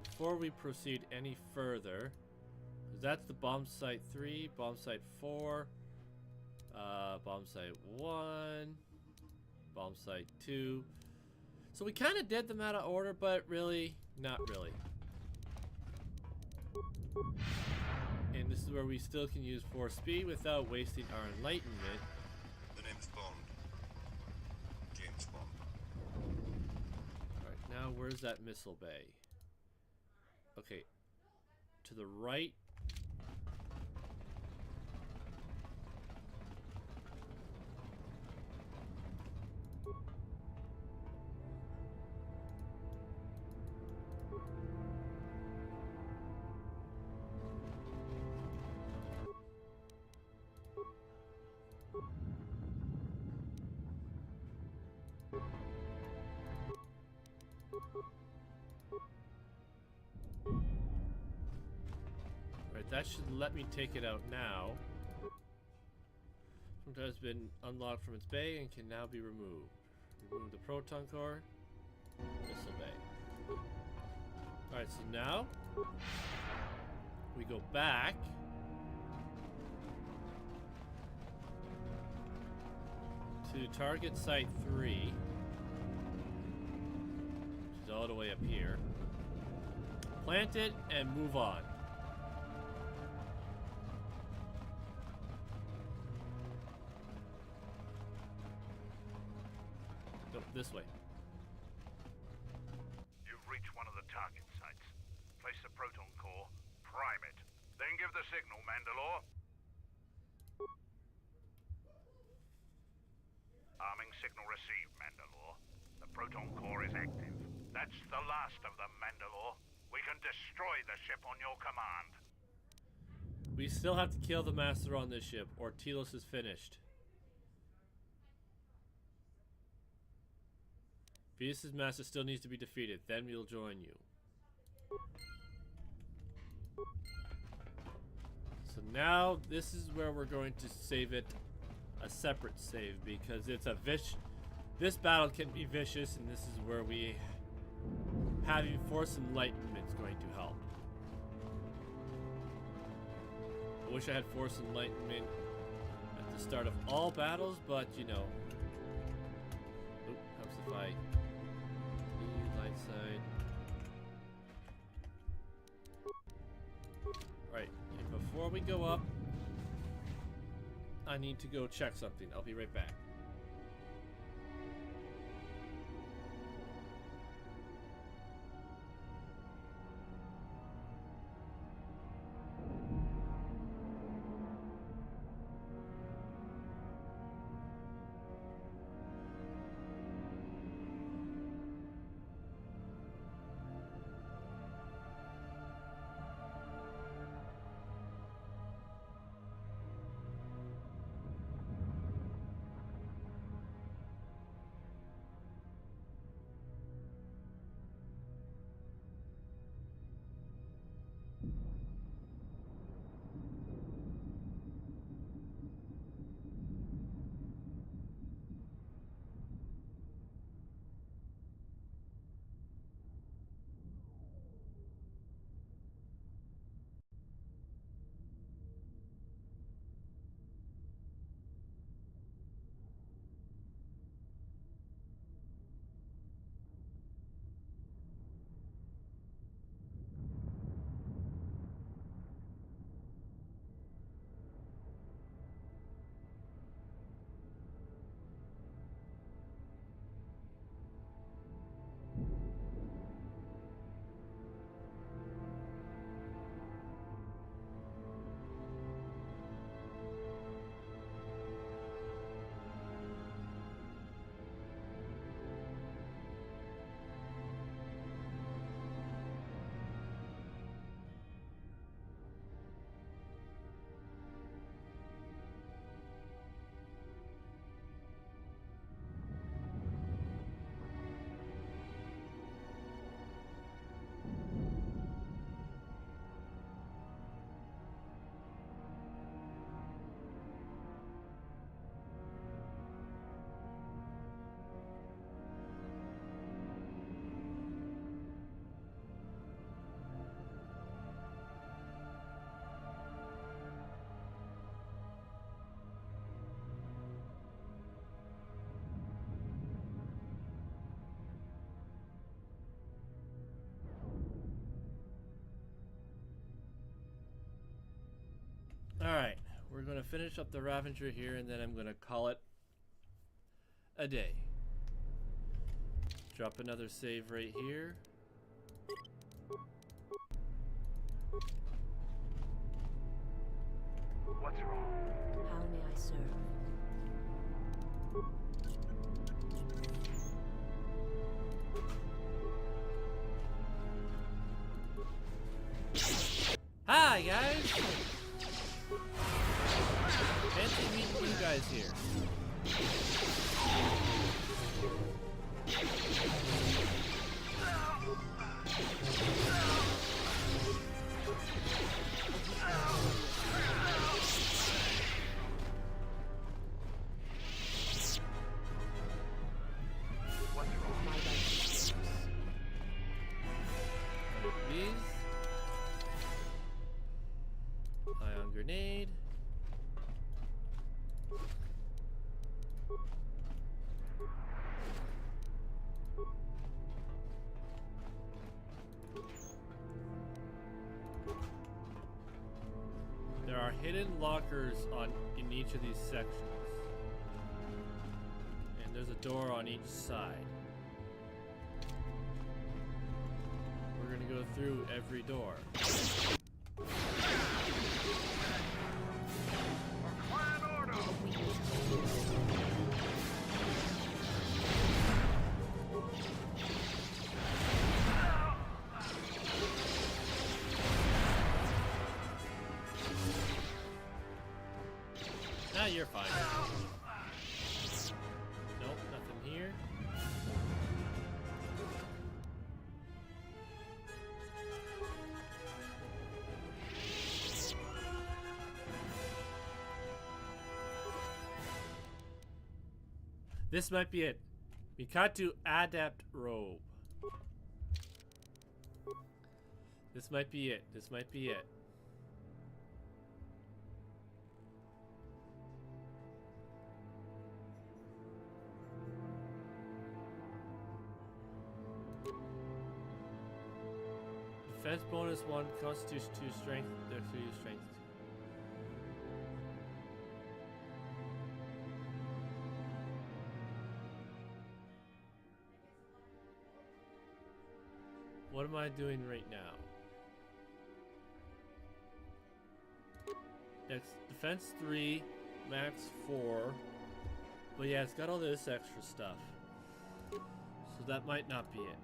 before we proceed any further. 'Cause that's the bomb site 3, bomb site 4, bomb site 1, bomb site 2. So we kind of did them out of order, but really, not really. And this is where we still can use force speed without wasting our enlightenment. The name is Bond. James Bond. Alright, now where's that missile bay? Okay. To the right. Right, that should let me take it out now. Sometimes been unlocked from its bay and can now be removed. Remove the proton core. Missile bay. Alright, so now we go back. To target site 3. Which is all the way up here. Plant it and move on. Go this way. You've reached one of the target sites. Place the proton core, prime it, then give the signal, Mandalore. Arming signal received, Mandalore. The proton core is active. That's the last of them, Mandalore. We can destroy the ship on your command. We still have to kill the master on this ship, or Telos is finished. Venus's master still needs to be defeated, then we'll join you. So now, this is where we're going to save it a separate save, because it's a this battle can be vicious, and this is where we having Force Enlightenment is going to help. I wish I had Force Enlightenment at the start of all battles, but you know. Oop, helps if I light side. Right, and before we go up, I need to go check something. I'll be right back. we're going to finish up the Ravager here, and then I'm going to call it a day. Drop another save right here. What's wrong? How may I serve? Hi guys! Fancy meeting you guys here. These. Ion grenade. There are hidden lockers in each of these sections. And there's a door on each side. We're gonna go through every door. Now you're fine. Nope, nothing here. This might be it. Mikatu Adept Robe. This might be it. This might be it. Defense bonus 1, Constitution 2, Strength, Dexterity, Strength 2. What am I doing right now? Defense 3, Max 4. But yeah, it's got all this extra stuff. So that might not be it.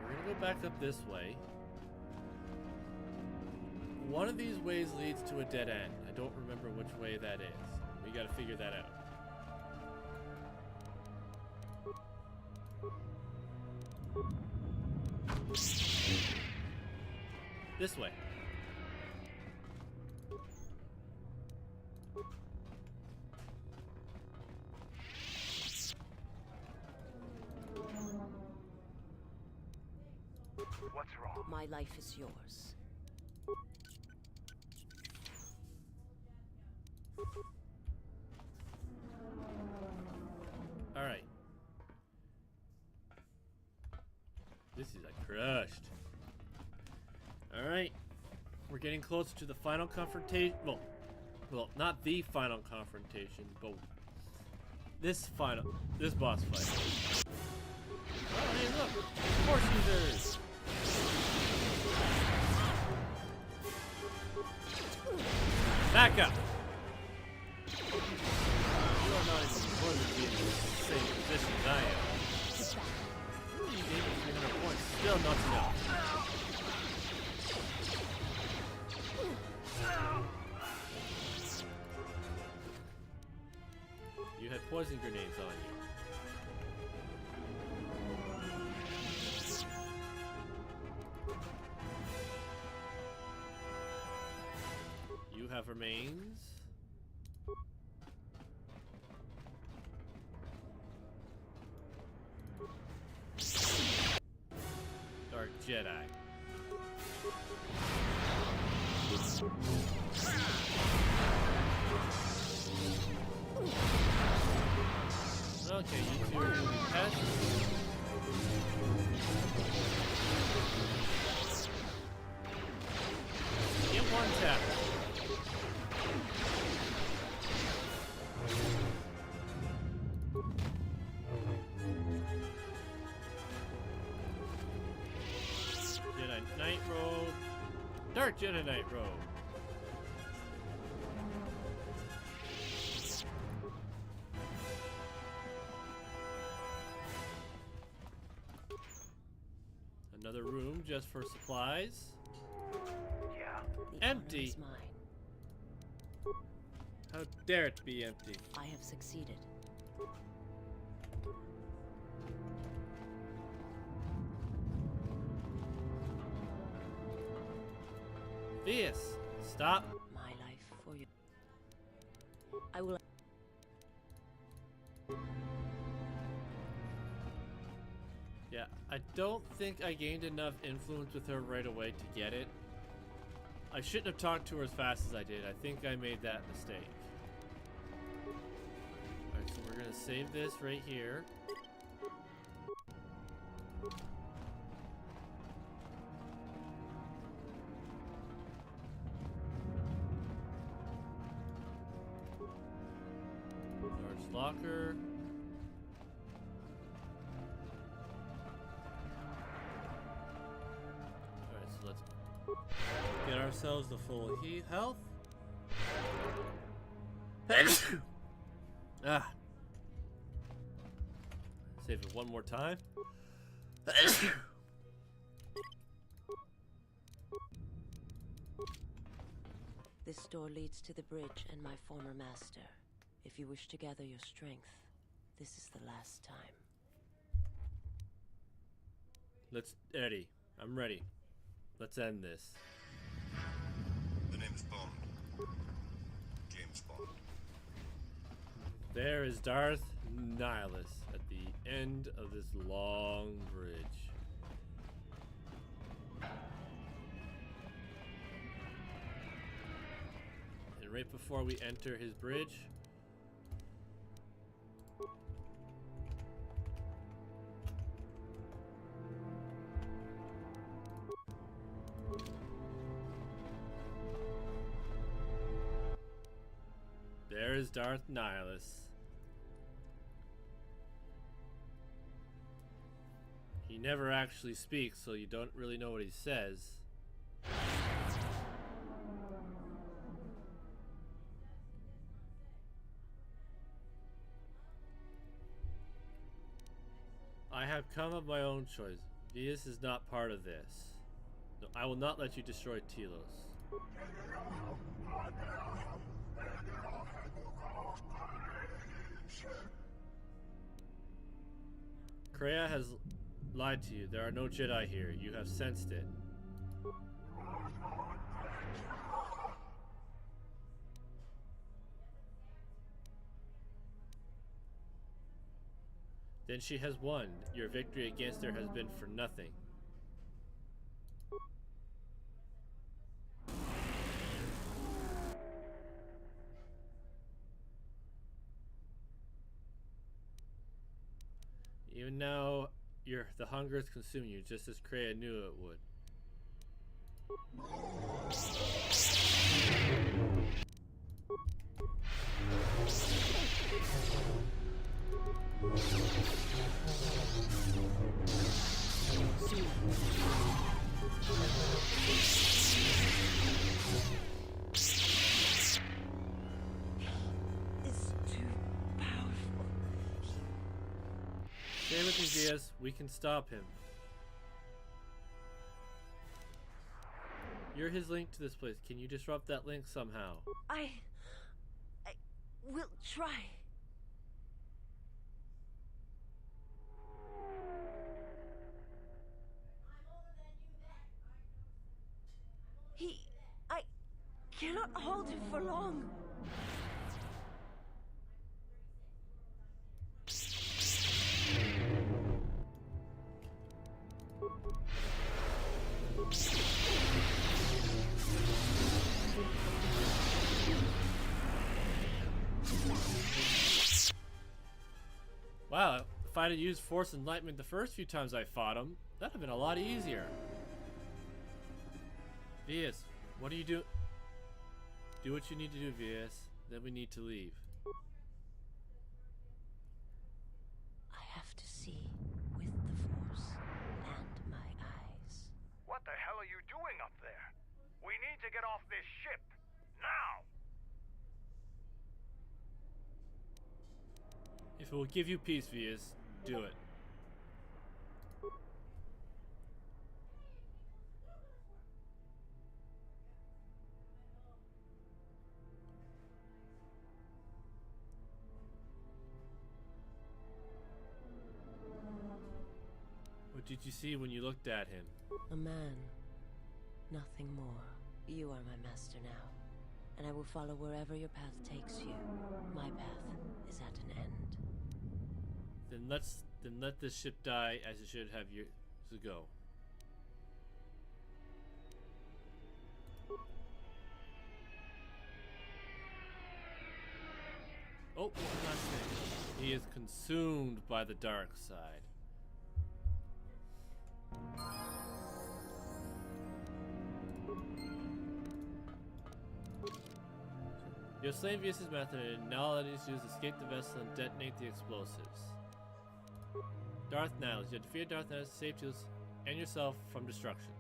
We're gonna go back up this way. One of these ways leads to a dead end. I don't remember which way that is. We gotta figure that out. This way. What's wrong? My life is yours. All right. This is like crushed. All right. We're getting close to the final confrontation. Well, not the final confrontation, but this boss fight. Oh, hey, look! Force users! Back up! You are not even close to being in the same position as I am. You gave me 300 points. Still not enough. You had poison grenades on you. You have remains. Dark Jedi. Okay, you two are going to be pests. happened. Jedi Knight Robe. Dark Jedi Knight Robe. Another room just for supplies. Yeah. Empty. Is mine. How dare it be empty? I have succeeded. Vias, stop. My life for you. I will. Yeah, I don't think I gained enough influence with her right away to get it. I shouldn't have talked to her as fast as I did. I think I made that mistake. Alright, so we're gonna save this right here. Large locker. Alright, so let's get ourselves the full health. Ah. Save it one more time. This door leads to the bridge and my former master. If you wish to gather your strength, this is the last time. Let's, Eddie, I'm ready. Let's end this. The name is Bond. James Bond. There is Darth Nihilus at the end of this long bridge. And right before we enter his bridge, there is Darth Nihilus. He never actually speaks, so you don't really know what he says. I have come of my own choice. Vias is not part of this. No, I will not let you destroy Telos. Kreia has lied to you. There are no Jedi here. You have sensed it. Then she has won. Your victory against her has been for nothing. Even now, the hunger is consuming you, just as Kreia knew it would. Stay with me, Vias. We can stop him. You're his link to this place. Can you disrupt that link somehow? I will try. I cannot hold him for long. Wow, if I'd have used Force Enlightenment the first few times I fought him, that'd have been a lot easier. Vias, what are you doing? Do what you need to do, VS. Then we need to leave. I have to see with the Force and my eyes. What the hell are you doing up there? We need to get off this ship. Now! If it will give you peace, VS, do it. What did you see when you looked at him? A man. Nothing more. You are my master now, and I will follow wherever your path takes you. My path is at an end. Then let this ship die as it should have years ago. Oh, one last thing. He is consumed by the dark side. You have slain Vius' method, and now all that needs to do is escape the vessel and detonate the explosives. Darth Nihilus. You have defeated Darth Nihilus to save Jules and yourself from destruction.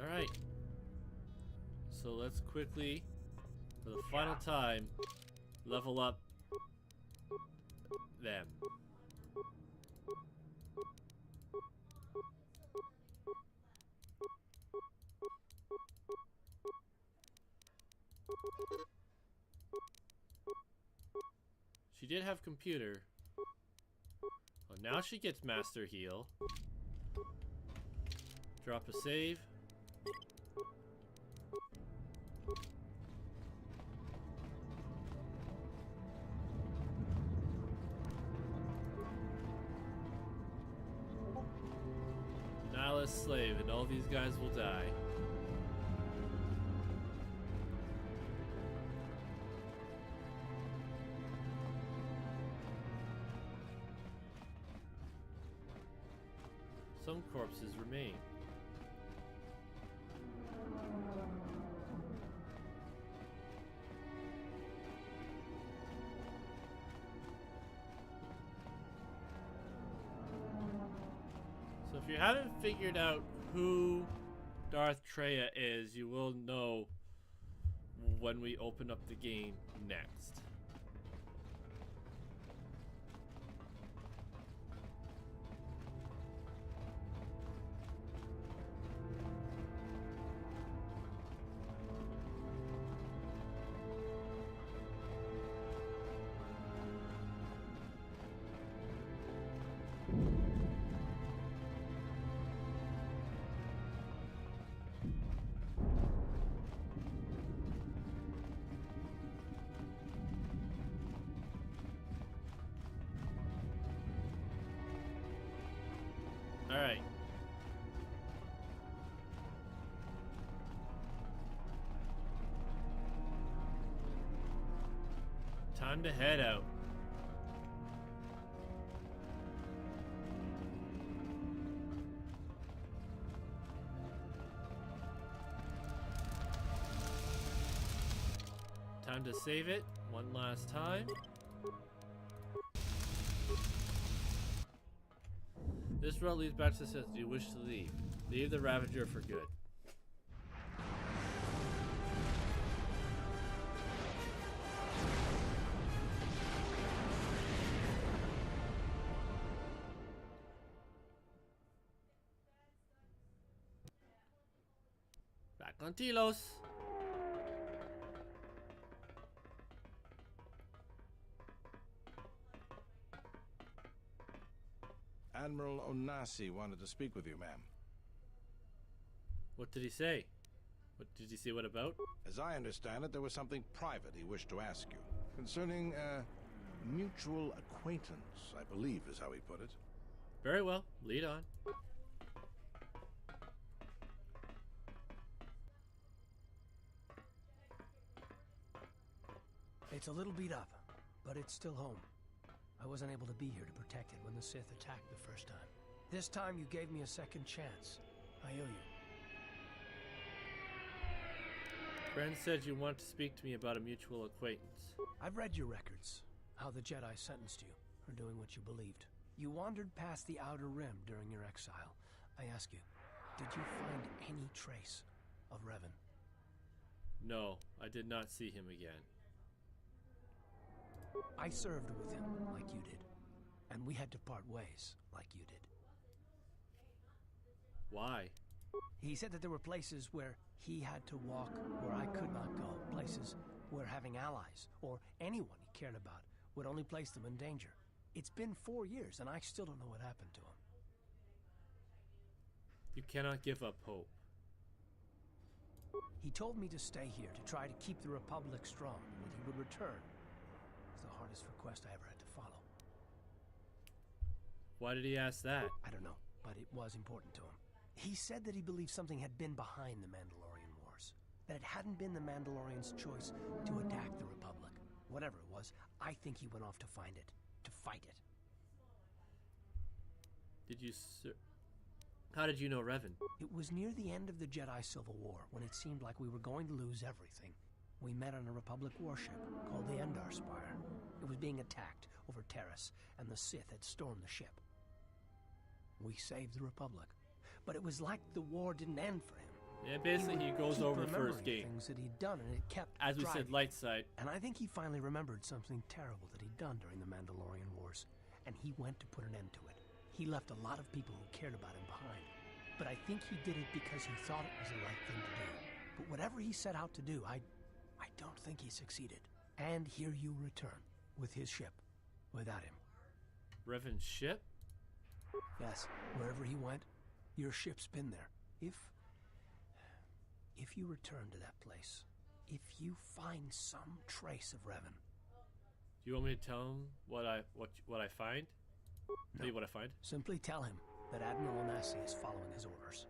Alright. So let's quickly, for the final time, level up them. She did have computer. Well, now she gets Master Heal. Drop a save. Nihilus slave, and all these guys will die. Some corpses remain. So if you haven't figured out who Darth Treya is, you will know when we open up the game next. Alright. Time to head out. Time to save it one last time. This road leads back to the Sith. Do you wish to leave? Leave the Ravager for good. Back on Telos. Admiral Onasi wanted to speak with you, ma'am. What did he say? What did he say? What about? As I understand it, there was something private he wished to ask you. Concerning a mutual acquaintance, I believe is how he put it. Very well. Lead on. It's a little beat up, but it's still home. I wasn't able to be here to protect it when the Sith attacked the first time. This time you gave me a second chance. I owe you. Friend said you want to speak to me about a mutual acquaintance. I've read your records. How the Jedi sentenced you for doing what you believed. You wandered past the Outer Rim during your exile. I ask you, did you find any trace of Revan? No, I did not see him again. I served with him like you did, and we had to part ways like you did. Why? He said that there were places where he had to walk where I could not go, places where having allies, or anyone he cared about, would only place them in danger. It's been 4 years, and I still don't know what happened to him. You cannot give up hope. He told me to stay here, to try to keep the Republic strong, and that he would return. It's the hardest request I ever had to follow. Why did he ask that? I don't know, but it was important to him. He said that he believed something had been behind the Mandalorian Wars, that it hadn't been the Mandalorians' choice to attack the Republic. Whatever it was, I think he went off to find it, to fight it. Did you How did you know Revan? It was near the end of the Jedi Civil War, when it seemed like we were going to lose everything. We met on a Republic warship called the Endar Spire. It was being attacked over Terrace, and the Sith had stormed the ship. We saved the Republic, but it was like the war didn't end for him. Yeah, basically he goes over the first game. Things that he'd done, and it kept As we driving. said, light side. And I think he finally remembered something terrible that he'd done during the Mandalorian Wars, and he went to put an end to it. He left a lot of people who cared about him behind, but I think he did it because he thought it was the right thing to do. But whatever he set out to do, I don't think he succeeded. And here you return, with his ship, without him. Revan's ship? Yes, wherever he went, your ship's been there. If you return to that place, if you find some trace of Revan. Do you want me to tell him what I find? No. Tell you what I find? Simply tell him that Admiral Onasi is following his orders.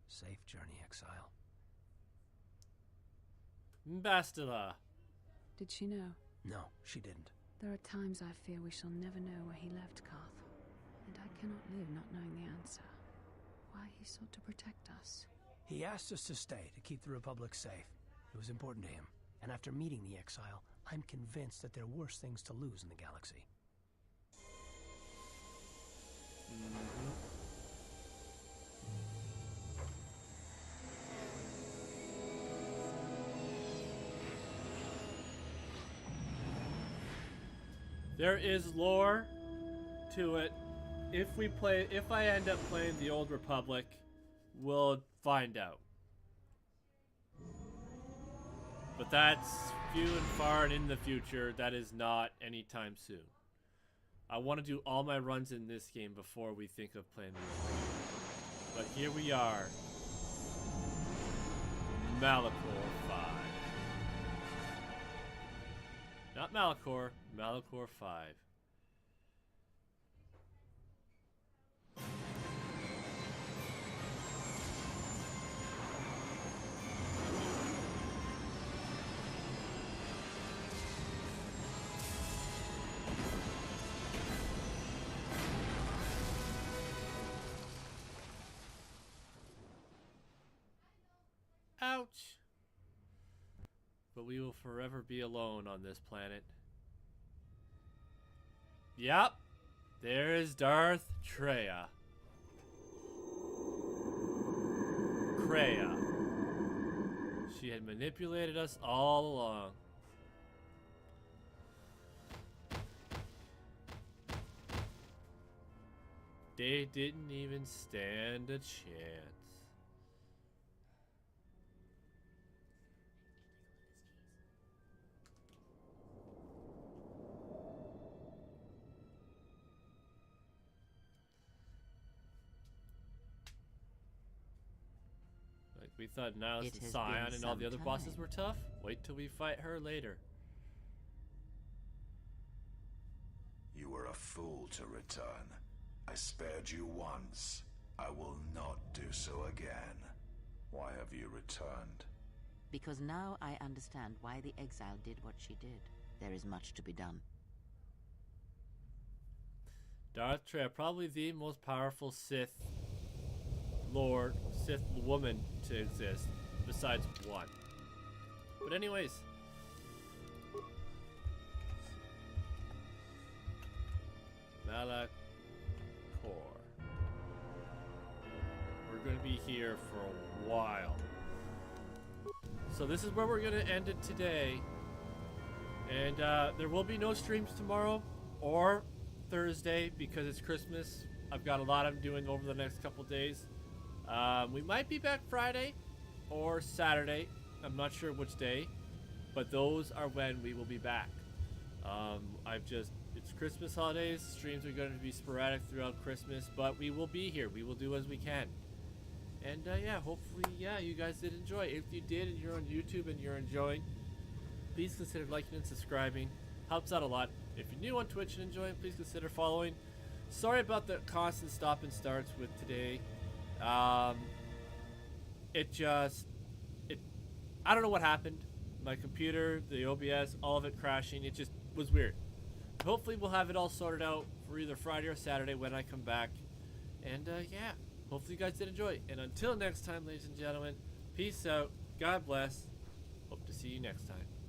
Safe journey, Exile. Bastila. Did she know? No, she didn't. There are times I fear we shall never know where he left Karth, and I cannot live not knowing the answer. Why he sought to protect us. He asked us to stay, to keep the Republic safe. It was important to him, and after meeting the Exile, I'm convinced that there are worse things to lose in the galaxy. There is lore to it. If I end up playing the Old Republic, we'll find out. But that's few and far and in the future. That is not anytime soon. I want to do all my runs in this game before we think of playing the Old Republic. But here we are. Malachor 5. Not Malachor, Malachor 5. Ouch! But we will forever be alone on this planet. Yep, there is Darth Kreia. She had manipulated us all along. They didn't even stand a chance. We thought Nihilus and Scion and all the other bosses were tough. Wait till we fight her later. You were a fool to return. I spared you once. I will not do so again. Why have you returned? Because now I understand why the exile did what she did. There is much to be done. Darth Traya, probably the most powerful Sith Lord, Sith woman to exist, besides one. But anyways, Malachor. We're going to be here for a while. So this is where we're going to end it today. And there will be no streams tomorrow or Thursday because it's Christmas. I've got a lot I'm doing over the next couple days. We might be back Friday or Saturday. I'm not sure which day, but those are when we will be back. It's Christmas holidays. Streams are going to be sporadic throughout Christmas, but we will be here. We will do as we can. And yeah, hopefully, you guys did enjoy. If you did and you're on YouTube and you're enjoying, please consider liking and subscribing. Helps out a lot. If you're new on Twitch and enjoying, please consider following. Sorry about the constant stop and starts with today. I don't know what happened. My computer, the OBS, all of it crashing. It just was weird. Hopefully we'll have it all sorted out for either Friday or Saturday when I come back. And yeah, hopefully you guys did enjoy. And until next time, ladies and gentlemen, peace out. God bless. Hope to see you next time.